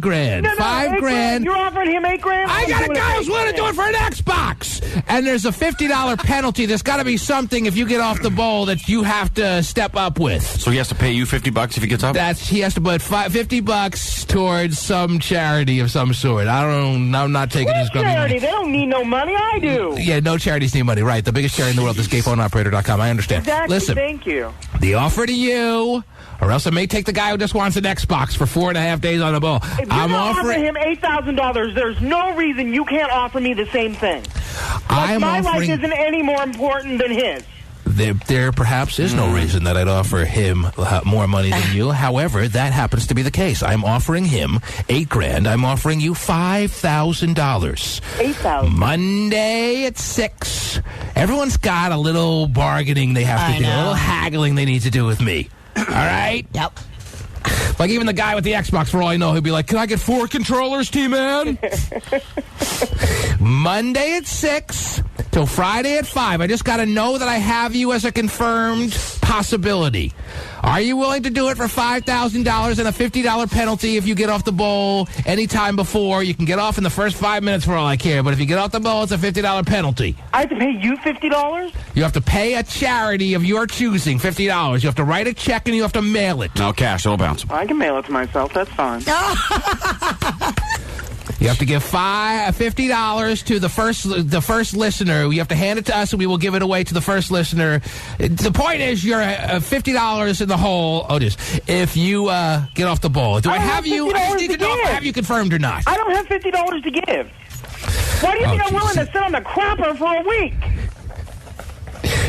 [SPEAKER 1] $5,000.
[SPEAKER 12] No,
[SPEAKER 1] $5,000.
[SPEAKER 12] You're offering him $8,000.
[SPEAKER 1] I got a guy who's willing to do it for an Xbox, and there's a $50 penalty. There's got to be something if you get off the bowl that you have to step up with.
[SPEAKER 3] So he has to pay you $50 if he gets up?
[SPEAKER 1] He has to put $50 towards some charity of some sort. I'm not taking his grubby
[SPEAKER 12] charity?
[SPEAKER 1] money.
[SPEAKER 12] They don't need no money. I do.
[SPEAKER 1] Yeah, no charities need money. Right. The biggest charity in the world is gayphoneoperator.com. I understand.
[SPEAKER 12] Exactly.
[SPEAKER 1] Listen.
[SPEAKER 12] Thank you.
[SPEAKER 1] The offer to you, or else I may take the guy who just wants an Xbox for 4.5 days on the bowl.
[SPEAKER 12] If you're offering him $8,000, there's no reason you can't offer me the same thing. My life isn't any more important than his.
[SPEAKER 1] There perhaps is no reason that I'd offer him more money than you. However, that happens to be the case. I'm offering him $8,000. I'm offering you $5,000.
[SPEAKER 12] $8,000.
[SPEAKER 1] Monday at 6. Everyone's got a little bargaining they have to do, a little haggling they need to do with me. All right?
[SPEAKER 2] Yep.
[SPEAKER 1] Like even the guy with the Xbox, for all I know, he'll be like, can I get 4 controllers, T-Man? Monday at 6 till Friday at 5. I just got to know that I have you as a confirmed possibility. Are you willing to do it for $5,000 and a $50 penalty if you get off the bowl anytime before? You can get off in the first 5 minutes for all I care, but if you get off the bowl, it's a $50 penalty.
[SPEAKER 12] I have to pay you $50?
[SPEAKER 1] You have to pay a charity of your choosing $50. You have to write a check and you have to mail it.
[SPEAKER 3] No cash, it'll bounce.
[SPEAKER 12] I can mail it to myself. That's fine.
[SPEAKER 1] You have to give $50 to the first listener. You have to hand it to us, and we will give it away to the first listener. The point is, you're $50 in the hole, Otis, if you get off the bowl. Do I have you? I just need to know if I have you confirmed or not.
[SPEAKER 12] I don't have $50 to give. Why do you think I'm willing to sit on the crapper for a week?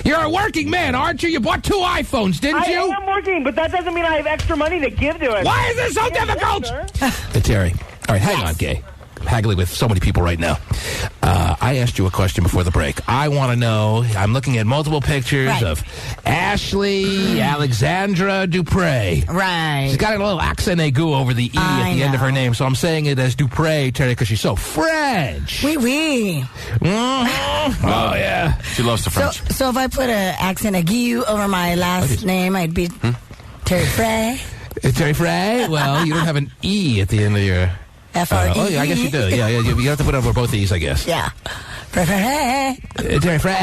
[SPEAKER 1] You're a working man, aren't you? You bought 2 iPhones, didn't you?
[SPEAKER 12] I am working, but that doesn't mean I have extra money to give to it.
[SPEAKER 1] Why is this so difficult? Hey, Terry. All right, hang on, Gay. I'm haggling with so many people right now. I asked you a question before the break. I want to know, I'm looking at multiple pictures of Ashley Alexandra Dupre.
[SPEAKER 2] Right.
[SPEAKER 1] She's got a little accent aigu over the E at the end of her name, so I'm saying it as Dupre, Terry, because she's so French.
[SPEAKER 2] Oui, oui.
[SPEAKER 1] Mm-hmm. Oh, yeah.
[SPEAKER 3] She loves the French.
[SPEAKER 2] So if I put an accent aigu over my last name, I'd be Terry Frey.
[SPEAKER 1] Terry Frey? Well, you don't have an E at the end of your...
[SPEAKER 2] F-R-E-E.
[SPEAKER 1] Oh, yeah, I guess you do. Yeah, you have to put over both E's, I guess.
[SPEAKER 2] Yeah.
[SPEAKER 1] Terry Frey.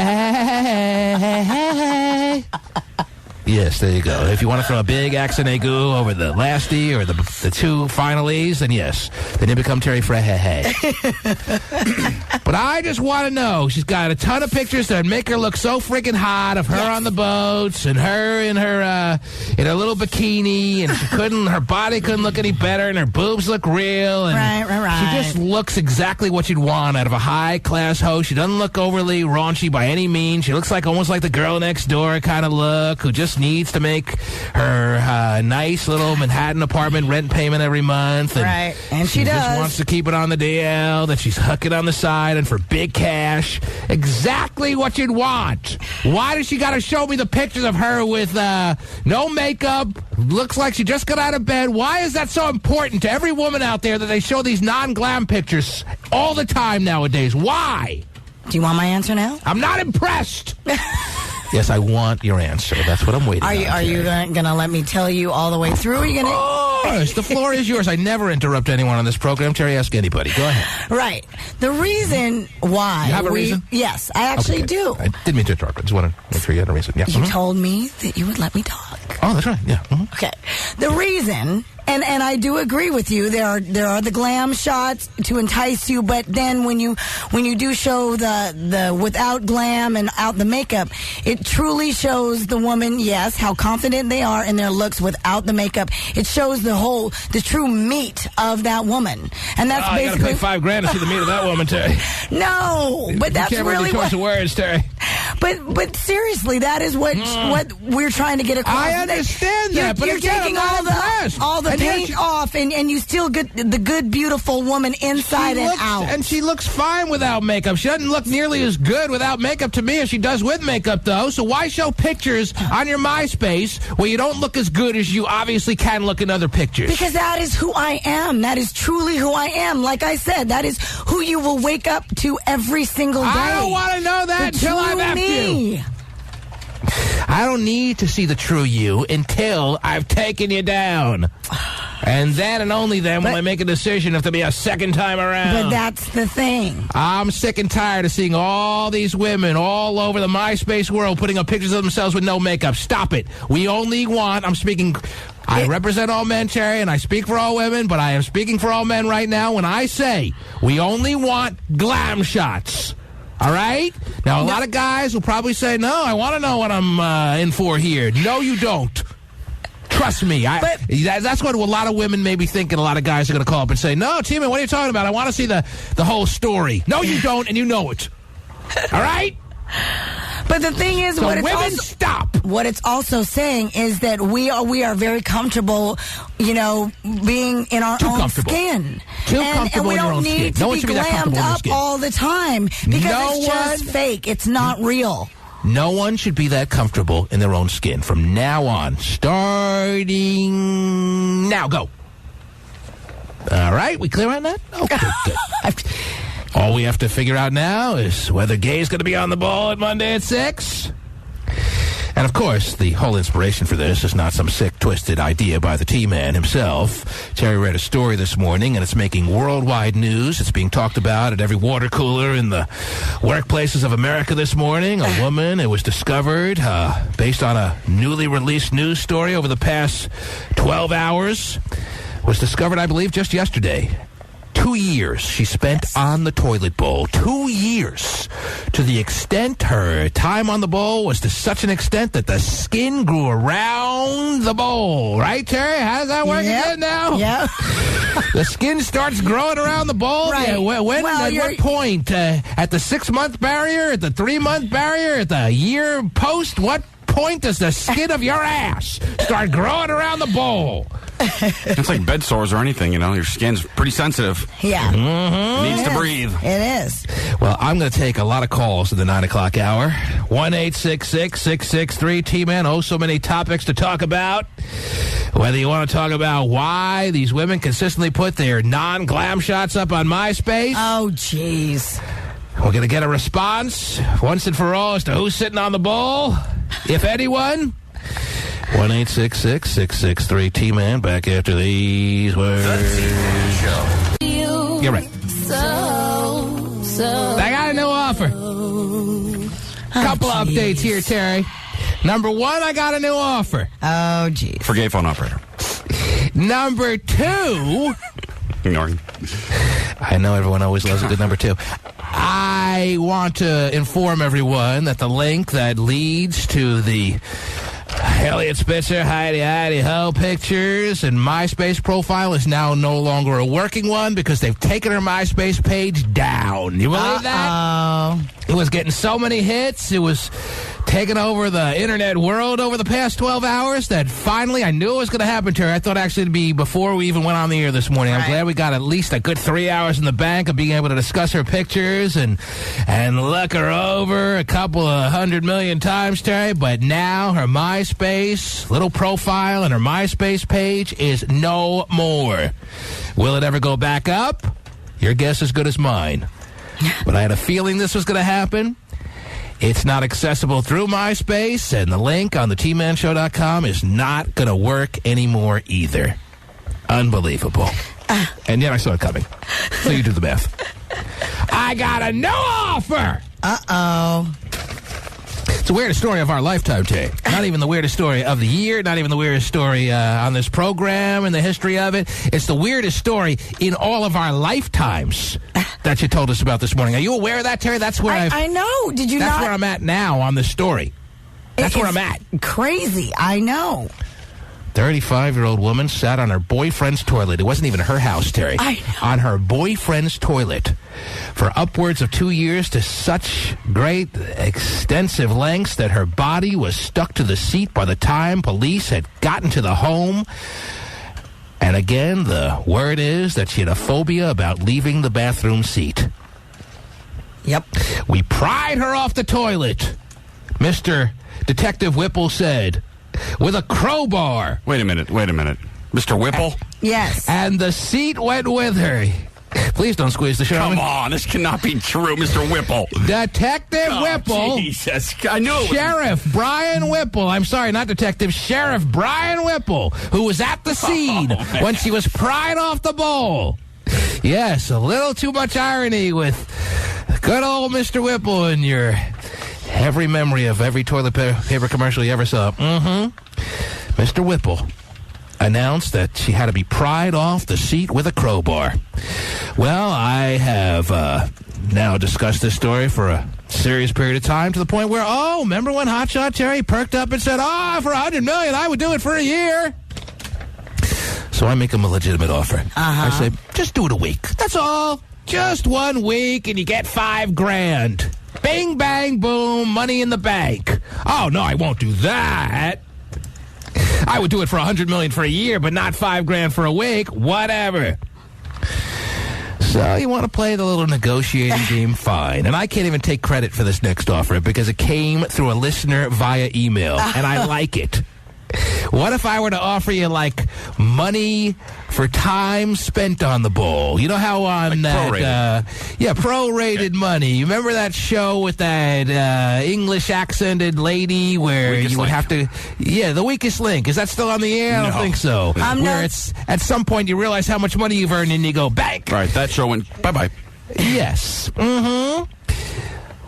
[SPEAKER 1] Yes, there you go. If you want to throw a big accent egu over the last E or the two final E's, then yes. Then you become Terry Frey. But I just want to know, she's got a ton of pictures that make her look so freaking hot of her on the boats and her in her little bikini, and her body couldn't look any better, and her boobs look real. And
[SPEAKER 2] right.
[SPEAKER 1] She just looks exactly what you'd want out of a high-class host. She doesn't look overly raunchy by any means. She looks almost like the girl next door kind of look, who just needs to make her nice little Manhattan apartment rent payment every month. And
[SPEAKER 2] and she does.
[SPEAKER 1] Just wants to keep it on the DL, that she's hooking on the side and for big cash. Exactly what you'd want. Why does she got to show me the pictures of her with no makeup, looks like she just got out of bed? Why is that so important to every woman out there that they show these non-glam pictures all the time nowadays? Why?
[SPEAKER 2] Do you want my answer now?
[SPEAKER 1] I'm not impressed. Yes, I want your answer. That's what I'm waiting on.
[SPEAKER 2] Are you going to let me tell you all the way through? Are you going to?
[SPEAKER 1] Of course. The floor is yours. I never interrupt anyone on this program. Terry, ask anybody. Go ahead.
[SPEAKER 2] Right. The reason why...
[SPEAKER 1] You have a reason?
[SPEAKER 2] Yes, I actually do.
[SPEAKER 1] I didn't mean to interrupt. I just want to make sure you had a reason. Yeah.
[SPEAKER 2] You told me that you would let me talk.
[SPEAKER 1] Oh, that's right. Yeah. Mm-hmm.
[SPEAKER 2] Okay. The reason... And I do agree with you. There are the glam shots to entice you, but then when you do show the without glam and out the makeup, it truly shows the woman, yes, how confident they are in their looks without the makeup. It shows the true meat of that woman, and that's basically.
[SPEAKER 1] You gotta pay $5,000 to see the meat of that woman, Terry.
[SPEAKER 2] No, but that's
[SPEAKER 1] you can't
[SPEAKER 2] really
[SPEAKER 1] read the choice of words, Terry.
[SPEAKER 2] But seriously, that is what we're trying to get across.
[SPEAKER 1] I understand that, but
[SPEAKER 2] you're
[SPEAKER 1] again,
[SPEAKER 2] taking
[SPEAKER 1] I'm
[SPEAKER 2] all the paint off, and you still get the good, beautiful woman inside and out.
[SPEAKER 1] And she looks fine without makeup. She doesn't look nearly as good without makeup to me as she does with makeup, though. So why show pictures on your MySpace where you don't look as good as you obviously can look in other pictures?
[SPEAKER 2] Because that is who I am. That is truly who I am. Like I said, that is who you will wake up to every single day.
[SPEAKER 1] I don't want to know that until I've effed you. I don't need to see the true you until I've taken you down. And then and only then will I make a decision if there'll be a second time around.
[SPEAKER 2] But that's the thing.
[SPEAKER 1] I'm sick and tired of seeing all these women all over the MySpace world putting up pictures of themselves with no makeup. Stop it. We only want, I represent all men, Terry, and I speak for all women, but I am speaking for all men right now when I say we only want glam shots. All right? Now, a lot of guys will probably say, no, I want to know what I'm in for here. No, you don't. Trust me. That's what a lot of women may be thinking. A lot of guys are going to call up and say, no, T-Man, what are you talking about? I want to see the whole story. No, you don't, and you know it. All right?
[SPEAKER 2] But the thing is, what it's also saying is that we are very comfortable, being in our own skin. And we don't need to be glammed up all the time because it's just fake. It's not real.
[SPEAKER 1] No one should be that comfortable in their own skin from now on. Starting now. Go. All right, we clear on that? Okay, good. All we have to figure out now is whether Gay's going to be on the ball at Monday at 6. And, of course, the whole inspiration for this is not some sick, twisted idea by the T-Man himself. Terry read a story this morning, and it's making worldwide news. It's being talked about at every water cooler in the workplaces of America this morning. A woman, it was discovered, based on a newly released news story over the past 12 hours, was discovered, I believe, just yesterday. 2 years she spent on the toilet bowl. 2 years. To the extent her time on the bowl was to such an extent that the skin grew around the bowl. Right, Terry? How does that work again now?
[SPEAKER 2] Yeah.
[SPEAKER 1] The skin starts growing around the bowl?
[SPEAKER 2] Right.
[SPEAKER 1] Yeah, at what point? At the 6-month barrier? At the 3-month barrier? At the year post? What point does the skin of your ass start growing around the bowl?
[SPEAKER 3] It's like bed sores or anything, your skin's pretty sensitive.
[SPEAKER 2] Yeah.
[SPEAKER 1] Mm-hmm.
[SPEAKER 3] It needs to breathe.
[SPEAKER 2] It is.
[SPEAKER 1] Well, I'm going to take a lot of calls at the 9 o'clock hour. 1-866-663-T-Man. Oh, so many topics to talk about. Whether you want to talk about why these women consistently put their non-glam shots up on MySpace.
[SPEAKER 2] Oh, jeez.
[SPEAKER 1] We're going to get a response once and for all as to who's sitting on the bowl, if anyone. 1-866-663-T-Man. Back after these words.
[SPEAKER 11] The T-Man Show.
[SPEAKER 1] You're right. I got a new offer. couple updates here, Terry. Number one, I got a new offer.
[SPEAKER 2] Oh, geez.
[SPEAKER 3] For gay phone operator.
[SPEAKER 1] Number two.
[SPEAKER 3] Ignoring.
[SPEAKER 1] I know everyone always loves a good number two. I want to inform everyone that the link that leads to the Elliot Spitzer, Heidi Ho pictures and MySpace profile is now no longer a working one because they've taken her MySpace page down. You believe that? It was getting so many hits. It was taking over the internet world over the past 12 hours that finally I knew it was going to happen to her. I thought actually it'd be before we even went on the air this morning. I'm glad we got at least a good 3 hours in the bank of being able to discuss her pictures and look her over a couple of 100 million times, Terry. But now her MySpace little profile and her MySpace page is no more. Will it ever go back up? Your guess is as good as mine. But I had a feeling this was going to happen. It's not accessible through MySpace, and the link on the tmanshow.com is not going to work anymore either. Unbelievable. And yet I saw it coming. So you do the math. I got a new offer!
[SPEAKER 2] Uh-oh.
[SPEAKER 1] It's the weirdest story of our lifetime, Jay. Not even the weirdest story of the year, not even the weirdest story on this program and the history of it. It's the weirdest story in all of our lifetimes that you told us about this morning. Are you aware of that, Terry? That's where
[SPEAKER 2] I know. Did you
[SPEAKER 1] That's where I'm at now on this story. That's where I'm at.
[SPEAKER 2] Crazy. I know.
[SPEAKER 1] 35-year-old woman sat on her boyfriend's toilet. It wasn't even her house, Terry. On her boyfriend's toilet for upwards of 2 years to such great, extensive lengths that her body was stuck to the seat by the time police had gotten to the home. And again, the word is that she had a phobia about leaving the bathroom seat.
[SPEAKER 2] Yep.
[SPEAKER 1] We pried her off the toilet, Mr. Detective Whipple said, with a crowbar.
[SPEAKER 3] Wait a minute. Mr. Whipple?
[SPEAKER 2] Yes.
[SPEAKER 1] And the seat went with her. Please don't squeeze the show.
[SPEAKER 3] Come on, this cannot be true, Mr. Whipple.
[SPEAKER 1] Detective Whipple.
[SPEAKER 3] Jesus, I knew it was...
[SPEAKER 1] Sheriff Brian Whipple. I'm sorry, not Detective. Sheriff Brian Whipple, who was at the scene when she was pried off the bowl. Yes, a little too much irony with good old Mr. Whipple in your every memory of every toilet paper commercial you ever saw. Mr. Whipple announced that she had to be pried off the seat with a crowbar. Well, I have now discussed this story for a serious period of time to the point where, remember when Hotshot Terry perked up and said, for $100 million, I would do it for a year. So I make him a legitimate offer. I say, just do it a week. That's all. Just 1 week and you get $5,000. Bing, bang, boom, money in the bank. Oh, no, I won't do that. I would do it for $100 million for a year, but not $5,000 for a week. Whatever. So you want to play the little negotiating game? Fine. And I can't even take credit for this next offer because it came through a listener via email, and I like it. What if I were to offer you, like, money for time spent on the bowl? You know how on that... prorated money. You remember that show with that English-accented lady where you would have to... Yeah, The Weakest Link. Is that still on the air? I don't think so. Where it's at some point you realize how much money you've earned and you go, bank!
[SPEAKER 3] Right, that show went bye-bye.
[SPEAKER 1] Yes.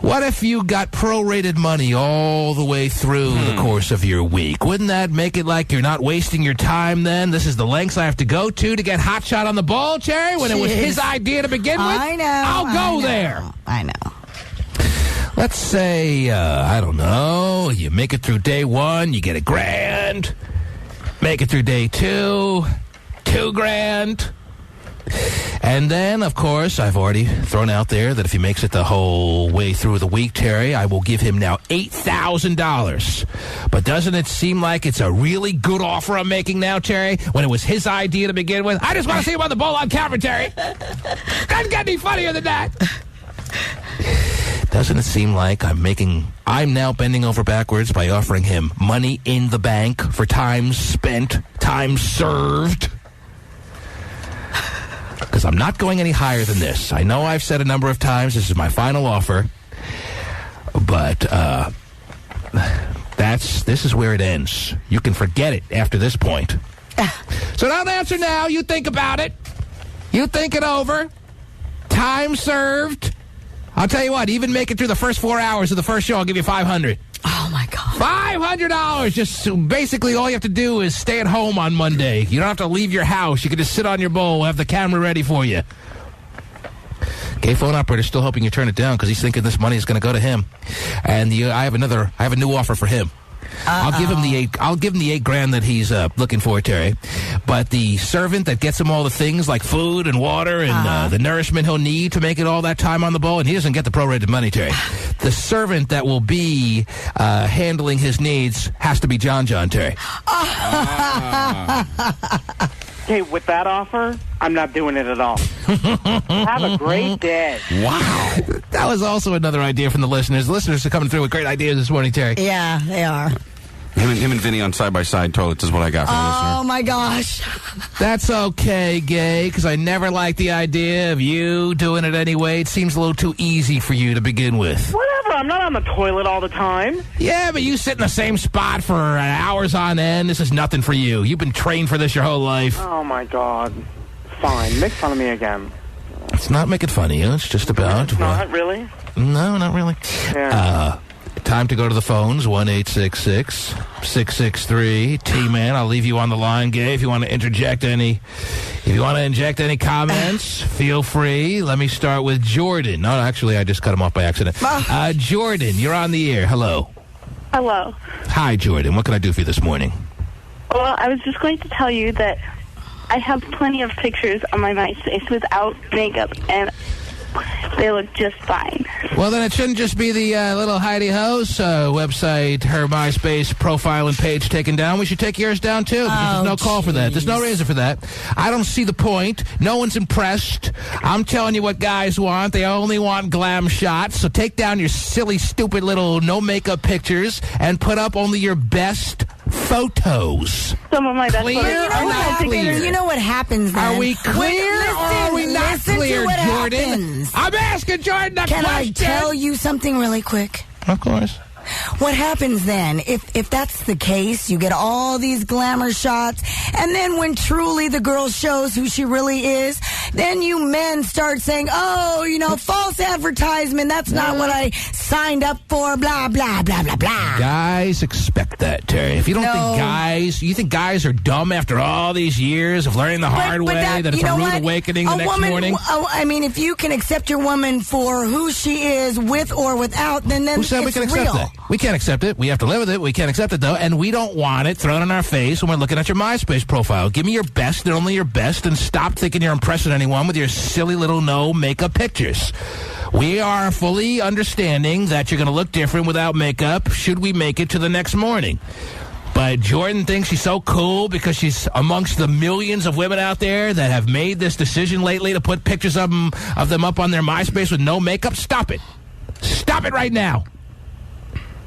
[SPEAKER 1] What if you got prorated money all the way through the course of your week? Wouldn't that make it like you're not wasting your time then? This is the lengths I have to go to get Hotshot on the ball, Cherry, when it was his idea to begin with?
[SPEAKER 2] I know.
[SPEAKER 1] I'll go there.
[SPEAKER 2] I know.
[SPEAKER 1] Let's say, I don't know, you make it through day 1, you get $1,000. Make it through day 2, $2,000. And then, of course, I've already thrown out there that if he makes it the whole way through the week, Terry, I will give him now $8,000. But doesn't it seem like it's a really good offer I'm making now, Terry, when it was his idea to begin with? I just want to see him on the bowl on camera, Terry. Doesn't get any funnier than that. Doesn't it seem like I'm now bending over backwards by offering him money in the bank for time spent, time served? Because I'm not going any higher than this. I know I've said a number of times this is my final offer, but this is where it ends. You can forget it after this point. So don't answer now. You think about it. You think it over. Time served. I'll tell you what, even make it through the first 4 hours of the first show, I'll give you $500.
[SPEAKER 2] Oh, my God.
[SPEAKER 1] $500. Just basically all you have to do is stay at home on Monday. You don't have to leave your house. You can just sit on your bowl. We'll have the camera ready for you. Gay phone operator still hoping you turn it down because he's thinking this money is going to go to him. And I have a new offer for him. I'll give him the $8,000 that he's looking for, Terry. But the servant that gets him all the things like food and water and the nourishment he'll need to make it all that time on the bowl, and he doesn't get the prorated money, Terry. The servant that will be handling his needs has to be John, Terry.
[SPEAKER 12] Hey, with that offer, I'm not doing it at all. Have a great day.
[SPEAKER 1] Wow. That was also another idea from the listeners. The listeners are coming through with great ideas this morning, Terry.
[SPEAKER 2] Yeah, they are.
[SPEAKER 3] Him and Vinnie on side-by-side toilets is what I got from the listener.
[SPEAKER 2] Oh, my gosh.
[SPEAKER 1] That's okay, Gay, because I never liked the idea of you doing it anyway. It seems a little too easy for you to begin with.
[SPEAKER 12] Whatever, I'm not on the toilet all the time.
[SPEAKER 1] Yeah, but you sit in the same spot for hours on end. This is nothing for you. You've been trained for this your whole life.
[SPEAKER 12] Oh, my God. Fine, make fun of me again.
[SPEAKER 1] It's not making fun of you. It's just about...
[SPEAKER 12] Not really?
[SPEAKER 1] No, not really.
[SPEAKER 12] Yeah.
[SPEAKER 1] Time to go to the phones, 1-866-663 T-Man. I'll leave you on the line, Gay. If you want to inject any comments, feel free. Let me start with Jordan. No, actually, I just cut him off by accident. Jordan, you're on the air. Hello.
[SPEAKER 14] Hello.
[SPEAKER 1] Hi, Jordan. What can I do for you this morning?
[SPEAKER 14] Well, I was just going to tell you that I have plenty of pictures on my MySpace without makeup, and they look just fine.
[SPEAKER 1] Well, then it shouldn't just be the little Heidi Ho's website, her MySpace profile and page taken down. We should take yours down, too. There's no call for that. There's no reason for that. I don't see the point. No one's impressed. I'm telling you what guys want. They only want glam shots. So take down your silly, stupid little no-makeup pictures and put up only your best photos.
[SPEAKER 14] Some of my best
[SPEAKER 1] clear
[SPEAKER 14] photos.
[SPEAKER 1] Or not clear?
[SPEAKER 2] You know what happens then?
[SPEAKER 1] Are we clear or are we not clear, Jordan?
[SPEAKER 2] Happens.
[SPEAKER 1] I'm asking Jordan a question.
[SPEAKER 2] Can I tell you something really quick?
[SPEAKER 1] Of course.
[SPEAKER 2] What happens then, if that's the case, you get all these glamour shots, and then when truly the girl shows who she really is, then you men start saying, oh, false advertisement, that's not what I signed up for, blah, blah, blah, blah, blah.
[SPEAKER 1] Guys expect that, Terry. If you don't you think guys are dumb after all these years of learning the hard way, that it's a rude awakening the next morning?
[SPEAKER 2] I mean, if you can accept your woman for who she is, with or without, then
[SPEAKER 1] who said we can accept that? We can't accept it. We have to live with it. We can't accept it, though. And we don't want it thrown in our face when we're looking at your MySpace profile. Give me your best and only your best, and stop thinking you're impressing anyone with your silly little no-makeup pictures. We are fully understanding that you're going to look different without makeup should we make it to the next morning. But Jordan thinks she's so cool because she's amongst the millions of women out there that have made this decision lately to put pictures of them up on their MySpace with no makeup. Stop it. Stop it right now.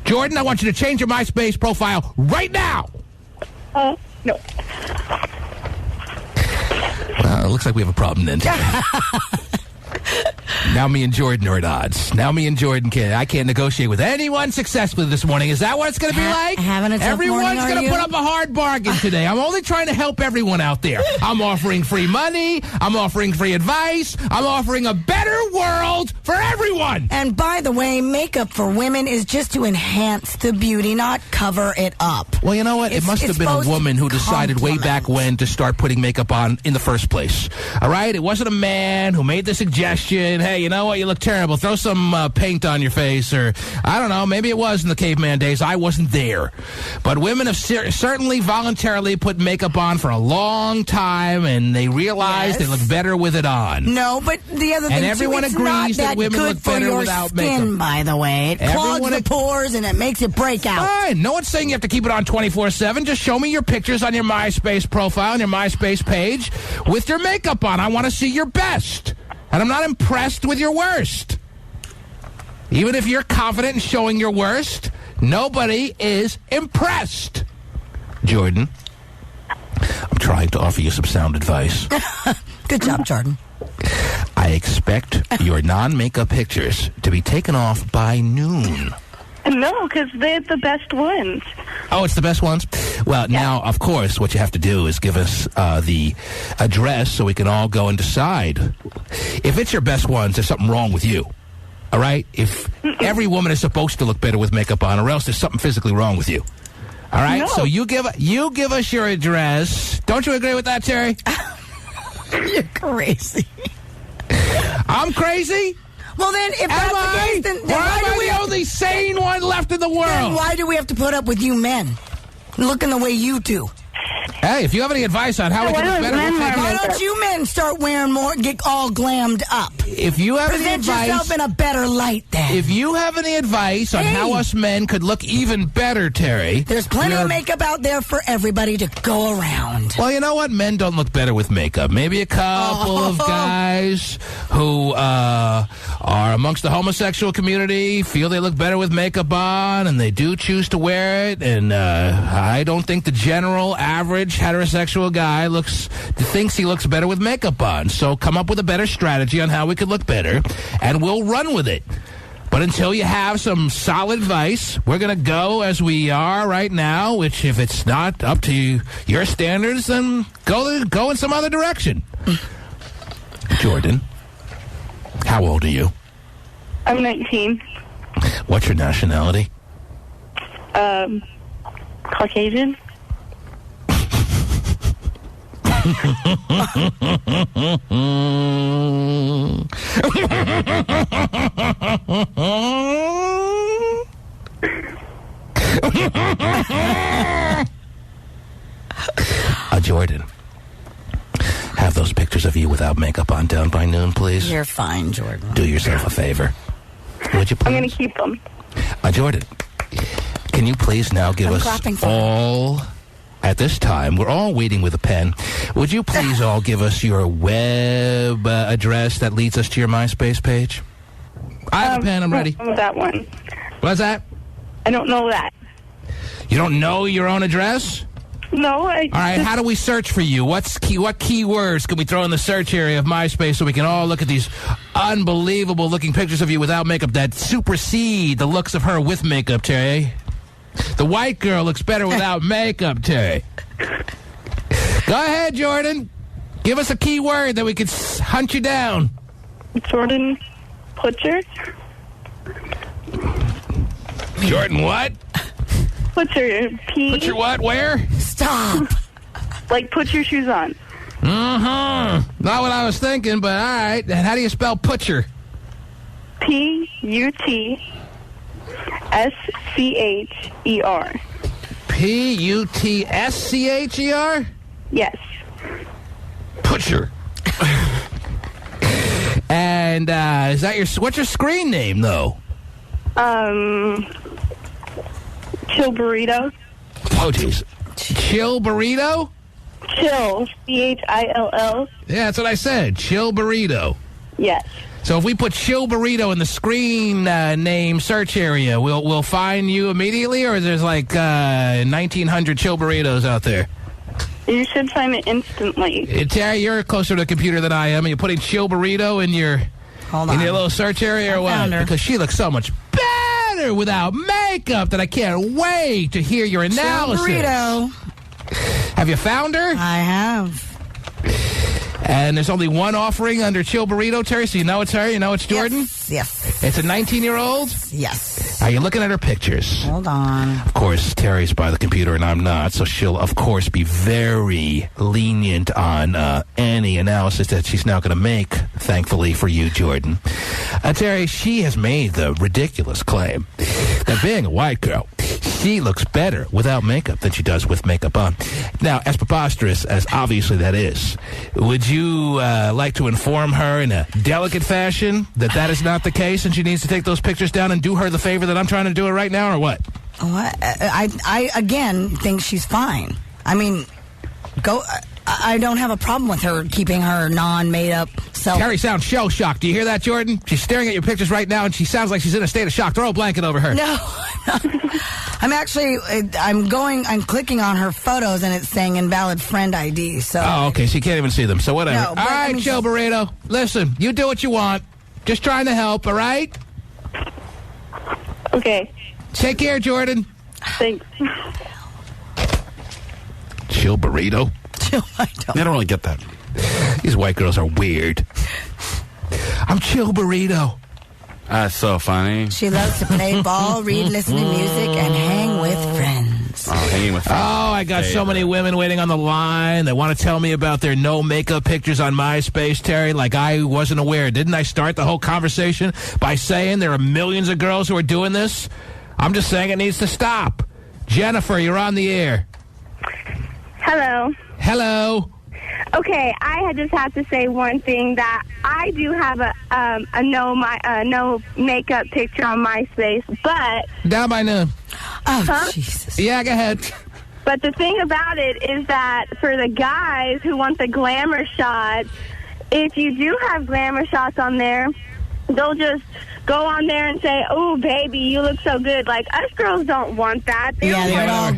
[SPEAKER 1] Jordan, I want you to change your MySpace profile right now.
[SPEAKER 14] No.
[SPEAKER 1] Well, it looks like we have a problem then. Now me and Jordan are at odds. Now me and Jordan I can't negotiate with anyone successfully this morning. Is that what it's going to be like? Everyone's going to put up a hard bargain today. I'm only trying to help everyone out there. I'm offering free money. I'm offering free advice. I'm offering a better world for everyone.
[SPEAKER 2] And by the way, makeup for women is just to enhance the beauty, not cover it up.
[SPEAKER 1] Well, you know what? It must have been a woman who decided way back when to start putting makeup on in the first place. All right? It wasn't a man who made the suggestion, hey, you know what? You look terrible. Throw some paint on your face, or I don't know. Maybe it was in the caveman days. I wasn't there. But women have certainly voluntarily put makeup on for a long time, and they realize they look better with it on.
[SPEAKER 2] No, but the other thing,
[SPEAKER 1] and everyone agrees that women look better without makeup.
[SPEAKER 2] By the way, it clogs the pores and it makes it break out.
[SPEAKER 1] Fine. No one's saying you have to keep it on 24/7. Just show me your pictures on your MySpace profile and your MySpace page with your makeup on. I want to see your best. And I'm not impressed with your worst. Even if you're confident in showing your worst, nobody is impressed. Jordan, I'm trying to offer you some sound advice.
[SPEAKER 2] Good job, Jordan.
[SPEAKER 1] I expect your non-makeup pictures to be taken off by noon.
[SPEAKER 14] No, because they're the best ones.
[SPEAKER 1] Oh, it's the best ones? Well, now, of course, what you have to do is give us the address so we can all go and decide. If it's your best ones, there's something wrong with you. All right? If every woman is supposed to look better with makeup on, or else there's something physically wrong with you. All right?
[SPEAKER 14] No.
[SPEAKER 1] So you give us your address. Don't you agree with that, Terry?
[SPEAKER 2] You're crazy.
[SPEAKER 1] I'm crazy?
[SPEAKER 2] Well, then, if that's the case, then why do we
[SPEAKER 1] the only sane one left in the world?
[SPEAKER 2] Then why do we have to put up with you men looking the way you do?
[SPEAKER 1] Hey, if you have any advice on how we can look better,
[SPEAKER 2] why don't you men start wearing more, get all glammed up?
[SPEAKER 1] If you have any
[SPEAKER 2] Present
[SPEAKER 1] advice,
[SPEAKER 2] yourself in a better light, then.
[SPEAKER 1] if you have any advice on how us men could look even better, Terry,
[SPEAKER 2] there's plenty of makeup out there for everybody to go around.
[SPEAKER 1] Well, you know what? Men don't look better with makeup. Maybe a couple of guys who are amongst the homosexual community feel they look better with makeup on, and they do choose to wear it. And I don't think the general average heterosexual guy thinks he looks better with makeup on. So come up with a better strategy on how we could look better, and we'll run with it. But until you have some solid advice, we're going to go as we are right now, which if it's not up to your standards, then go in some other direction. Jordan, how old are you?
[SPEAKER 14] I'm 19.
[SPEAKER 1] What's your nationality?
[SPEAKER 14] Caucasian.
[SPEAKER 1] Jordan, have those pictures of you without makeup on down by noon, please.
[SPEAKER 2] You're fine, Jordan.
[SPEAKER 1] Do yourself a favor. Would you please?
[SPEAKER 14] I'm going to keep them.
[SPEAKER 1] Jordan, can you please now give us all, at this time, we're all waiting with a pen. Would you please all give us your web address that leads us to your MySpace page? I have a pen, I'm ready.
[SPEAKER 14] I don't know that one.
[SPEAKER 1] What's that?
[SPEAKER 14] I don't know that.
[SPEAKER 1] You don't know your own address?
[SPEAKER 14] No,
[SPEAKER 1] All right, how do we search for you? What keywords can we throw in the search area of MySpace so we can all look at these unbelievable-looking pictures of you without makeup that supersede the looks of her with makeup, Terry? The white girl looks better without makeup, Terry. Go ahead, Jordan. Give us a keyword that we could hunt you down.
[SPEAKER 14] Jordan Putcher.
[SPEAKER 1] Jordan what?
[SPEAKER 14] Putcher.
[SPEAKER 1] Putcher what? Where?
[SPEAKER 2] Stop.
[SPEAKER 14] Like put your shoes on.
[SPEAKER 1] Not what I was thinking, but all right. And how do you spell Putcher?
[SPEAKER 14] P-U-T-S-C-H-E-R.
[SPEAKER 1] P-U-T-S-C-H-E-R?
[SPEAKER 14] Yes.
[SPEAKER 1] Putcher. And is that what's your screen name, though?
[SPEAKER 14] Chill Burrito.
[SPEAKER 1] Oh, jeez. Chill Burrito?
[SPEAKER 14] Chill. C-H-I-L-L.
[SPEAKER 1] Yeah, that's what I said. Chill Burrito.
[SPEAKER 14] Yes.
[SPEAKER 1] So if we put Chill Burrito in the screen name search area, we'll find you immediately, or is there's like 1,900 Chill Burritos out there?
[SPEAKER 14] You should find it instantly.
[SPEAKER 1] Terry, you're closer to the computer than I am. Are you putting Chill Burrito in your little search area or what? Because she looks so much better without makeup that I can't wait to hear your analysis.
[SPEAKER 2] Chill Burrito.
[SPEAKER 1] Have you found her?
[SPEAKER 2] I have.
[SPEAKER 1] And there's only one offering under Chill Burrito, Terry, so you know it's her, you know it's Jordan?
[SPEAKER 2] Yes.
[SPEAKER 1] It's a 19-year-old?
[SPEAKER 2] Yes.
[SPEAKER 1] Are you looking at her pictures?
[SPEAKER 2] Hold on.
[SPEAKER 1] Of course, Terry's by the computer and I'm not, so she'll, of course, be very lenient on any analysis that she's now going to make, thankfully for you, Jordan. Terry, she has made the ridiculous claim that being a white girl, she looks better without makeup than she does with makeup on. Now, as preposterous as obviously that is, would you like to inform her in a delicate fashion that that is not the case and she needs to take those pictures down and do her the favor that I'm trying to do it right now, or what?
[SPEAKER 2] I again think she's fine. I mean, I don't have a problem with her keeping her non-made-up self.
[SPEAKER 1] Terry sounds shell-shocked. Do you hear that, Jordan? She's staring at your pictures right now, and she sounds like she's in a state of shock. Throw a blanket over her.
[SPEAKER 2] No, I'm clicking on her photos, and it's saying invalid friend ID. So.
[SPEAKER 1] Oh, okay, so you can't even see them. So whatever.
[SPEAKER 2] No,
[SPEAKER 1] all right, Chill Burrito. Listen, you do what you want. Just trying to help, all right?
[SPEAKER 14] Okay.
[SPEAKER 1] Take care, Jordan.
[SPEAKER 14] Thanks.
[SPEAKER 1] Chill Burrito?
[SPEAKER 3] I don't really get that.
[SPEAKER 1] These white girls are weird. I'm Chill Burrito.
[SPEAKER 3] That's so funny.
[SPEAKER 2] She loves to play ball, read, listen to music, and hang with friends.
[SPEAKER 3] Oh, hanging with friends.
[SPEAKER 1] Oh, I got so many women waiting on the line that want to tell me about their no makeup pictures on MySpace, Terry, like I wasn't aware. Didn't I start the whole conversation by saying there are millions of girls who are doing this? I'm just saying it needs to stop. Jennifer, you're on the air.
[SPEAKER 14] Hello.
[SPEAKER 1] Hello.
[SPEAKER 14] Okay, I just have to say one thing, that I do have a no makeup picture on MySpace, but
[SPEAKER 1] Down by noon.
[SPEAKER 2] Oh, Jesus.
[SPEAKER 1] Yeah, go ahead.
[SPEAKER 14] But the thing about it is that for the guys who want the glamour shots, if you do have glamour shots on there, they'll just go on there and say, "Oh, baby, you look so good." Like, us girls don't want that. They get all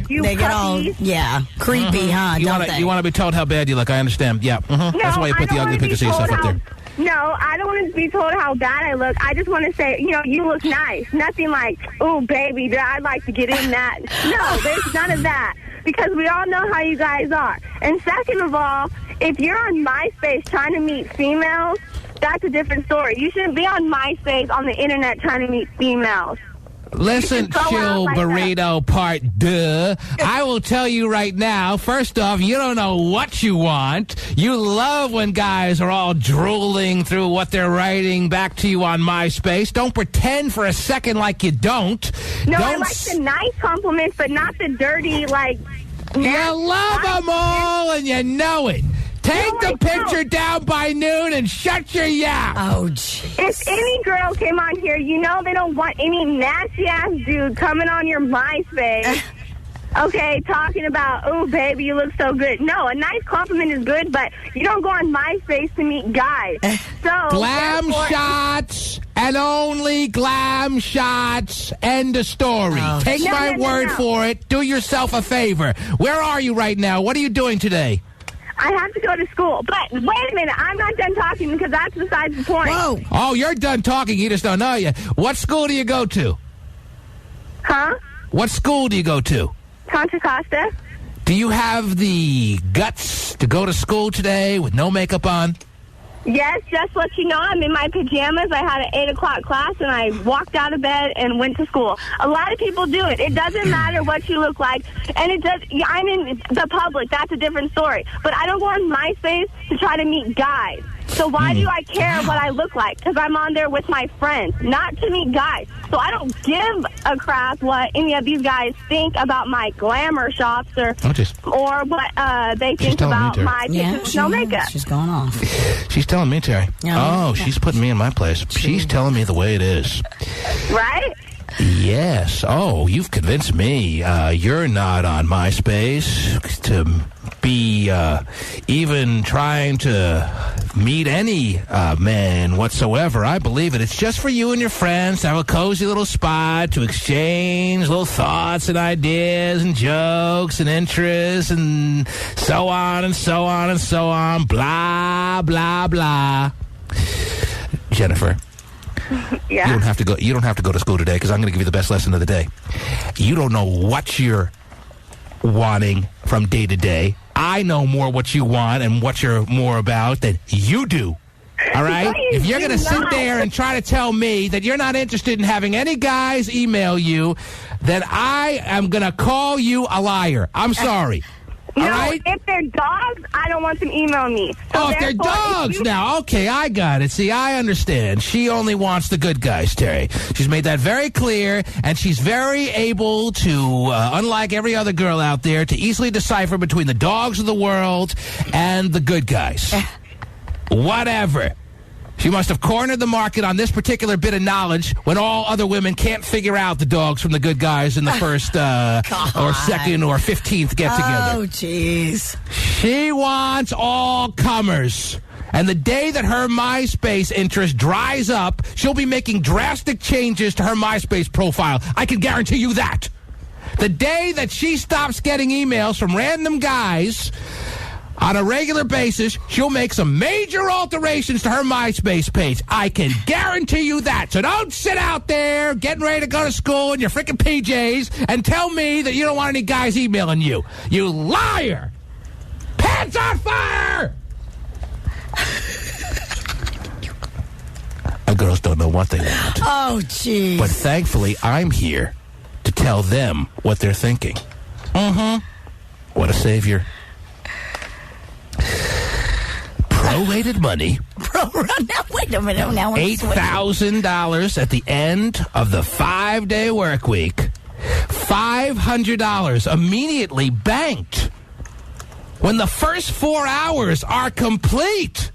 [SPEAKER 2] creepy, huh?
[SPEAKER 1] You want to be told how bad you look. I understand. Yeah.
[SPEAKER 14] No,
[SPEAKER 1] that's why you put the ugly pictures of yourself up there.
[SPEAKER 14] No, I don't want to be told how bad I look. I just want to say, you look nice. Nothing like, "Oh, baby, I'd like to get in that." No, there's none of that. Because we all know how you guys are. And second of all, if you're on MySpace trying to meet females, that's a different story. You shouldn't be on MySpace on the internet trying to meet females.
[SPEAKER 1] Listen, chill burrito part duh. I will tell you right now, first off, you don't know what you want. You love when guys are all drooling through what they're writing back to you on MySpace. Don't pretend for a second like you don't.
[SPEAKER 14] No, I like the nice compliments, but not the dirty, like...
[SPEAKER 1] You love them all, and you know it. Take the picture down by noon and shut your yap.
[SPEAKER 2] Oh, jeez.
[SPEAKER 14] If any girl came on here, they don't want any nasty-ass dude coming on your MySpace. Okay, talking about, "Oh, baby, you look so good." No, a nice compliment is good, but you don't go on MySpace to meet guys. So
[SPEAKER 1] glam shots and only glam shots. End of story.
[SPEAKER 2] Oh.
[SPEAKER 1] Take my word for it. Do yourself a favor. Where are you right now? What are you doing today?
[SPEAKER 14] I have to go to school. But wait a minute. I'm not done talking because that's besides the point.
[SPEAKER 2] Whoa.
[SPEAKER 1] Oh, you're done talking. You just don't know yet. What school do you go to?
[SPEAKER 14] Huh?
[SPEAKER 1] What school do you go to?
[SPEAKER 14] Contra Costa.
[SPEAKER 1] Do you have the guts to go to school today with no makeup on?
[SPEAKER 14] Yes, just to let you know, I'm in my pajamas. I had an 8 o'clock class, and I walked out of bed and went to school. A lot of people do it. It doesn't matter what you look like, and it does. I'm in the public. That's a different story. But I don't go on MySpace to try to meet guys. So why do I care what I look like? Because I'm on there with my friends, not to meet guys. So I don't give a crap what any of these guys think about my glamour shots or what they think about my pictures with no makeup.
[SPEAKER 2] She's going off.
[SPEAKER 1] She's telling me, Terry.
[SPEAKER 2] Yeah.
[SPEAKER 1] She's putting me in my place. She's telling me the way it is.
[SPEAKER 14] Right?
[SPEAKER 1] Yes. Oh, you've convinced me. You're not on MySpace to be even trying to meet any man whatsoever. I believe it. It's just for you and your friends to have a cozy little spot to exchange little thoughts and ideas and jokes and interests and so on and so on and so on. Blah, blah, blah. Jennifer.
[SPEAKER 14] Yeah.
[SPEAKER 1] You don't have to go to school today because I'm going to give you the best lesson of the day. You don't know what you're wanting from day to day. I know more what you want and what you're more about than you do. All right? If you're going to sit there and try to tell me that you're not interested in having any guys email you, then I am going to call you a liar. I'm sorry.
[SPEAKER 14] No,
[SPEAKER 1] all right?
[SPEAKER 14] If they're dogs, I don't want them emailing me. So
[SPEAKER 1] if they're dogs now. Okay, I got it. See, I understand. She only wants the good guys, Terry. She's made that very clear, and she's very able to, unlike every other girl out there, to easily decipher between the dogs of the world and the good guys. Whatever. She must have cornered the market on this particular bit of knowledge when all other women can't figure out the dogs from the good guys in the first or second or 15th get-together.
[SPEAKER 2] Oh, jeez.
[SPEAKER 1] She wants all comers. And the day that her MySpace interest dries up, she'll be making drastic changes to her MySpace profile. I can guarantee you that. The day that she stops getting emails from random guys on a regular basis, she'll make some major alterations to her MySpace page. I can guarantee you that. So don't sit out there getting ready to go to school in your freaking PJs and tell me that you don't want any guys emailing you. You liar! Pants on fire! And girls don't know what they want.
[SPEAKER 2] Oh, jeez.
[SPEAKER 1] But thankfully, I'm here to tell them what they're thinking. What a savior. Prorated money.
[SPEAKER 2] Now, wait a minute. Now
[SPEAKER 1] $8,000 at the end of the 5-day work week. $500 immediately banked when the first 4 hours are complete.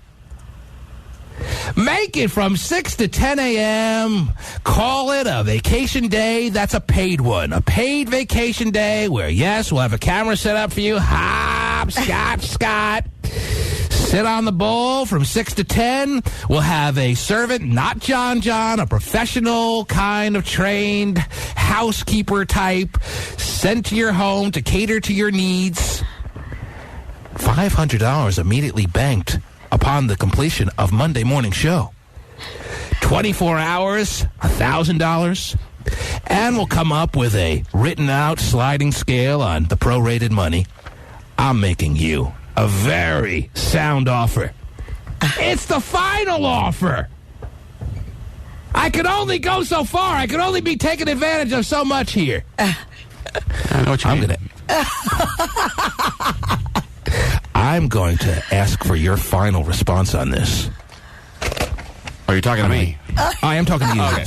[SPEAKER 1] Make it from 6 to 10 a.m. Call it a vacation day. That's a paid one. A paid vacation day where, yes, we'll have a camera set up for you. Hop, Scott. Sit on the bowl from 6 to 10. We'll have a servant, not John, a professional kind of trained housekeeper type sent to your home to cater to your needs. $500 immediately banked upon the completion of Monday morning show. 24 hours, $1,000. And we'll come up with a written out sliding scale on the prorated money. I'm making you a very sound offer. It's the final offer. I can only go so far. I can only be taken advantage of so much here.
[SPEAKER 3] I know what you mean.
[SPEAKER 1] I'm going to ask for your final response on this.
[SPEAKER 3] Are you talking to me?
[SPEAKER 1] I am talking to you.
[SPEAKER 3] Okay.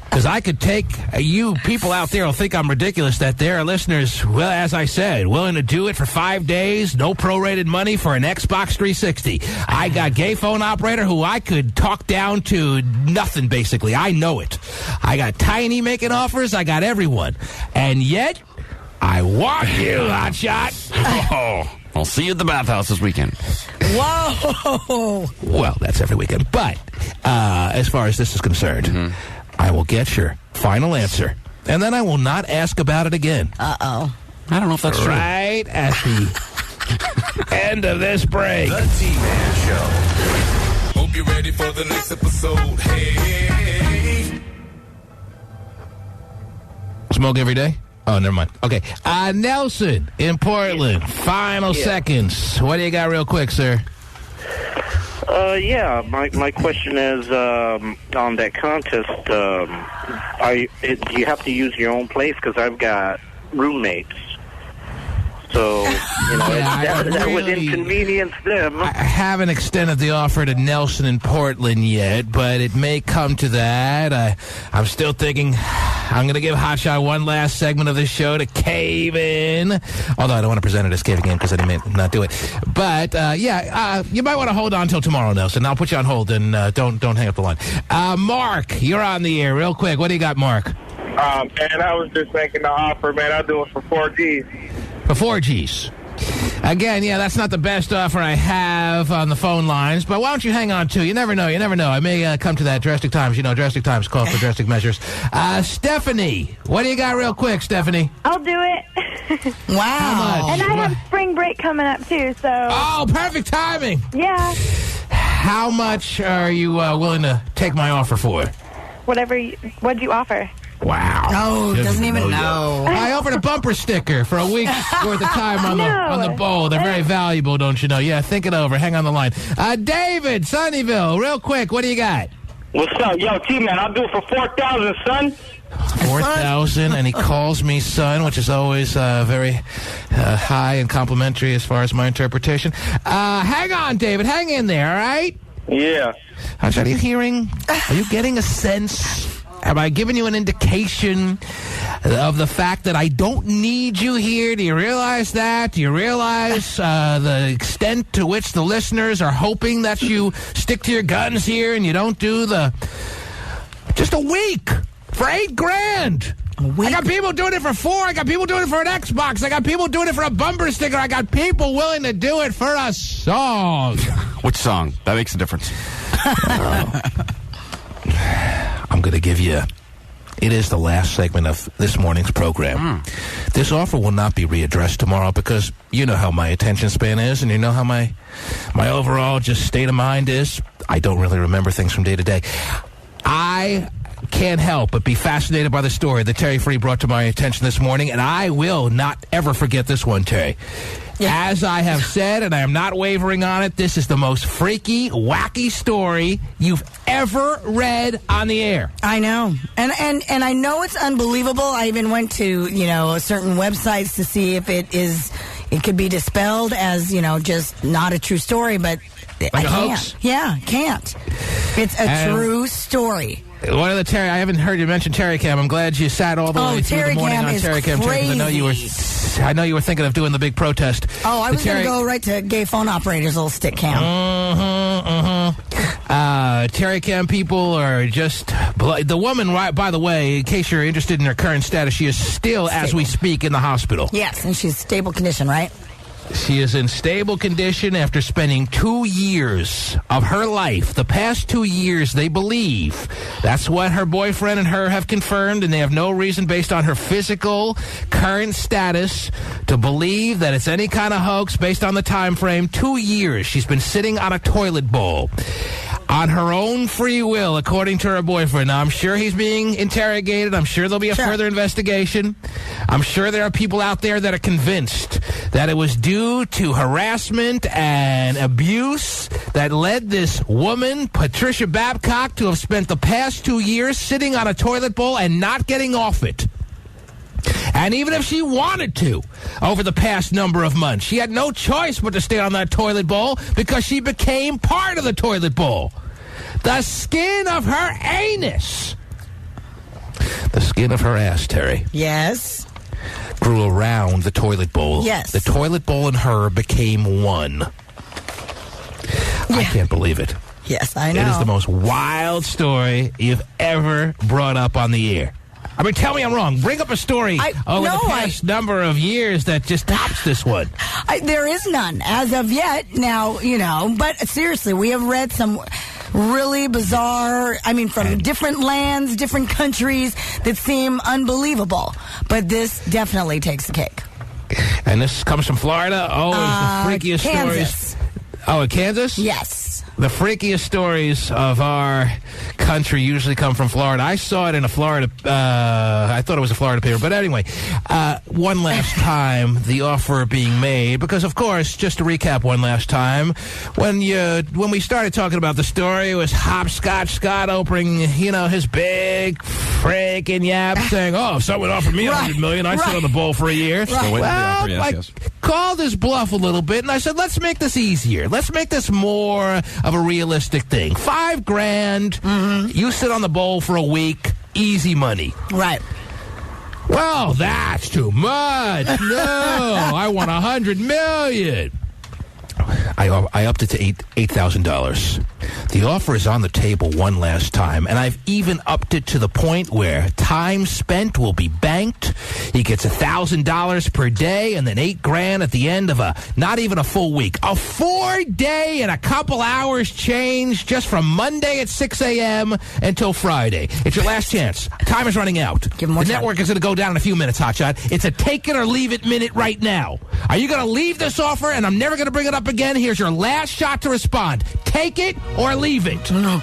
[SPEAKER 1] Because I could take, you people out there will think I'm ridiculous that there are listeners, well, as I said, willing to do it for 5 days, no prorated money for an Xbox 360. I got gay phone operator who I could talk down to nothing, basically. I know it. I got Tiny making offers. I got everyone. And yet, I want you, hotshot.
[SPEAKER 3] Oh, I'll see you at the bathhouse this weekend.
[SPEAKER 2] Whoa.
[SPEAKER 1] Well, that's every weekend. But as far as this is concerned, I will get your final answer, and then I will not ask about it again.
[SPEAKER 2] Uh-oh.
[SPEAKER 3] I don't know if that's true.
[SPEAKER 1] Right at the end of this break.
[SPEAKER 11] The T-Man Show.
[SPEAKER 15] Hope you're ready for the next episode. Hey.
[SPEAKER 1] Smoke every day? Oh, never mind. Okay. Nelson in Portland. Final seconds. What do you got real quick, sir?
[SPEAKER 10] Yeah, my question is on that contest. Do you have to use your own place? Because I've got roommates. So, that would inconvenience them.
[SPEAKER 1] I haven't extended the offer to Nelson in Portland yet, but it may come to that. I'm still thinking I'm going to give Hotshot one last segment of this show to cave in. Although I don't want to present it as caving in because I may not do it. But, you might want to hold on until tomorrow, Nelson. I'll put you on hold and don't hang up the line. Mark, you're on the air real quick. What do you got, Mark?
[SPEAKER 16] Man, I was just making the offer, man. I'll do it for 4 Gs.
[SPEAKER 1] For 4 Gs. Again, that's not the best offer I have on the phone lines, but why don't you hang on to? You never know. I may come to that. Drastic times, drastic times call for drastic measures. Stephanie, what do you got real quick, Stephanie?
[SPEAKER 17] I'll do it.
[SPEAKER 2] Wow.
[SPEAKER 1] How much?
[SPEAKER 17] And I have spring break coming up, too, so...
[SPEAKER 1] Oh, perfect timing.
[SPEAKER 17] Yeah.
[SPEAKER 1] How much are you willing to take my offer for?
[SPEAKER 17] What'd you offer?
[SPEAKER 1] Wow.
[SPEAKER 2] Oh, doesn't even know.
[SPEAKER 1] I offered a bumper sticker for a week's worth of time on the bowl. They're very valuable, don't you know? Yeah, think it over. Hang on the line. David, Sunnyvale, real quick, what do you got?
[SPEAKER 16] What's up? Yo, T-Man, I'll do it for 4,000, son.
[SPEAKER 1] 4,000, and he calls me son, which is always very high and complimentary as far as my interpretation. Hang on, David. Hang in there, all right?
[SPEAKER 16] Yeah.
[SPEAKER 1] Are you hearing? Are you getting a sense? Have I given you an indication of the fact that I don't need you here? Do you realize that? Do you realize the extent to which the listeners are hoping that you stick to your guns here and you don't do just a week for $8,000? I got people doing it for 4. I got people doing it for an Xbox. I got people doing it for a bumper sticker. I got people willing to do it for a song.
[SPEAKER 3] Which song? That makes a difference.
[SPEAKER 1] I'm going to give you... It is the last segment of this morning's program. This offer will not be readdressed tomorrow because you know how my attention span is and you know how my overall just state of mind is. I don't really remember things from day to day. I can't help but be fascinated by the story that Terry Free brought to my attention this morning, and I will not ever forget this one, Terry. Yeah. As I have said, and I am not wavering on it, this is the most freaky, wacky story you've ever read on the air.
[SPEAKER 2] I know. And I know it's unbelievable. I even went to, certain websites to see if it could be dispelled as, just not a true story, but
[SPEAKER 1] like
[SPEAKER 2] I
[SPEAKER 1] a
[SPEAKER 2] can't.
[SPEAKER 1] Hoax?
[SPEAKER 2] Yeah, can't. It's a true story.
[SPEAKER 1] One of the Terry, I haven't heard you mention Terry Cam. I'm glad you sat all the way through the morning on Terry Cam.
[SPEAKER 2] Crazy.
[SPEAKER 1] I know you were thinking of doing the big protest.
[SPEAKER 2] Oh, I was going to go right to gay phone operators' little stick cam.
[SPEAKER 1] Terry Cam people are just... The woman, by the way, in case you're interested in her current status, she is still, as we speak, in the hospital.
[SPEAKER 2] Yes, and she's stable condition, right?
[SPEAKER 1] She is in stable condition after spending 2 years of her life. The past 2 years, they believe. That's what her boyfriend and her have confirmed, and they have no reason based on her physical current status to believe that it's any kind of hoax based on the time frame. 2 years she's been sitting on a toilet bowl. On her own free will, according to her boyfriend. Now, I'm sure he's being interrogated. I'm sure there'll be a further investigation. I'm sure there are people out there that are convinced that it was due to harassment and abuse that led this woman, Patricia Babcock, to have spent the past 2 years sitting on a toilet bowl and not getting off it. And even if she wanted to, over the past number of months, she had no choice but to stay on that toilet bowl because she became part of the toilet bowl. The skin of her anus. The skin of her ass, Terry.
[SPEAKER 2] Yes.
[SPEAKER 1] Grew around the toilet bowl.
[SPEAKER 2] Yes.
[SPEAKER 1] The toilet bowl and her became one. Yeah. I can't believe it.
[SPEAKER 2] Yes, I know.
[SPEAKER 1] It is the most wild story you've ever brought up on the air. I mean, tell me I'm wrong. Bring up a story over the past number of years that just tops this one.
[SPEAKER 2] There is none as of yet. Now, but seriously, we have read some really bizarre, from different lands, different countries that seem unbelievable. But this definitely takes the cake.
[SPEAKER 1] And this comes from Florida? Oh, it's the freakiest
[SPEAKER 2] Kansas.
[SPEAKER 1] stories. Oh, Kansas?
[SPEAKER 2] Yes.
[SPEAKER 1] The freakiest stories of our country usually come from Florida. I saw it in a Florida, I thought it was a Florida paper. But anyway, one last time, the offer being made, because of course, just to recap one last time, when we started talking about the story, it was Hopscotch Scott opening, his big freaking yap saying, oh, if someone offered me $100 million, I'd sit on the bowl for a year.
[SPEAKER 3] Right.
[SPEAKER 1] Well,
[SPEAKER 3] Yes.
[SPEAKER 1] Called his bluff a little bit, and I said, let's make this easier. Let's make this more of a realistic thing. $5,000. Mm-hmm. You sit on the bowl for a week. Easy money.
[SPEAKER 2] Right.
[SPEAKER 1] Well, that's too much. No, I want $100 million. I upped it to $8,000. The offer is on the table one last time, and I've even upped it to the point where time spent will be banked. He gets $1,000 per day, and then $8,000 at the end of not even a full week, a 4-day and a couple hours change just from Monday at 6 a.m. until Friday. It's your last chance. Time is running out.
[SPEAKER 2] Give him more time.
[SPEAKER 1] Network is going to go down in a few minutes, Hotshot. It's a take it or leave it minute right now. Are you going to leave this offer, and I'm never going to bring it up again? Here's your last shot to respond. Take it or leave it.
[SPEAKER 2] No.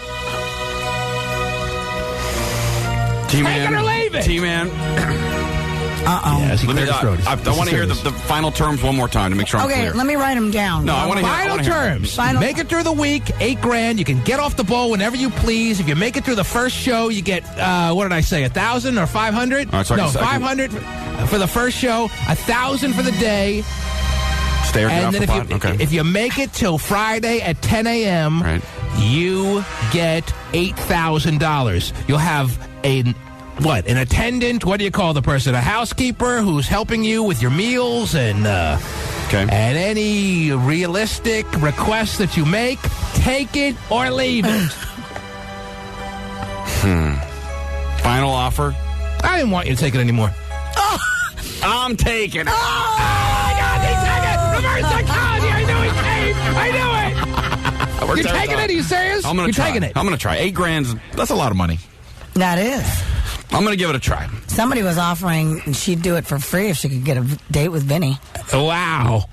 [SPEAKER 3] T-Man.
[SPEAKER 1] Take it or leave it.
[SPEAKER 3] T-Man.
[SPEAKER 1] Yes,
[SPEAKER 3] I want to hear the final terms one more time to make sure I'm clear.
[SPEAKER 2] Okay, let me write them down.
[SPEAKER 3] No, I want to hear
[SPEAKER 1] Final terms. Make it through the week, $8,000. You can get off the bowl whenever you please. If you make it through the first show, you get, what did I say, 1,000 or 500?
[SPEAKER 3] Right, so
[SPEAKER 1] no, 500 for the first show, 1,000 for the day.
[SPEAKER 3] Stay or get
[SPEAKER 1] and
[SPEAKER 3] off
[SPEAKER 1] then
[SPEAKER 3] the pot? Okay.
[SPEAKER 1] if you make it till Friday at 10 a.m., you get $8,000. You'll have an attendant? What do you call the person? A housekeeper who's helping you with your meals and any realistic requests that you make. Take it or leave it.
[SPEAKER 3] Final offer?
[SPEAKER 1] I didn't want you to take it anymore.
[SPEAKER 3] I'm taking it.
[SPEAKER 1] I got me taking it. Reverse psychology. I knew he came. I knew it. You're taking it? Are you serious?
[SPEAKER 3] I'm going to try.
[SPEAKER 1] Taking it.
[SPEAKER 3] I'm going to try. $8,000. That's a lot of money.
[SPEAKER 2] That is.
[SPEAKER 3] I'm going to give it a try.
[SPEAKER 2] Somebody was offering she'd do it for free if she could get a date with Vinnie.
[SPEAKER 1] Wow.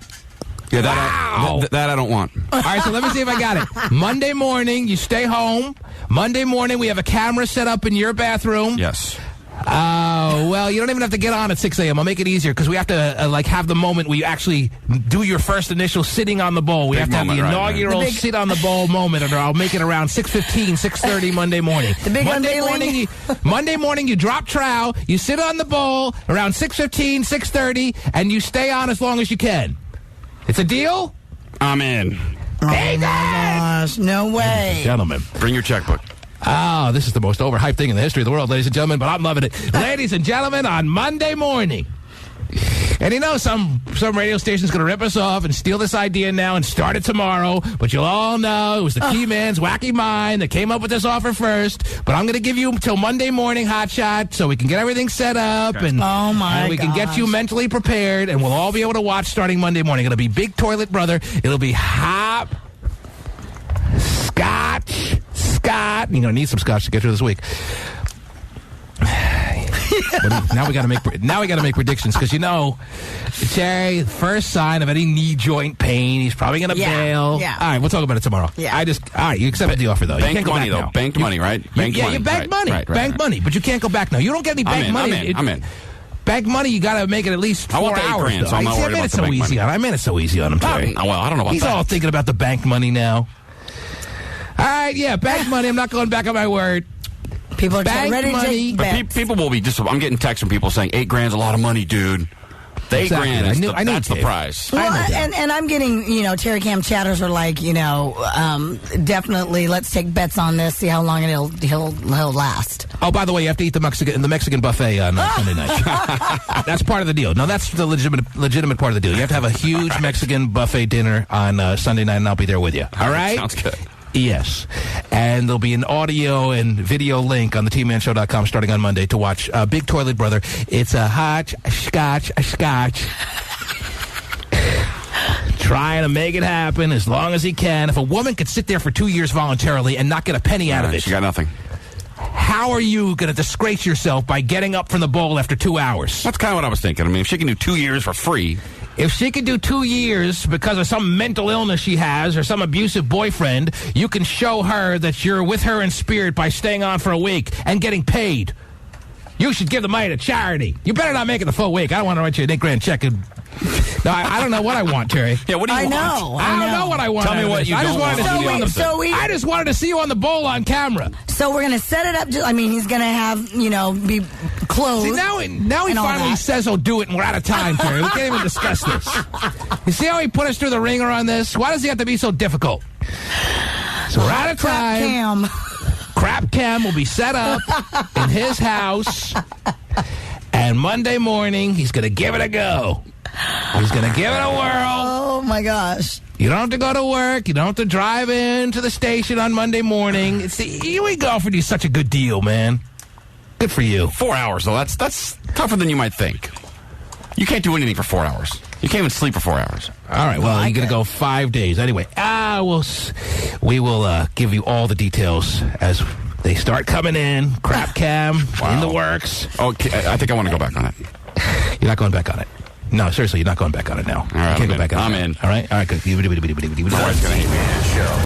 [SPEAKER 3] Yeah, that I don't want.
[SPEAKER 1] All right, so let me see if I got it. Monday morning, you stay home. Monday morning, we have a camera set up in your bathroom.
[SPEAKER 3] Yes.
[SPEAKER 1] Oh, well, you don't even have to get on at 6 a.m. I'll make it easier because we have to, have the moment where you actually do your first initial sitting on the bowl. We have to have the inaugural sit on the bowl moment, or I'll make it around 6:15, 6:30 Monday morning.
[SPEAKER 2] The big
[SPEAKER 1] Monday morning, you drop trowel, you sit on the bowl around 6:15, 6:30, and you stay on as long as you can. It's a deal?
[SPEAKER 3] I'm in.
[SPEAKER 2] Oh, my gosh. No way.
[SPEAKER 1] Gentlemen.
[SPEAKER 3] Bring your checkbook.
[SPEAKER 1] Oh, this is the most overhyped thing in the history of the world, ladies and gentlemen, but I'm loving it. Ladies and gentlemen, on Monday morning. And you know, some radio station's going to rip us off and steal this idea now and start it tomorrow, but you'll all know it was the key man's wacky mind that came up with this offer first. But I'm going to give you until Monday morning, hotshot, so we can get everything set up and we can get you mentally prepared, and we'll all be able to watch starting Monday morning. It'll be Big Toilet Brother. It'll be hop, scotch. Scott, you're gonna need some scotch to get through this week. Now we got to make predictions because Terry, first sign of any knee joint pain, he's probably gonna bail.
[SPEAKER 2] Yeah.
[SPEAKER 1] All right, we'll talk about it tomorrow.
[SPEAKER 2] Yeah.
[SPEAKER 1] All right, you accepted the offer though.
[SPEAKER 3] Banked
[SPEAKER 1] you can't go
[SPEAKER 3] money
[SPEAKER 1] back
[SPEAKER 3] though.
[SPEAKER 1] now.
[SPEAKER 3] Banked money, right? Banked money.
[SPEAKER 1] You banked money. Banked money, but you can't go back now. You don't get any bank money.
[SPEAKER 3] I'm in.
[SPEAKER 1] Bank money, you got to make it at least 4
[SPEAKER 3] I want the
[SPEAKER 1] hours.
[SPEAKER 3] $8,000, so I'm not worried about the bank money.
[SPEAKER 1] I made it so easy on him, Terry.
[SPEAKER 3] Well, I don't know about
[SPEAKER 1] He's
[SPEAKER 3] that.
[SPEAKER 1] all thinking about the bank money now. All right, yeah, bank money. I'm not going back on my word.
[SPEAKER 2] People are
[SPEAKER 1] bank
[SPEAKER 2] ready to
[SPEAKER 1] money.
[SPEAKER 2] take
[SPEAKER 3] But
[SPEAKER 2] bets.
[SPEAKER 3] people will be I'm getting texts from people saying $8,000's a lot of money, dude. The $8,000 that's the prize.
[SPEAKER 2] Well, and I'm getting, Terry Cam chatters are like, definitely let's take bets on this, see how long he'll last.
[SPEAKER 1] Oh, by the way, you have to eat the Mexican buffet on Sunday night. That's part of the deal. No, that's the legitimate part of the deal. You have to have a huge Mexican buffet dinner on Sunday night, and I'll be there with you. All right?
[SPEAKER 3] Sounds good.
[SPEAKER 1] Yes. And there'll be an audio and video link on the tmanshow.com starting on Monday to watch Big Toilet Brother. It's a scotch. Trying to make it happen as long as he can. If a woman could sit there for 2 years voluntarily and not get a penny out of it.
[SPEAKER 3] She got nothing.
[SPEAKER 1] How are you going to disgrace yourself by getting up from the bowl after 2 hours?
[SPEAKER 3] That's kind of what I was thinking. I mean, if she can do 2 years for free.
[SPEAKER 1] If she could do 2 years because of some mental illness she has or some abusive boyfriend, you can show her that you're with her in spirit by staying on for a week and getting paid. You should give the money to charity. You better not make it the full week. I don't want to write you an $8,000 check. No, I don't know what I want, Terry.
[SPEAKER 3] Yeah, what do you want?
[SPEAKER 1] I don't know what I want.
[SPEAKER 3] Tell me what you don't want.
[SPEAKER 1] I just wanted to see you on the bowl on camera.
[SPEAKER 2] So we're going to set it up. He's going to have, be clothed.
[SPEAKER 1] See, now he finally says he'll do it, and we're out of time, Terry. We can't even discuss this. You see how he put us through the ringer on this? Why does he have to be so difficult? So we're out of time. Crap cam will be set up in his house, and Monday morning he's going to give it a go. He's going to give it a whirl.
[SPEAKER 2] Oh, my gosh.
[SPEAKER 1] You don't have to go to work. You don't have to drive into the station on Monday morning. We offered you such a good deal, man. Good for you.
[SPEAKER 3] 4 hours, though. That's tougher than you might think. You can't do anything for 4 hours. You can't even sleep for 4 hours.
[SPEAKER 1] All right, well, you're going to go 5 days. Anyway, we will give you all the details as they start coming in. Crap cam in the works.
[SPEAKER 3] Okay, I think I want to go back on it.
[SPEAKER 1] You're not going back on it. No, seriously, you're not going back on it now.
[SPEAKER 3] All right,
[SPEAKER 1] you can't go back on it.
[SPEAKER 3] I'm in.
[SPEAKER 1] All right, good.
[SPEAKER 3] My wife's going to hate me.